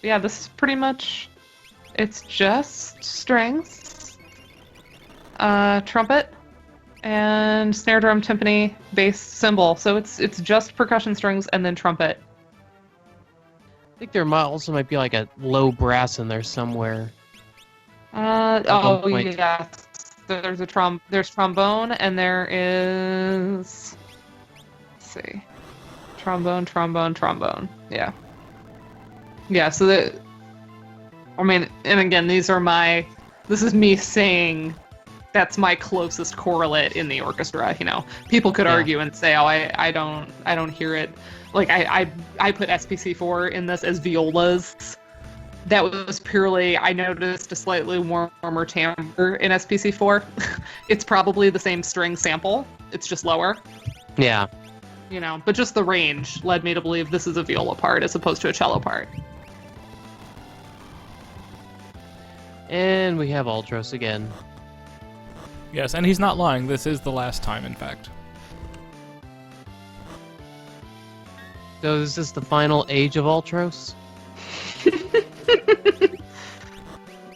Yeah, this is pretty much, it's just strings, trumpet, and snare drum, timpani, bass, cymbal. So it's just percussion strings and then trumpet. I think there also might be like a low brass in there somewhere. Yes. There's trombone, and there is, let's see, trombone. Yeah. Yeah, so and again, this is me saying that's my closest correlate in the orchestra, People could argue and say, oh, I don't hear it. Like, I put SPC4 in this as violas. That was purely, I noticed a slightly warmer timbre in SPC4. It's probably the same string sample, it's just lower. Yeah. But just the range led me to believe this is a viola part as opposed to a cello part. And we have Ultros again. Yes, and he's not lying. This is the last time, in fact. So is this the final age of Ultros?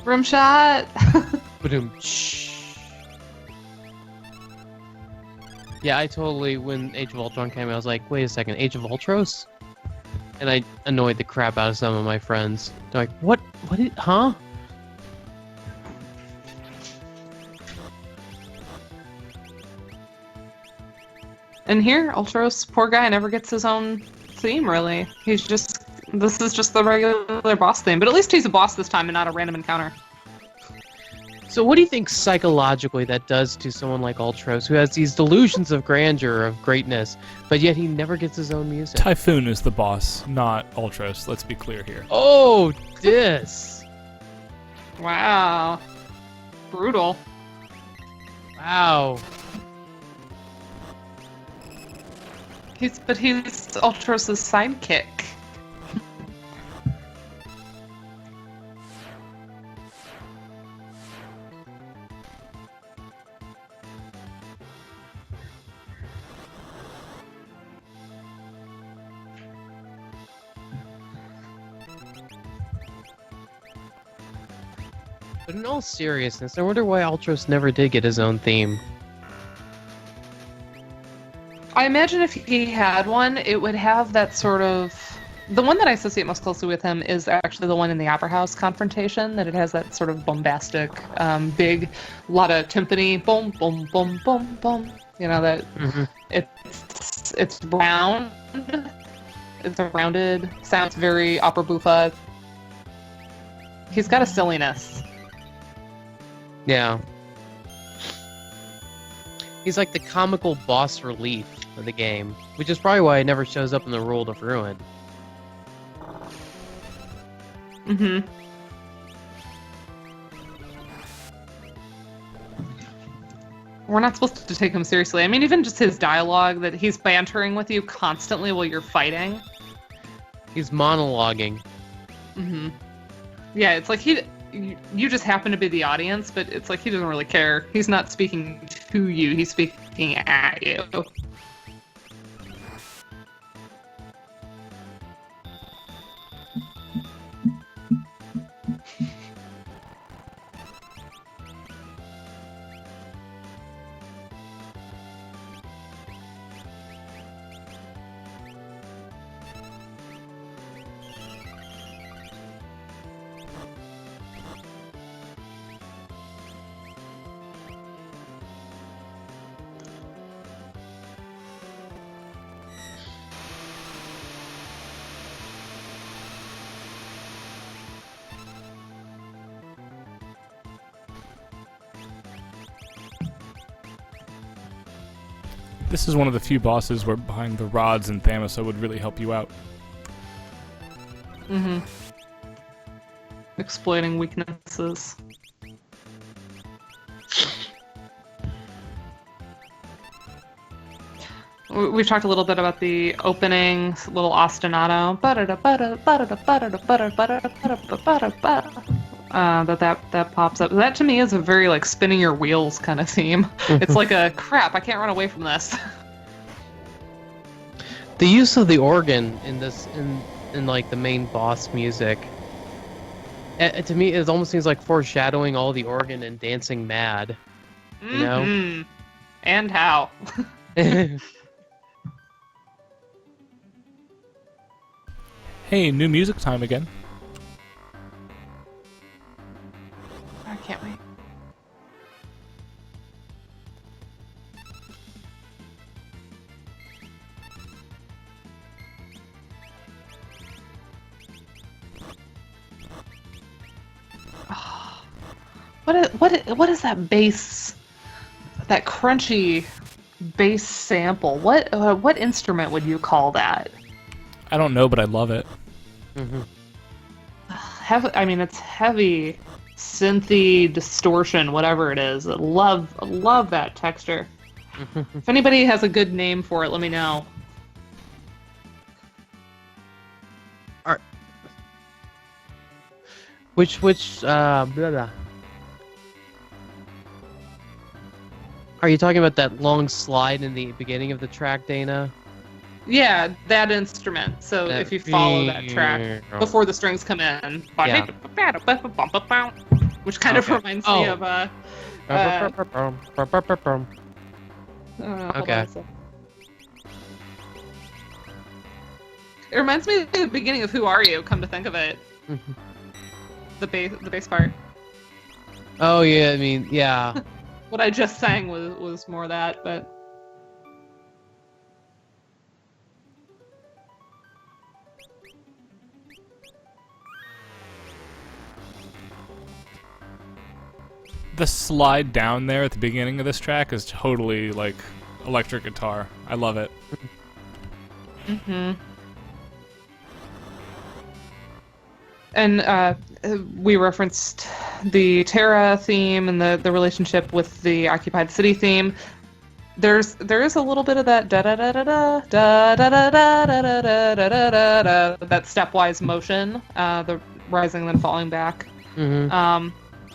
Rim shot. Yeah, I totally, when Age of Ultron came out, I was like, wait a second, Age of Ultros? And I annoyed the crap out of some of my friends. They're like, what, huh? And here, Ultros, poor guy, never gets his own theme, really. This is just the regular boss theme. But at least he's a boss this time and not a random encounter. So what do you think psychologically that does to someone like Ultros, who has these delusions of grandeur, of greatness, but yet he never gets his own music? Typhoon is the boss, not Ultros. Let's be clear here. Oh, this. Wow. Brutal. Wow. He's Ultros' sidekick. But in all seriousness, I wonder why Ultros never did get his own theme. I imagine if he had one, it would have that sort of... The one that I associate most closely with him is actually the one in the Opera House confrontation, that it has that sort of bombastic, big, lot of timpani, boom, boom, boom, boom, boom. It's round. It's a rounded sound. It's very opera buffa. He's got a silliness. Yeah. He's like the comical boss relief of the game, which is probably why it never shows up in the World of Ruin. Mm-hmm. We're not supposed to take him seriously. I mean, even just his dialogue, that he's bantering with you constantly while you're fighting. He's monologuing. Mm-hmm. Yeah, it's like you just happen to be the audience, but it's like he doesn't really care. He's not speaking to you, he's speaking at you. This is one of the few bosses where behind the rods and Thamosa would really help you out. Mm-hmm. Exploiting weaknesses. We've talked a little bit about the opening little ostinato. That pops up. That to me is a very like spinning your wheels kind of theme. It's like a crap. I can't run away from this. The use of the organ in this, in like the main boss music, to me, it almost seems like foreshadowing all the organ and Dancing Mad. You know? And how? Hey, new music time again. I can't wait. What is that bass? That crunchy bass sample? What instrument would you call that? I don't know, but I love it. Mm-hmm. I mean, it's heavy, synthy, distortion, whatever it is. I love that texture. If anybody has a good name for it, let me know. Which blah, blah. Are you talking about that long slide in the beginning of the track, Dana? Yeah, that instrument. So if you follow that track before the strings come in, Yeah. which kind of reminds me of Okay. It reminds me of the beginning of Who Are You? Come to think of it, the bass part. Oh yeah, I mean, yeah. What I just sang was more that, but. The slide down there at the beginning of this track is totally like electric guitar. I love it. And we referenced the Terra theme and the relationship with the Occupied City theme. There is a little bit of that da da da da da da da da da da da da da da, that stepwise motion, the rising then falling back.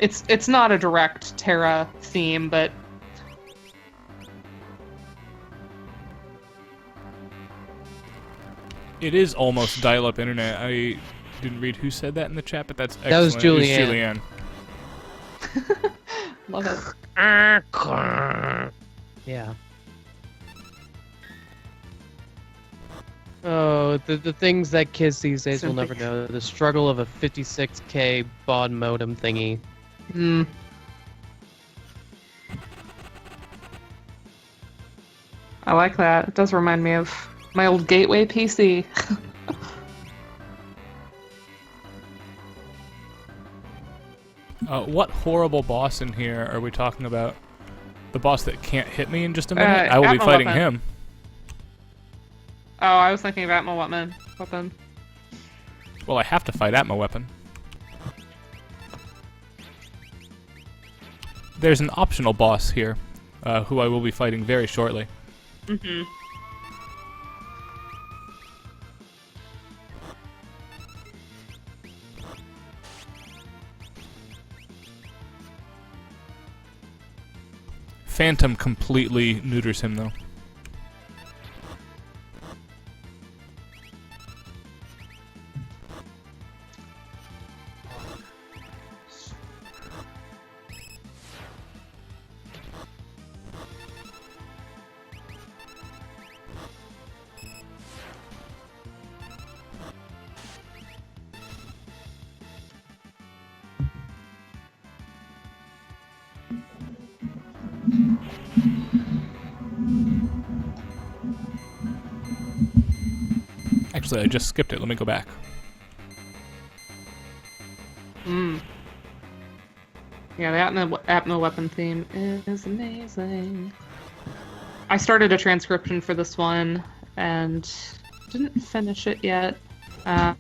It's not a direct Terra theme, but It is almost dial-up internet. I didn't read who said that in the chat, but that's excellent. That was It Julianne. love it. Yeah. Oh, the things that kids these days will never know. The struggle of a 56K baud modem thingy. I like that. It does remind me of my old Gateway PC. What horrible boss in here are we talking about? The boss that can't hit me in just a minute? I will be Atma fighting Weapon. him. Oh, I was thinking of Atma Weapon. Well, I have to fight Atma Weapon. There's an optional boss here, who I will be fighting very shortly. Phantom completely neuters him, though. Actually, I just skipped it. Let me go back. Yeah, the Apno weapon theme is amazing. I started a transcription for this one and didn't finish it yet. But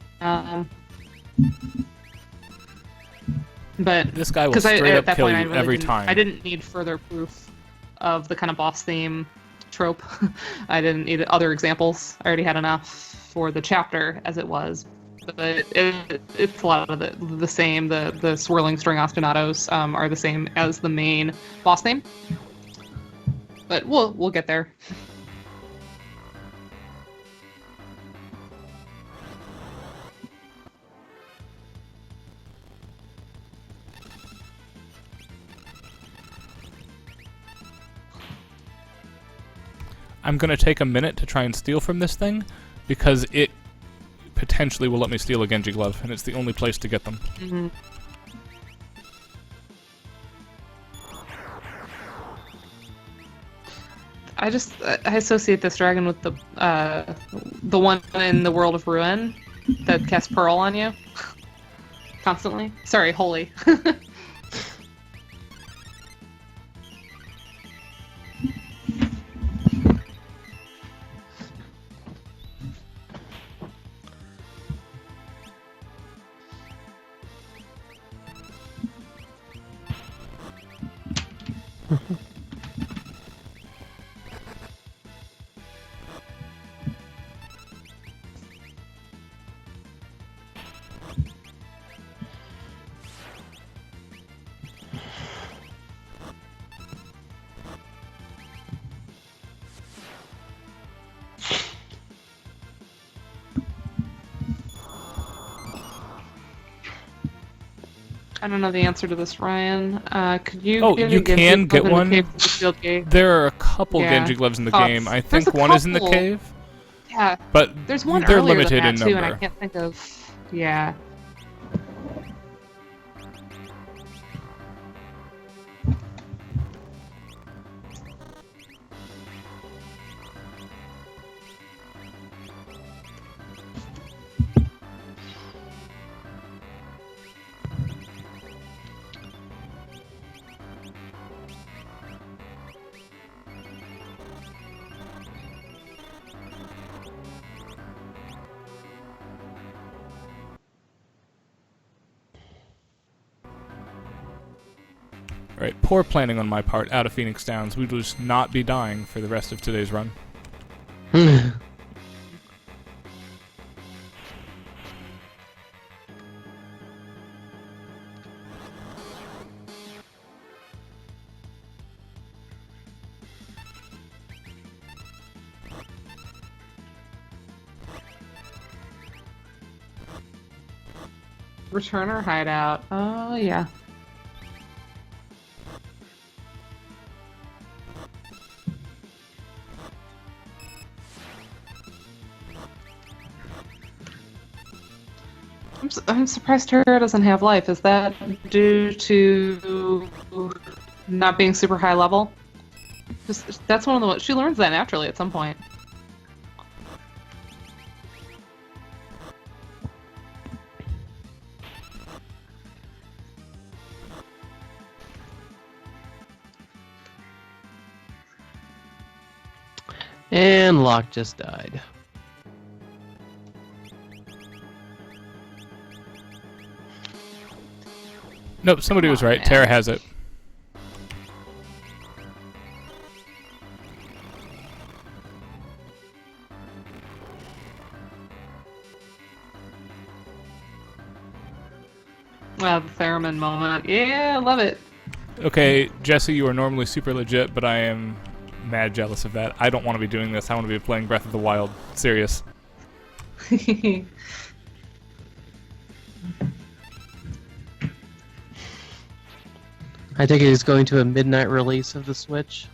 This guy will 'cause straight at up that kill point, you I really every didn't- time. I didn't need further proof of the kind of boss theme trope. I didn't need other examples. I already had enough for the chapter as it was. But it's a lot of the same. The swirling string ostinatos are the same as the main boss theme. But we'll get there. I'm going to take a minute to try and steal from this thing, because it potentially will let me steal a Genji glove, and it's the only place to get them. Mm-hmm. I associate this dragon with the one in the World of Ruin that casts Pearl on you constantly. Sorry, Holy. I don't know the answer to this, Ryan. Could you? Oh, get you a Genji can glove get in the one? cave for the sealed gate? There are a couple Yeah. Genji gloves in the Thoughts? game. I There's think a one is in the couple. cave, Yeah, but there's one they're earlier limited than in that too, and number. I can't think of. Yeah. Right, poor planning on my part out of Phoenix Downs. We will just not be dying for the rest of today's run. Returner hideout. Oh yeah. I'm surprised Terra doesn't have life. Is that due to not being super high level? That's one of the she learns that naturally at some point. And Locke just died. Nope, somebody was right. man. Tara has it. The theremin moment. Yeah, I love it. Okay, Jesse, you are normally super legit, but I am mad jealous of that. I don't want to be doing this. I want to be playing Breath of the Wild. Serious. I think it is going to a midnight release of the Switch.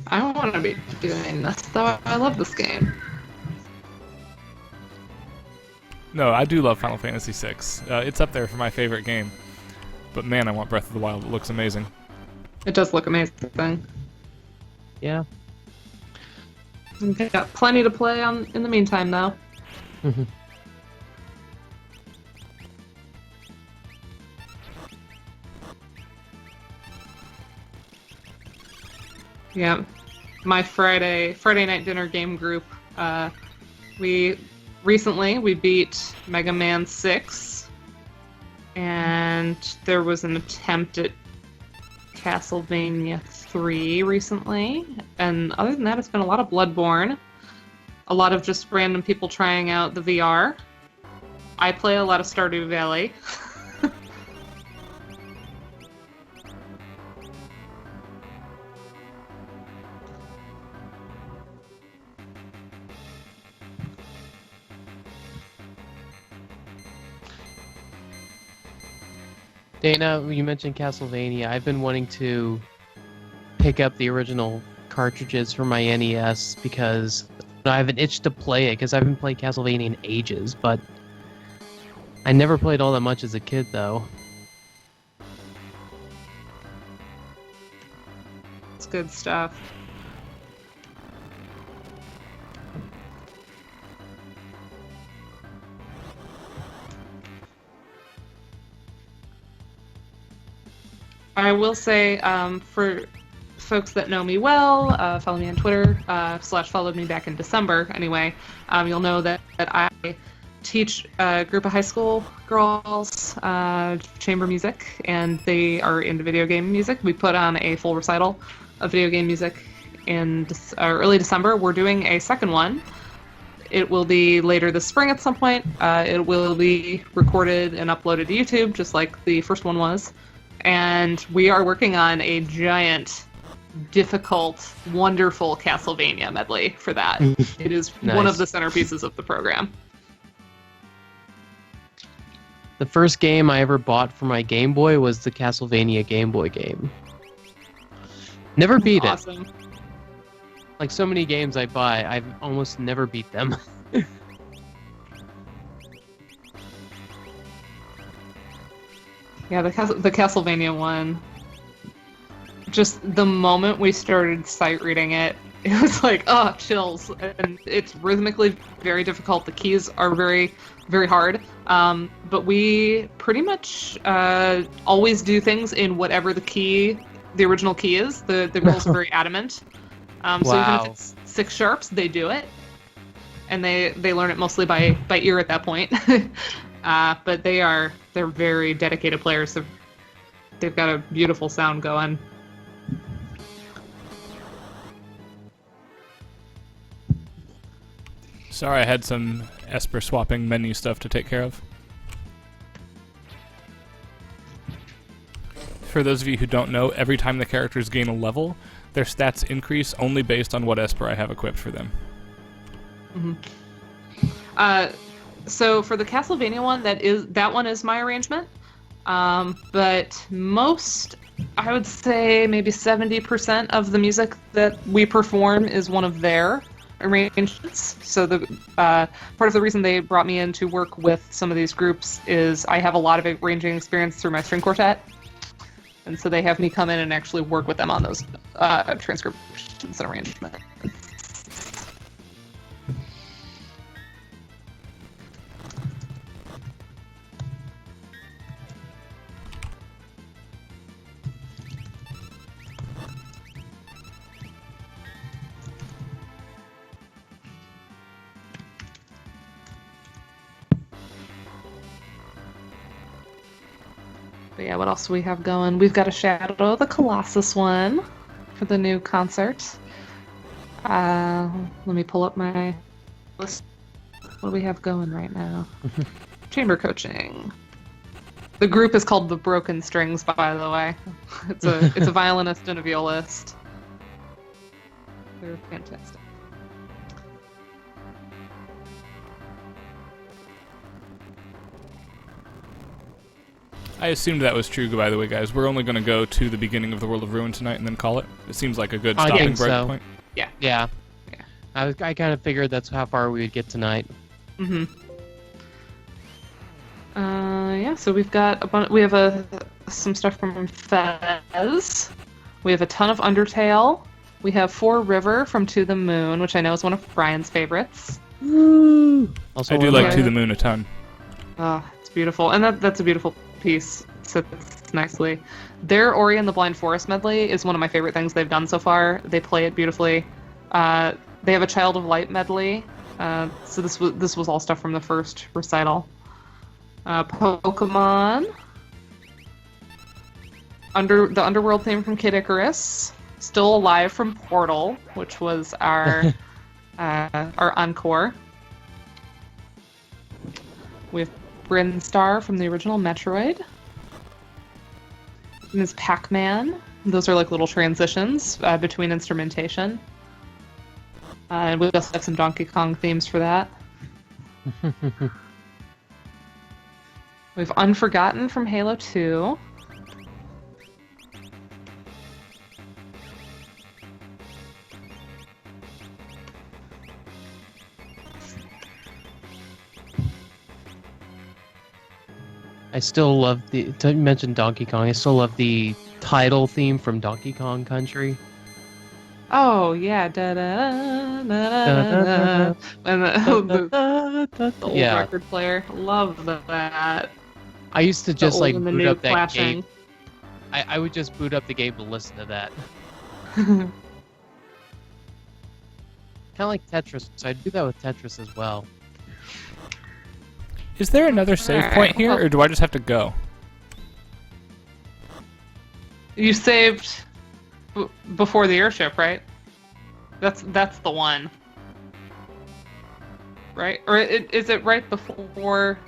I want to be doing this, though. I love this game. No, I do love Final Fantasy VI. It's up there for my favorite game. But man, I want Breath of the Wild. It looks amazing. It does look amazing. Yeah. We've got plenty to play on in the meantime, though. Yeah, my Friday night dinner game group. We beat Mega Man 6, and there was an attempt at Castlevania 3 recently. And other than that, it's been a lot of Bloodborne, a lot of just random people trying out the VR. I play a lot of Stardew Valley. Dana, you mentioned Castlevania. I've been wanting to pick up the original cartridges for my NES because I have an itch to play it because I've been playing Castlevania in ages, but I never played all that much as a kid, though. It's good stuff. I will say, for folks that know me well, follow me on Twitter, / followed me back in December anyway, you'll know that I teach a group of high school girls chamber music, and they are into video game music. We put on a full recital of video game music in early December. We're doing a second one. It will be later this spring at some point. It will be recorded and uploaded to YouTube, just like the first one was. And we are working on a giant, difficult, wonderful Castlevania medley for that. It is Nice. one of the centerpieces of the program. The first game I ever bought for my Game Boy was the Castlevania Game Boy game. Never beat it. Awesome. Like so many games I buy, I've almost never beat them. Yeah, the Castlevania one. Just the moment we started sight reading it, it was like, oh, chills. And it's rhythmically very difficult. The keys are very, very hard. But we pretty much always do things in whatever the original key is. The rules are very adamant. So even if it's 6 sharps, they do it. And they learn it mostly by ear at that point. But they're very dedicated players. They've got a beautiful sound going. Sorry, I had some Esper swapping menu stuff to take care of. For those of you who don't know, every time the characters gain a level, their stats increase only based on what Esper I have equipped for them. Mm-hmm. So for the Castlevania one, that one is my arrangement. But most, I would say maybe 70% of the music that we perform is one of their arrangements. So the part of the reason they brought me in to work with some of these groups is I have a lot of arranging experience through my string quartet. And so they have me come in and actually work with them on those transcriptions and arrangements. But yeah, what else do we have going? We've got a Shadow of the Colossus one for the new concert. Let me pull up my list. What do we have going right now? Chamber coaching. The group is called the Broken Strings, by the way. It's a violinist and a violist. They're fantastic. I assumed that was true, by the way, guys. We're only going to go to the beginning of the World of Ruin tonight and then call it. It seems like a good I stopping think break so. point. Yeah. I kind of figured that's how far we would get tonight. Mm-hmm. Yeah, so we've got some stuff from Fez. We have a ton of Undertale. We have 4 River from To the Moon, which I know is one of Brian's favorites. Also, I do like To the Moon a ton. Oh, it's beautiful. And that's a beautiful piece. Sits nicely. Their Ori and the Blind Forest medley is one of my favorite things they've done so far. They play it beautifully. They have a Child of Light medley. So this was all stuff from the first recital. Pokemon. The Underworld theme from Kid Icarus. Still Alive from Portal, which was our encore. We have Brinstar from the original Metroid. And there's Pac-Man. Those are like little transitions between instrumentation. And we also have some Donkey Kong themes for that. We have Unforgotten from Halo 2. I still love you mentioned Donkey Kong. I still love the title theme from Donkey Kong Country. Oh yeah, da da da da da, and the old record player. Love that. I used to just like and the boot new up that clashing. game. I would just boot up the game to listen to that. Kind of like Tetris, so I do that with Tetris as well. Is there another save point here, or do I just have to go? You saved before the airship, right? That's the one, right? Or is it right before?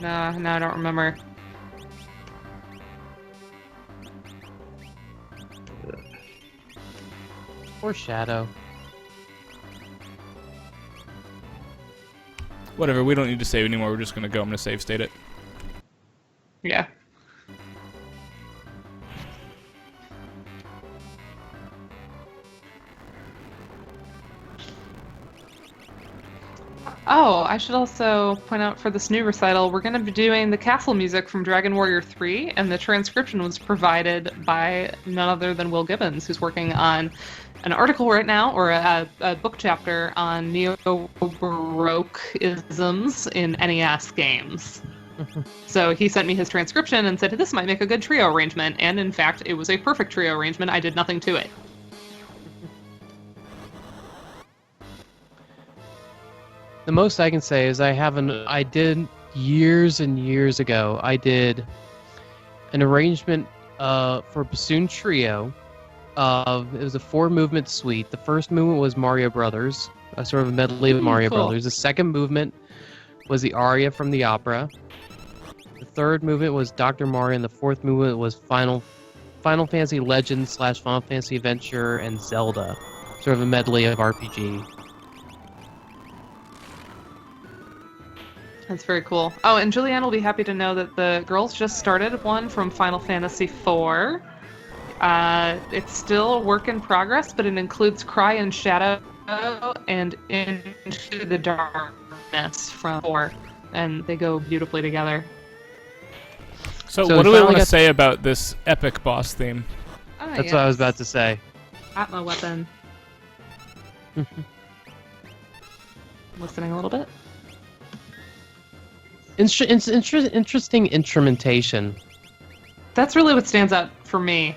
No, I don't remember. Or Shadow. Whatever, we don't need to save anymore. We're just going to go. I'm going to save state it. Yeah. Oh, I should also point out for this new recital, we're going to be doing the castle music from Dragon Warrior 3, and the transcription was provided by none other than Will Gibbons, who's working on an article right now, or a book chapter on neo-baroque isms in NES games. So he sent me his transcription and said, this might make a good trio arrangement, and in fact, it was a perfect trio arrangement. I did nothing to it. The most I can say is I did years and years ago, I did an arrangement for Bassoon Trio it was a 4-movement suite. The first movement was Mario Brothers, a sort of a medley of Mario cool. Brothers. The second movement was the aria from the opera. The third movement was Dr. Mario, and the fourth movement was Final Fantasy Legends / Final Fantasy Adventure and Zelda, sort of a medley of RPG. That's very cool. Oh, and Julianne will be happy to know that the girls just started one from Final Fantasy IV. It's still a work in progress, but it includes Cry and Shadow and Into the Darkness from 4, and they go beautifully together. So So what we do we want finally to got- say about this epic boss theme? That's what I was about to say. Atma weapon. Listening a little bit. Interesting instrumentation. That's really what stands out for me.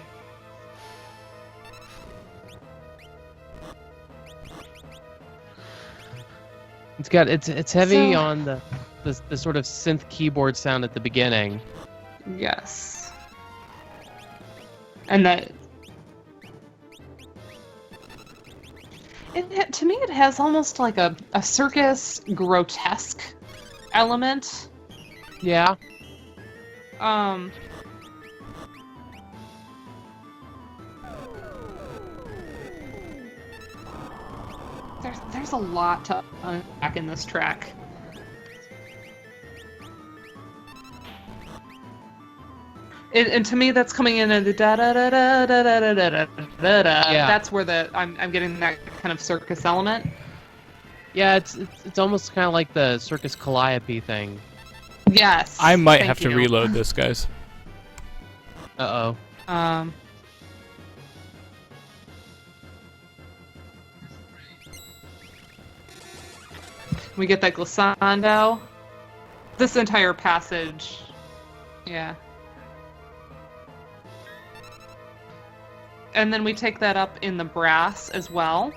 It's heavy So- on the sort of synth keyboard sound at the beginning. Yes. And that To me, it has almost like a circus grotesque element. Yeah. There's a lot to unpack in this track. And to me, that's coming in at the da da da da da da da da da da. Yeah. That's where I'm getting that kind of circus element. Yeah, it's almost kind of like the Circus Calliope thing. Yes. I might thank have to you. reload this, guys. Uh-oh. We get that glissando. This entire passage. Yeah. And then we take that up in the brass as well.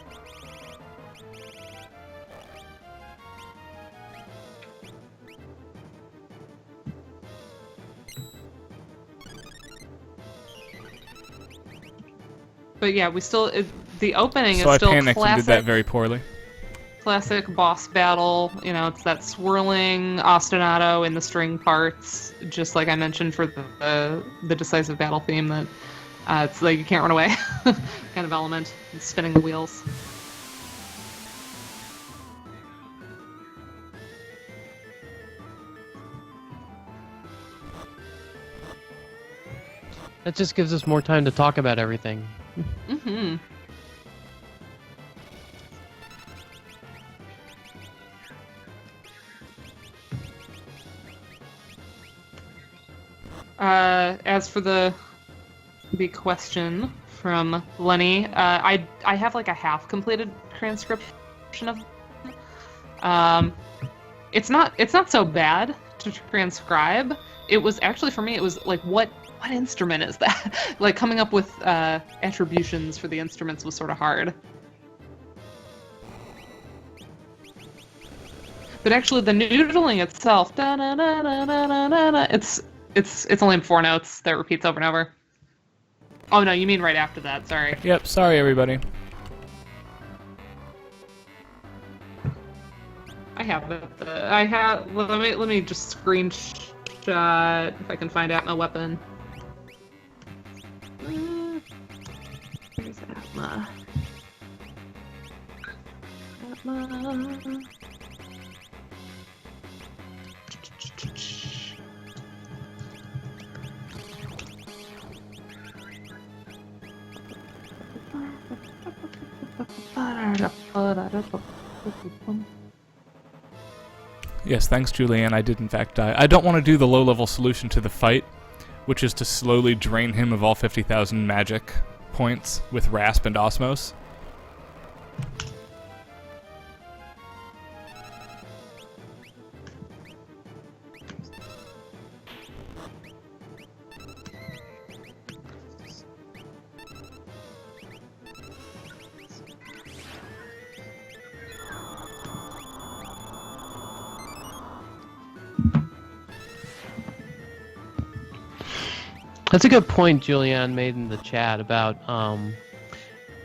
But yeah, we still the opening So is I still panicked and did that classic. very poorly. Classic boss battle, you know, it's that swirling ostinato in the string parts, just like I mentioned for the decisive battle theme that it's like you can't run away kind of element, and spinning the wheels. That just gives us more time to talk about everything. Mm-hmm. As for the big question from Lenny, I have like a half completed transcription of it's not so bad to transcribe. It was actually, for me, it was like what instrument is that? Like coming up with attributions for the instruments was sort of hard. But actually the noodling itself, it's only 4 notes that repeats over and over. Oh no, you mean right after that, sorry. Yep, sorry everybody. I have it. Let me just screenshot if I can find out my weapon. Where's Atma? Atma. Yes, thanks, Julianne. I did in fact die. I don't want to do the low-level solution to the fight, which is to slowly drain him of all 50,000 magic points with Rasp and Osmos. That's a good point Julianne made in the chat about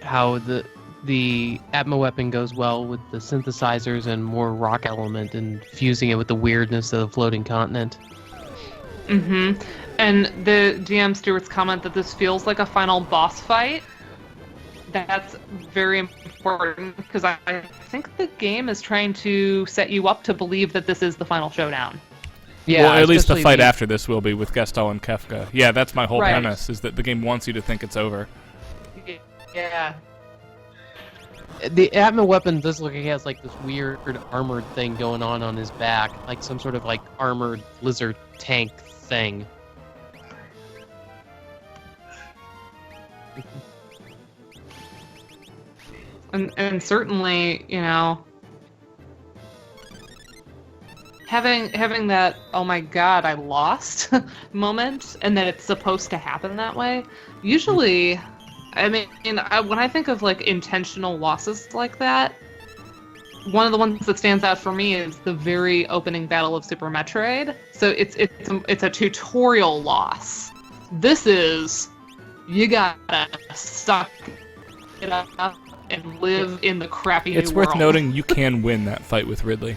how the Atma weapon goes well with the synthesizers and more rock element and fusing it with the weirdness of the floating continent. Mm-hmm. And the GM Stewart's comment that this feels like a final boss fight, that's very important because I think the game is trying to set you up to believe that this is the final showdown. Yeah, well, at least the especially fight after this will be with Gestalt and Kefka. Yeah, that's my whole Right. premise, is that the game wants you to think it's over. Yeah. The Atma weapon does look like he has like this weird armored thing going on his back, like some sort of like armored lizard tank thing. And certainly, you know, having that oh my god I lost moment, and that it's supposed to happen that way. Usually, I mean, when I think of like intentional losses like that, one of the ones that stands out for me is the very opening battle of Super Metroid. So it's a tutorial loss. This is, you gotta suck it up and live in the crappy It's new worth world. noting you can win that fight with Ridley.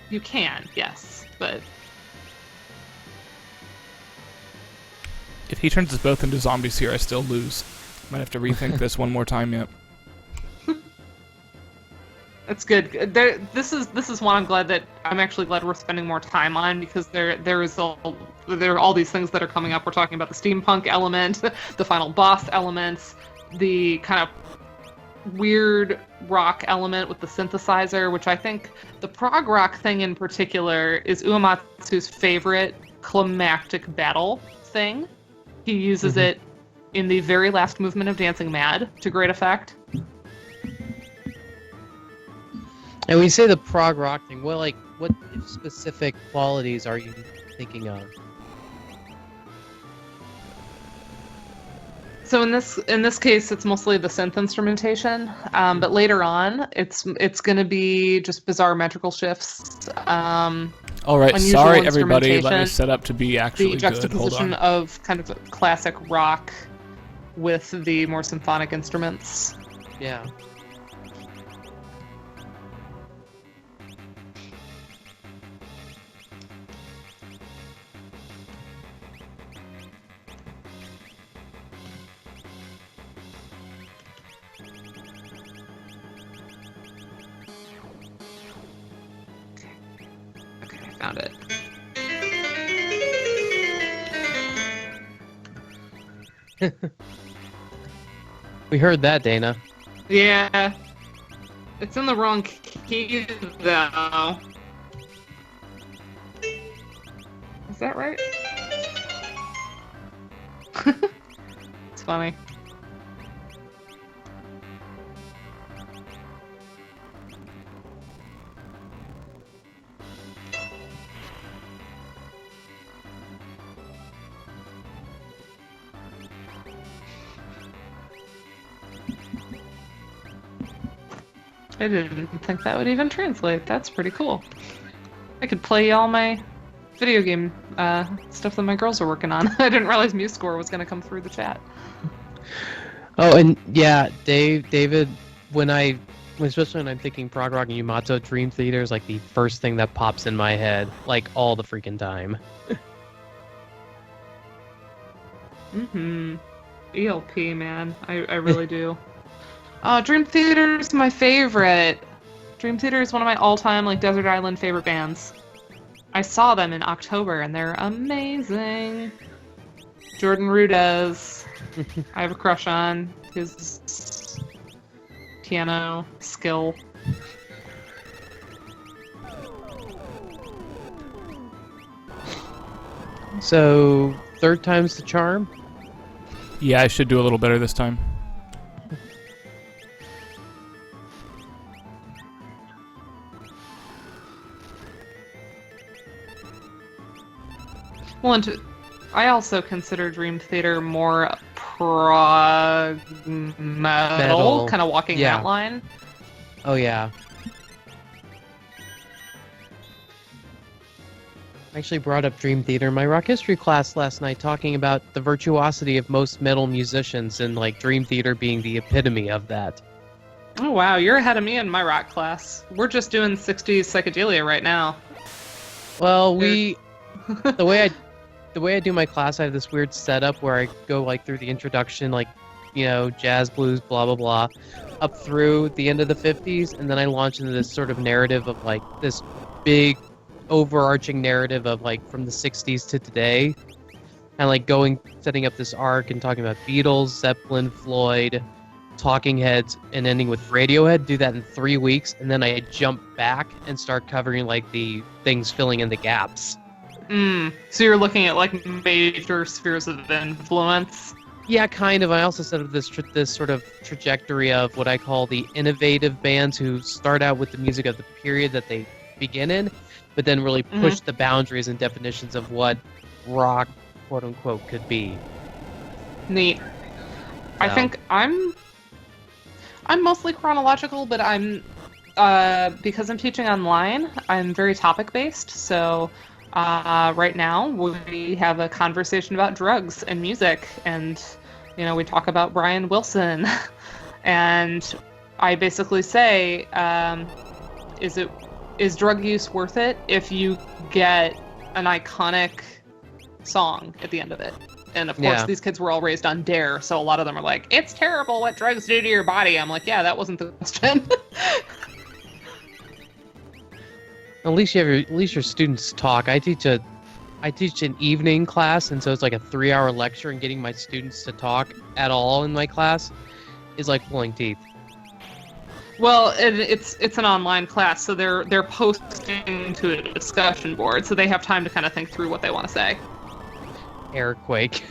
You can, yes, but If he turns us both into zombies here, I still lose. Might have to rethink this one more time yet. it's good. This is one I'm actually glad we're spending more time on, because there are all these things that are coming up. We're talking about the steampunk element, the final boss elements, the kind of weird rock element with the synthesizer, which I think the prog rock thing in particular is Uematsu's favorite climactic battle thing. He uses it in the very last movement of Dancing Mad to great effect. And when you say the prog rock thing, what specific qualities are you thinking of? So in this case, it's mostly the synth instrumentation, but later on, it's going to be just bizarre metrical shifts. All right, Unusual sorry everybody, let me instrumentation, set up to be actually the good. Hold juxtaposition on. of kind of classic rock with the more symphonic instruments. Yeah. Okay, I found it. We heard that, Dana. Yeah. It's in the wrong key, though. Is that right? It's funny. I didn't think that would even translate. That's pretty cool. I could play all my video game stuff that my girls are working on. I didn't realize MuseScore was going to come through the chat. Oh, and yeah, David, especially when I'm thinking prog rock and Yamato, Dream Theater is like the first thing that pops in my head, like all the freaking time. ELP, man. I really do. Dream Theater's my favorite. Dream Theater is one of my all-time like Desert Island favorite bands. I saw them in October and they're amazing. Jordan Rudess, I have a crush on his piano skill. So, third time's the charm? Yeah, I should do a little better this time. Well, and I also consider Dream Theater more prog metal, kind of walking Yeah. that line. Oh, yeah. I actually brought up Dream Theater in my rock history class last night, talking about the virtuosity of most metal musicians, and like Dream Theater being the epitome of that. Oh wow, you're ahead of me in my rock class. We're just doing 60s psychedelia right now. Well, the way I do my class, I have this weird setup where I go like through the introduction, like, jazz, blues, blah blah blah, up through the end of the 50s, and then I launch into this sort of narrative of like this big overarching narrative of like from the 60s to today, and like setting up this arc and talking about Beatles, Zeppelin, Floyd, Talking Heads, and ending with Radiohead. Do that in 3 weeks, and then I jump back and start covering like the things filling in the gaps. So you're looking at like major spheres of influence. Yeah, kind of. I also set up this sort of trajectory of what I call the innovative bands who start out with the music of the period that they begin in, but then really push the boundaries and definitions of what rock, quote unquote, could be. Neat. I think I'm mostly chronological, but I'm because I'm teaching online, I'm very topic based. So right now we have a conversation about drugs and music, and we talk about Brian Wilson, and I basically say, is drug use worth it if you get an iconic song at the end of it? And of course, these kids were all raised on Dare, so a lot of them are like, "It's terrible what drugs do to your body." I'm like, yeah, that wasn't the question. At least your students talk. I teach an evening class, and so it's like a 3-hour lecture, and getting my students to talk at all in my class is like pulling teeth. Well, it's an online class, so they're posting to a discussion board, so they have time to kind of think through what they want to say. Airquake.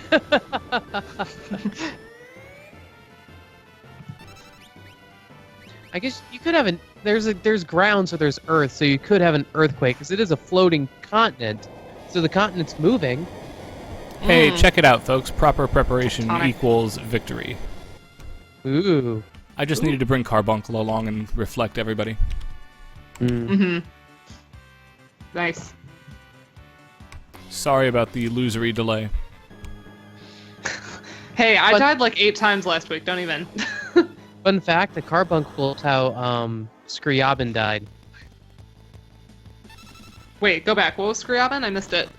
I guess you could have there's ground, so there's earth, so you could have an earthquake, because it is a floating continent, so the continent's moving. Hey, check it out, folks. Proper preparation Tonic. equals victory. Ooh. I just needed to bring Carbuncle along and reflect everybody. Nice. Sorry about the illusory delay. Hey, I died like 8 times last week. Don't even. Fun fact, the carbuncle is how Scriabin died. Wait, go back. What was Scriabin? I missed it.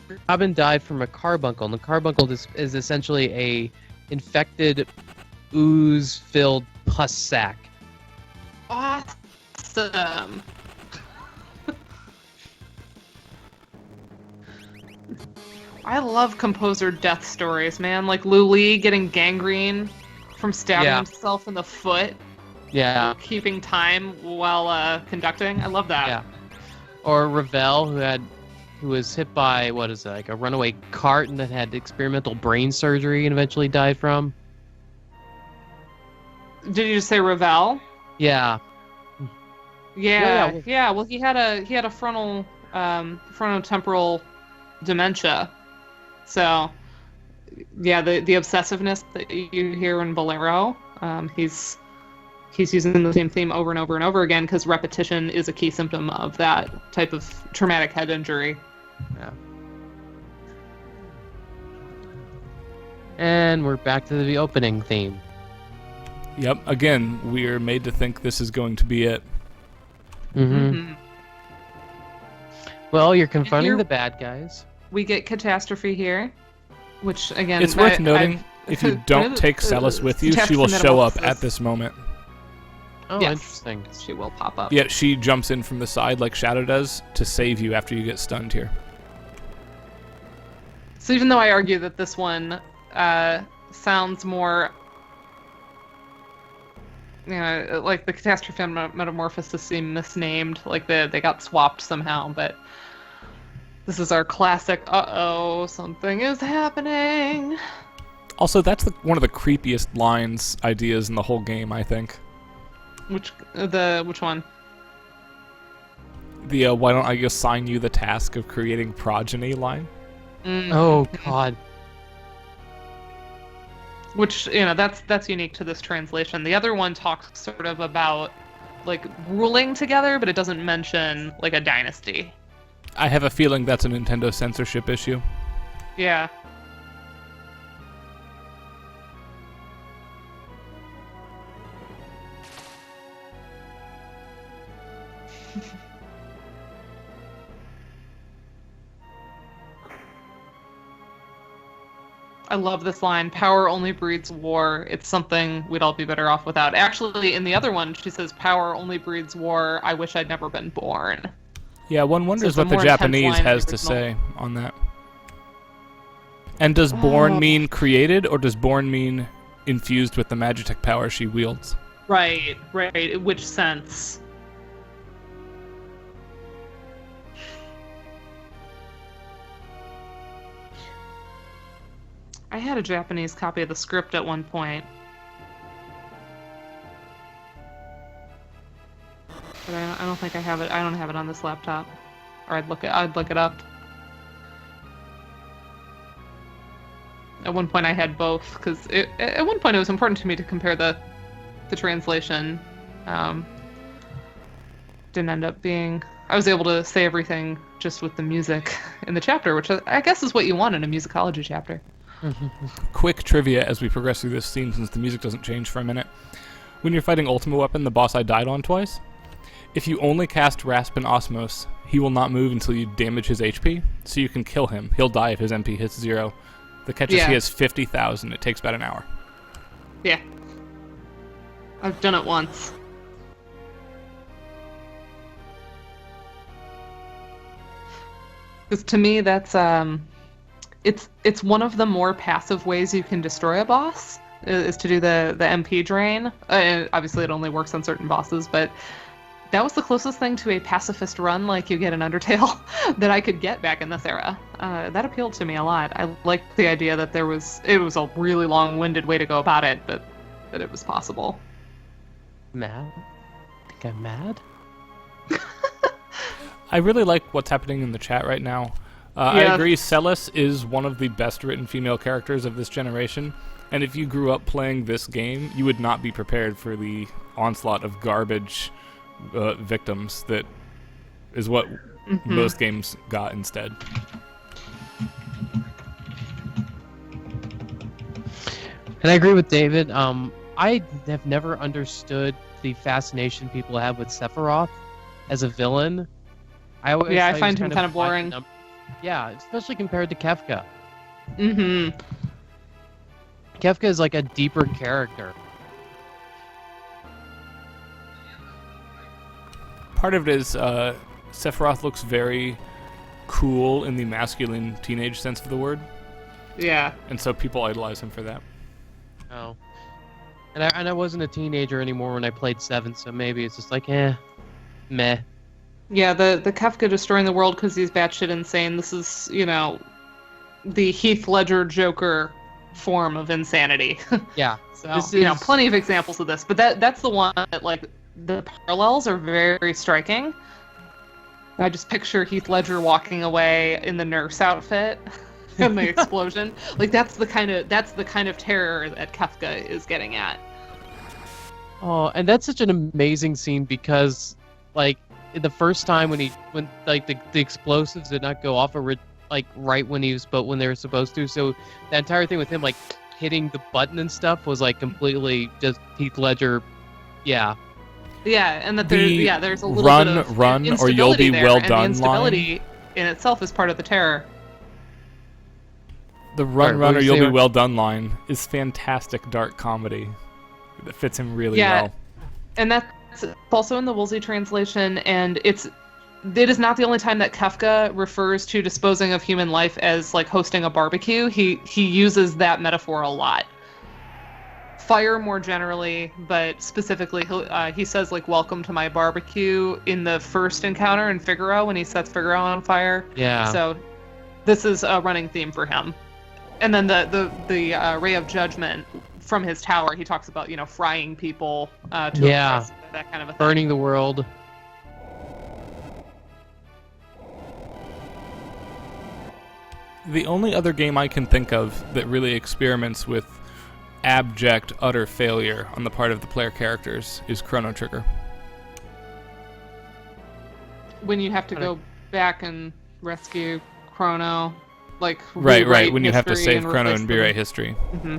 Scriabin died from a carbuncle, and the carbuncle is essentially a infected, ooze-filled pus sac. Awesome. I love composer death stories, man. Like Lou Lee getting gangrene from stabbing himself in the foot. Yeah. Keeping time while conducting. I love that. Yeah. Or Ravel, who was hit by, like a runaway cart and that had experimental brain surgery and eventually died from. Did you just say Ravel? Yeah. Yeah. Well, he had a frontotemporal dementia. So, yeah, the obsessiveness that you hear in Bolero, he's using the same theme over and over and over again because repetition is a key symptom of that type of traumatic head injury. Yeah. And we're back to the opening theme. Yep, again, we're made to think this is going to be it. Mm-hmm. Well, you're confronting the bad guys. We get Catastrophe here, which, again... It's worth noting, if you don't take Celis with you, she will show up at this moment. Oh, yes. Interesting. She will pop up. Yeah, she jumps in from the side like Shadow does to save you after you get stunned here. So even though I argue that this one sounds more... like the Catastrophe and Metamorphosis seem misnamed, like they got swapped somehow, but this is our classic, uh-oh, something is happening. Also, that's one of the creepiest ideas in the whole game, I think. Which one? The, why don't I assign you the task of creating progeny line? Mm-hmm. Oh, God. Which, that's unique to this translation. The other one talks sort of about, like, ruling together, but it doesn't mention, like, a dynasty. I have a feeling that's a Nintendo censorship issue. Yeah. I love this line, power only breeds war. It's something we'd all be better off without. Actually, in the other one, she says, power only breeds war. I wish I'd never been born. Yeah, one wonders what the Japanese has to say on that. And does born mean created, or does born mean infused with the Magitek power she wields? Right. In which sense? I had a Japanese copy of the script at one point. But I don't think I have it. I don't have it on this laptop. Or I'd look it up. At one point I had both, because at one point it was important to me to compare the translation. Didn't end up being... I was able to say everything just with the music in the chapter, which I guess is what you want in a musicology chapter. Quick trivia as we progress through this scene, since the music doesn't change for a minute. When you're fighting Ultimate Weapon, the boss I died on twice, if you only cast Rasp and Osmos, he will not move until you damage his HP, so you can kill him. He'll die if his MP hits 0. The catch is he has 50,000. It takes about an hour. Yeah. I've done it once. Because to me, that's it's one of the more passive ways you can destroy a boss is to do the MP drain. Obviously, it only works on certain bosses, but that was the closest thing to a pacifist run like you get in Undertale that I could get back in this era. That appealed to me a lot. I liked the idea that it was a really long-winded way to go about it, but that it was possible. Mad? I think I'm mad? I really like what's happening in the chat right now. I agree, Celis is one of the best written female characters of this generation, and if you grew up playing this game, you would not be prepared for the onslaught of garbage victims that is what most games got instead. And I agree with David. I have never understood the fascination people have with Sephiroth as a villain. I find him kind of boring. Yeah, especially compared to Kefka. Mm-hmm. Kefka is like a deeper character. Part of it is Sephiroth looks very cool in the masculine teenage sense of the word. Yeah. And so people idolize him for that. Oh. And I wasn't a teenager anymore when I played 7, so maybe it's just like, meh. Yeah, the Kefka destroying the world because he's batshit insane. This is, the Heath Ledger Joker form of insanity. Yeah. So, plenty of examples of this. But that's the one that, like, the parallels are very, very striking. I just picture Heath Ledger walking away in the nurse outfit and the explosion. Like, that's the kind of terror that Kefka is getting at. Oh, and that's such an amazing scene because, like, the first time when the explosives did not go off right when they were supposed to, so the entire thing with him like hitting the button and stuff was like completely just Heath Ledger. Yeah, and that there's a little run bit of run or you'll be there, well and done the instability line in itself is part of the terror. The run or you'll be well done line is fantastic dark comedy that fits him really well. And that's also in the Woolsey translation, and it is not the only time that Kefka refers to disposing of human life as like hosting a barbecue. He uses that metaphor a lot. Fire more generally, but specifically he says like welcome to my barbecue in the first encounter in Figaro when he sets Figaro on fire. Yeah. So this is a running theme for him. And then the ray of judgment from his tower, he talks about, frying people to impress, that kind of a thing. Burning the world. The only other game I can think of that really experiments with abject, utter failure on the part of the player characters is Chrono Trigger. When you have to go back and rescue Chrono, like right. When you have to save Chrono and rewrite history. Mm-hmm.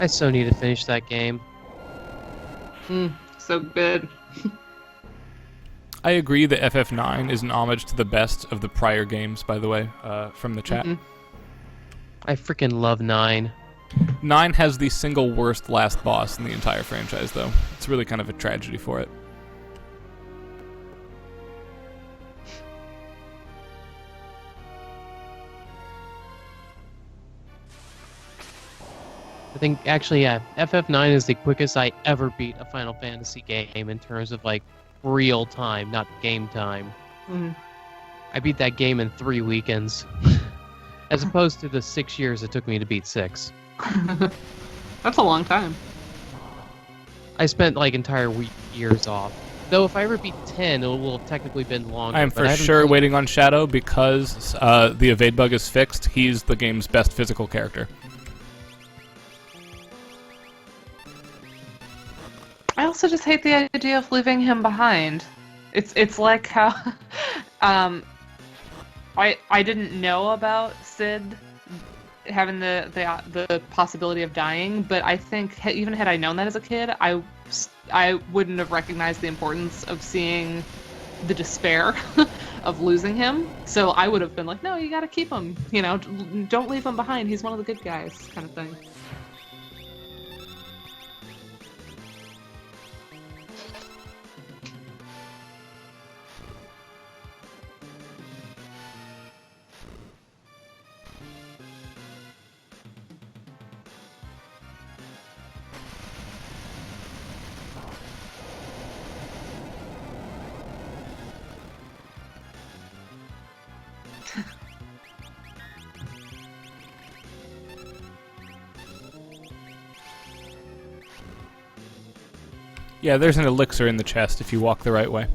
I so need to finish that game. So good. I agree that FF9 is an homage to the best of the prior games, by the way, from the chat. Mm-hmm. I freaking love 9. 9 has the single worst last boss in the entire franchise, though. It's really kind of a tragedy for it. I think, actually, yeah, FF9 is the quickest I ever beat a Final Fantasy game in terms of, like, real time, not game time. Mm. I beat that game in 3 weekends, as opposed to the 6 years it took me to beat 6. That's a long time. I spent, like, entire years off. Though if I ever beat 10, it will have technically been longer. I am for sure waiting on Shadow because the evade bug is fixed. He's the game's best physical character. I also just hate the idea of leaving him behind. It's like how I didn't know about Sid having the possibility of dying, but I think even had I known that as a kid, I wouldn't have recognized the importance of seeing the despair of losing him. So I would have been like, no, you gotta keep him. You know, don't leave him behind. He's one of the good guys, kind of thing. Yeah, there's an elixir in the chest if you walk the right way.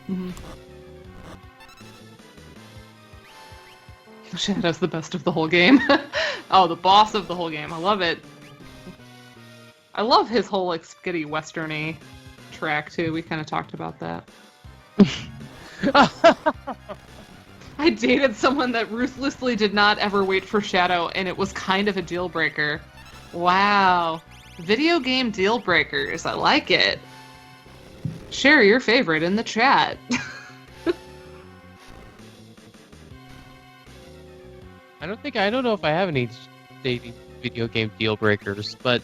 Mm-hmm. Shadow's the best of the whole game. Oh, the boss of the whole game. I love it. I love his whole like skitty westerny track too. We kind of talked about that. I dated someone that ruthlessly did not ever wait for Shadow, and it was kind of a deal breaker. Wow. Video game deal breakers. I like it. Share your favorite in the chat. I don't know if I have any dating video game deal breakers, but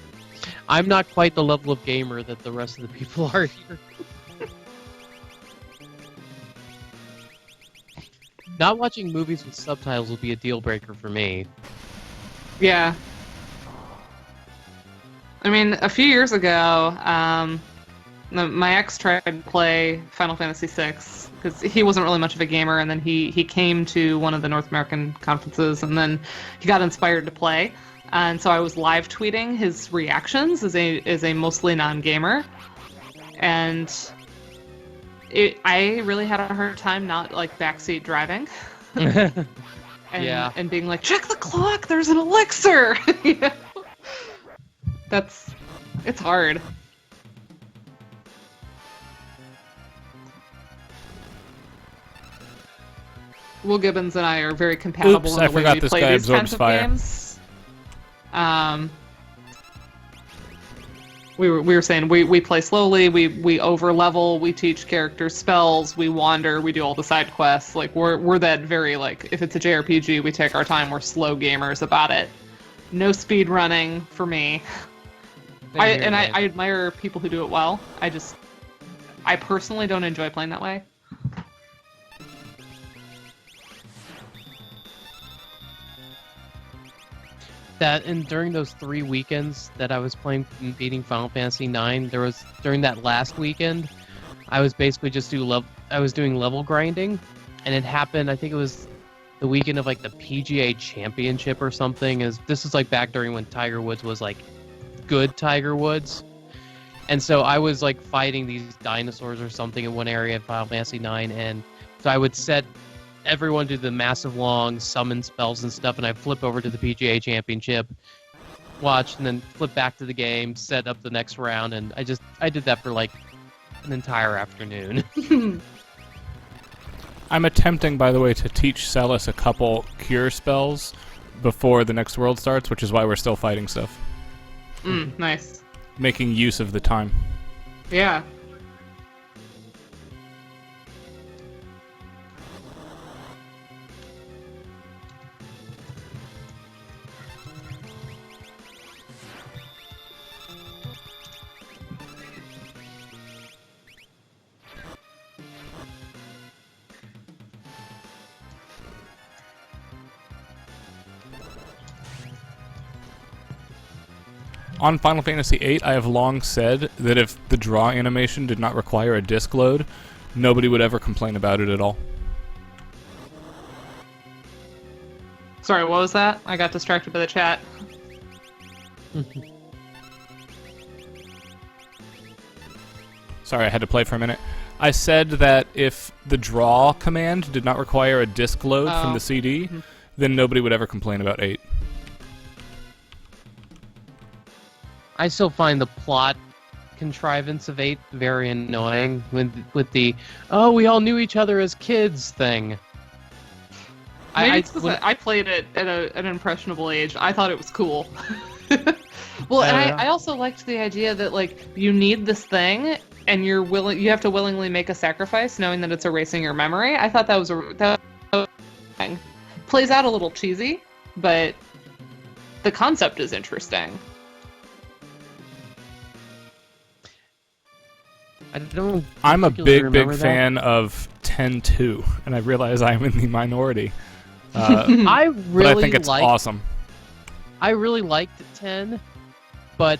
I'm not quite the level of gamer that the rest of the people are here. Not watching movies with subtitles will be a deal breaker for me. Yeah. I mean, a few years ago, my ex tried to play Final Fantasy VI because he wasn't really much of a gamer, and then he came to one of the North American conferences, and then he got inspired to play, and so I was live tweeting his reactions as a mostly non-gamer, and I really had a hard time not like backseat driving. And being like, check the clock, there's an elixir. You know? It's hard. Will Gibbons and I are very compatible in the way we play these kinds of games. We were saying we play slowly, we over level, we teach characters spells, we wander, we do all the side quests. Like we're that very like if it's a JRPG, we take our time, we're slow gamers about it. No speed running for me. I admire people who do it well. I personally don't enjoy playing that way. And during those 3 weekends that I was playing and beating Final Fantasy IX, during that last weekend, I was basically just doing level grinding, and it happened. I think it was the weekend of like the PGA Championship or something. This was like back during when Tiger Woods was like good Tiger Woods, and so I was like fighting these dinosaurs or something in one area of Final Fantasy IX, and so I would set everyone to the massive long summon spells and stuff, and I flip over to the PGA Championship, watch, and then flip back to the game, set up the next round, and I did that for like an entire afternoon. I'm attempting, by the way, to teach Celis a couple cure spells before the next world starts, which is why we're still fighting stuff. Nice. Making use of the time. Yeah. On Final Fantasy VIII, I have long said that if the draw animation did not require a disc load, nobody would ever complain about it at all. Sorry, what was that? I got distracted by the chat. Sorry, I had to play for a minute. I said that if the draw command did not require a disc load from the CD, then nobody would ever complain about 8. I still find the plot contrivance of 8 very annoying with the we all knew each other as kids thing. Maybe it's because I played it at an impressionable age. I thought it was cool. Well, and I also liked the idea that like you need this thing, and you have to willingly make a sacrifice, knowing that it's erasing your memory. I thought that was a thing. Plays out a little cheesy, but the concept is interesting. I'm a big fan of 10-2, and I realize I'm in the minority. I but I think it's awesome. I really liked 10, but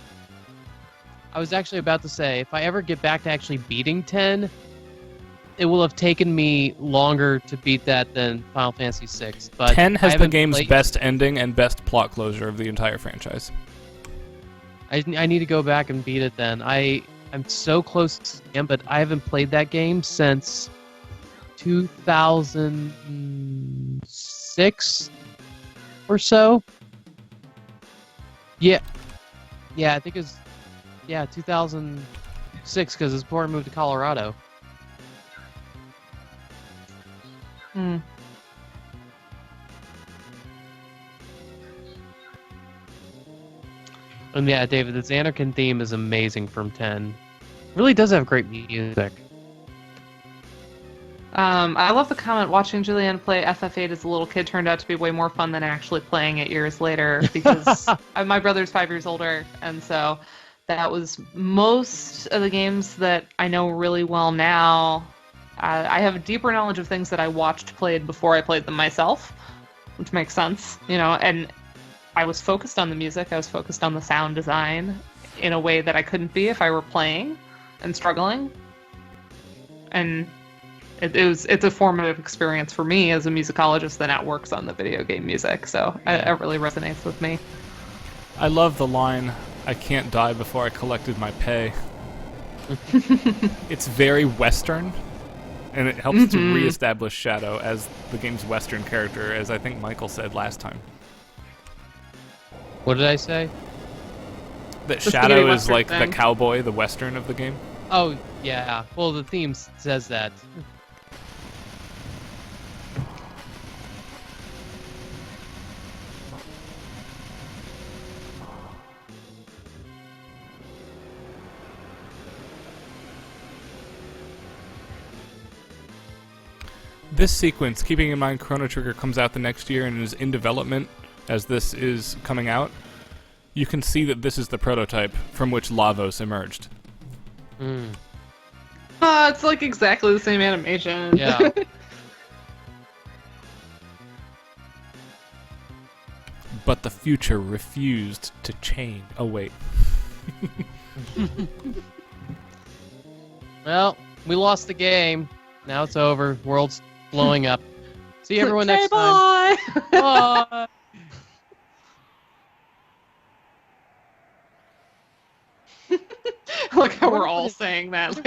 I was actually about to say, if I ever get back to actually beating 10, it will have taken me longer to beat that than Final Fantasy 6. But 10 has the game's best ending and best plot closure of the entire franchise. I need to go back and beat it then. I'm so close to the end, but I haven't played that game since 2006 or so. Yeah, I think it was 2006 because it's before I moved to Colorado. Hmm. And yeah, David, the Xanarkin theme is amazing from 10. Really does have great music. I love the comment, watching Julianne play FF8 as a little kid turned out to be way more fun than actually playing it years later, because my brother's 5 years older, and so that was most of the games that I know really well now. I have a deeper knowledge of things that I watched played before I played them myself, which makes sense, and I was focused on the music, I was focused on the sound design in a way that I couldn't be if I were playing and struggling. And it's a formative experience for me as a musicologist that now works on the video game music, so it really resonates with me. I love the line, "I can't die before I collected my pay." It's very Western, and it helps to reestablish Shadow as the game's Western character, as I think Michael said last time. What did I say? That Shadow is like the cowboy, the Western of the game. Oh, yeah. Well, the theme says that. This sequence, keeping in mind Chrono Trigger comes out the next year and is in development as this is coming out, you can see that this is the prototype from which Lavos emerged. It's like exactly the same animation. Yeah. But the future refused to change. Oh, wait. Well, we lost the game. Now it's over. World's blowing up. See everyone next time. Bye. Like how we're all saying that.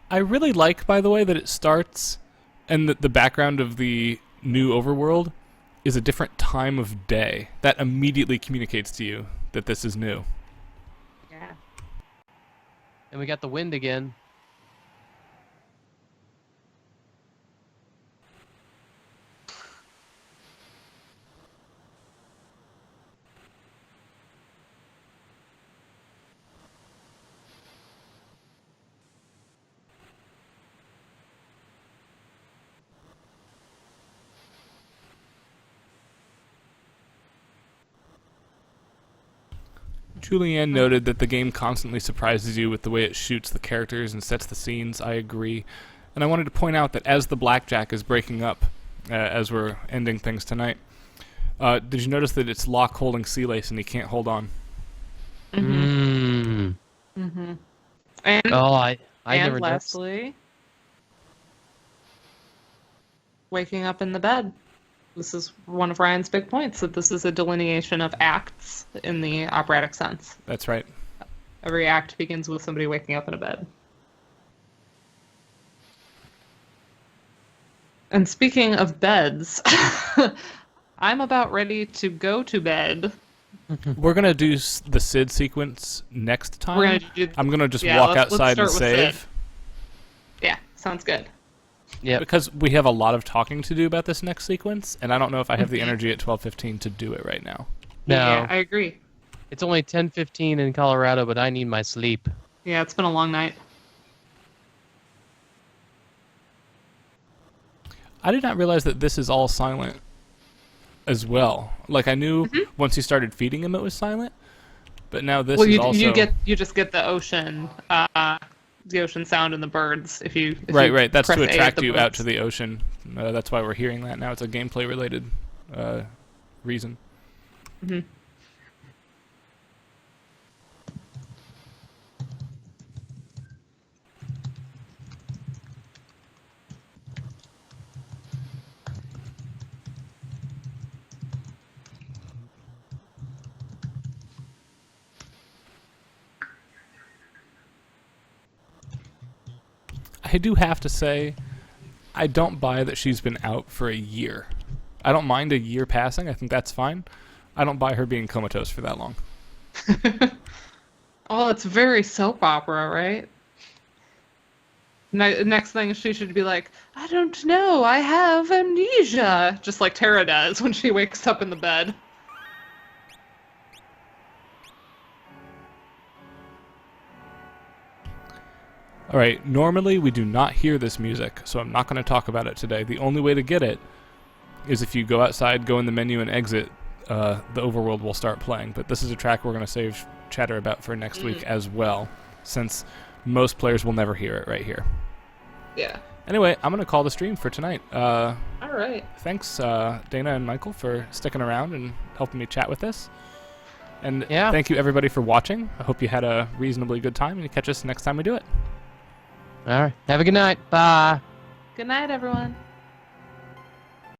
I really like, by the way, that it starts and the background of the new overworld is a different time of day. That immediately communicates to you that this is new. Yeah. And we got the wind again. Julianne noted that the game constantly surprises you with the way it shoots the characters and sets the scenes. I agree. And I wanted to point out that as the Blackjack is breaking up, as we're ending things tonight, did you notice that it's Locke holding Sea Lace and he can't hold on? And I and never lastly, waking up in the bed. This is one of Ryan's big points, that this is a delineation of acts in the operatic sense. That's right. Every act begins with somebody waking up in a bed. And speaking of beds, I'm about ready to go to bed. We're going to do the Sid sequence next time. I'm going to just walk outside and save. Yeah, sounds good. Yeah. Because we have a lot of talking to do about this next sequence, and I don't know if I have the energy at 12:15 to do it right now. No. Yeah, I agree. It's only 10:15 in Colorado, but I need my sleep. Yeah, it's been a long night. I did not realize that this is all silent as well. Like, I knew once you started feeding him it was silent, but now this is also... you just get the ocean sound and the birds if you right. That's press to A at attract the you birds. out to the ocean. That's why we're hearing that now. It's a gameplay related reason. Mm-hmm. I do have to say, I don't buy that she's been out for a year. I don't mind a year passing. I think that's fine. I don't buy her being comatose for that long. Oh, it's very soap opera, right? Next thing she should be like, I don't know, I have amnesia. Just like Tara does when she wakes up in the bed. Alright, normally we do not hear this music, so I'm not going to talk about it today. The only way to get it is if you go outside, go in the menu, and exit, the overworld will start playing. But this is a track we're going to save chatter about for next week as well, since most players will never hear it right here. Yeah. Anyway, I'm going to call the stream for tonight. All right. Thanks, Dana and Michael, for sticking around and helping me chat with this. And thank you, everybody, for watching. I hope you had a reasonably good time, and you catch us next time we do it. All right. Have a good night. Bye. Good night, everyone.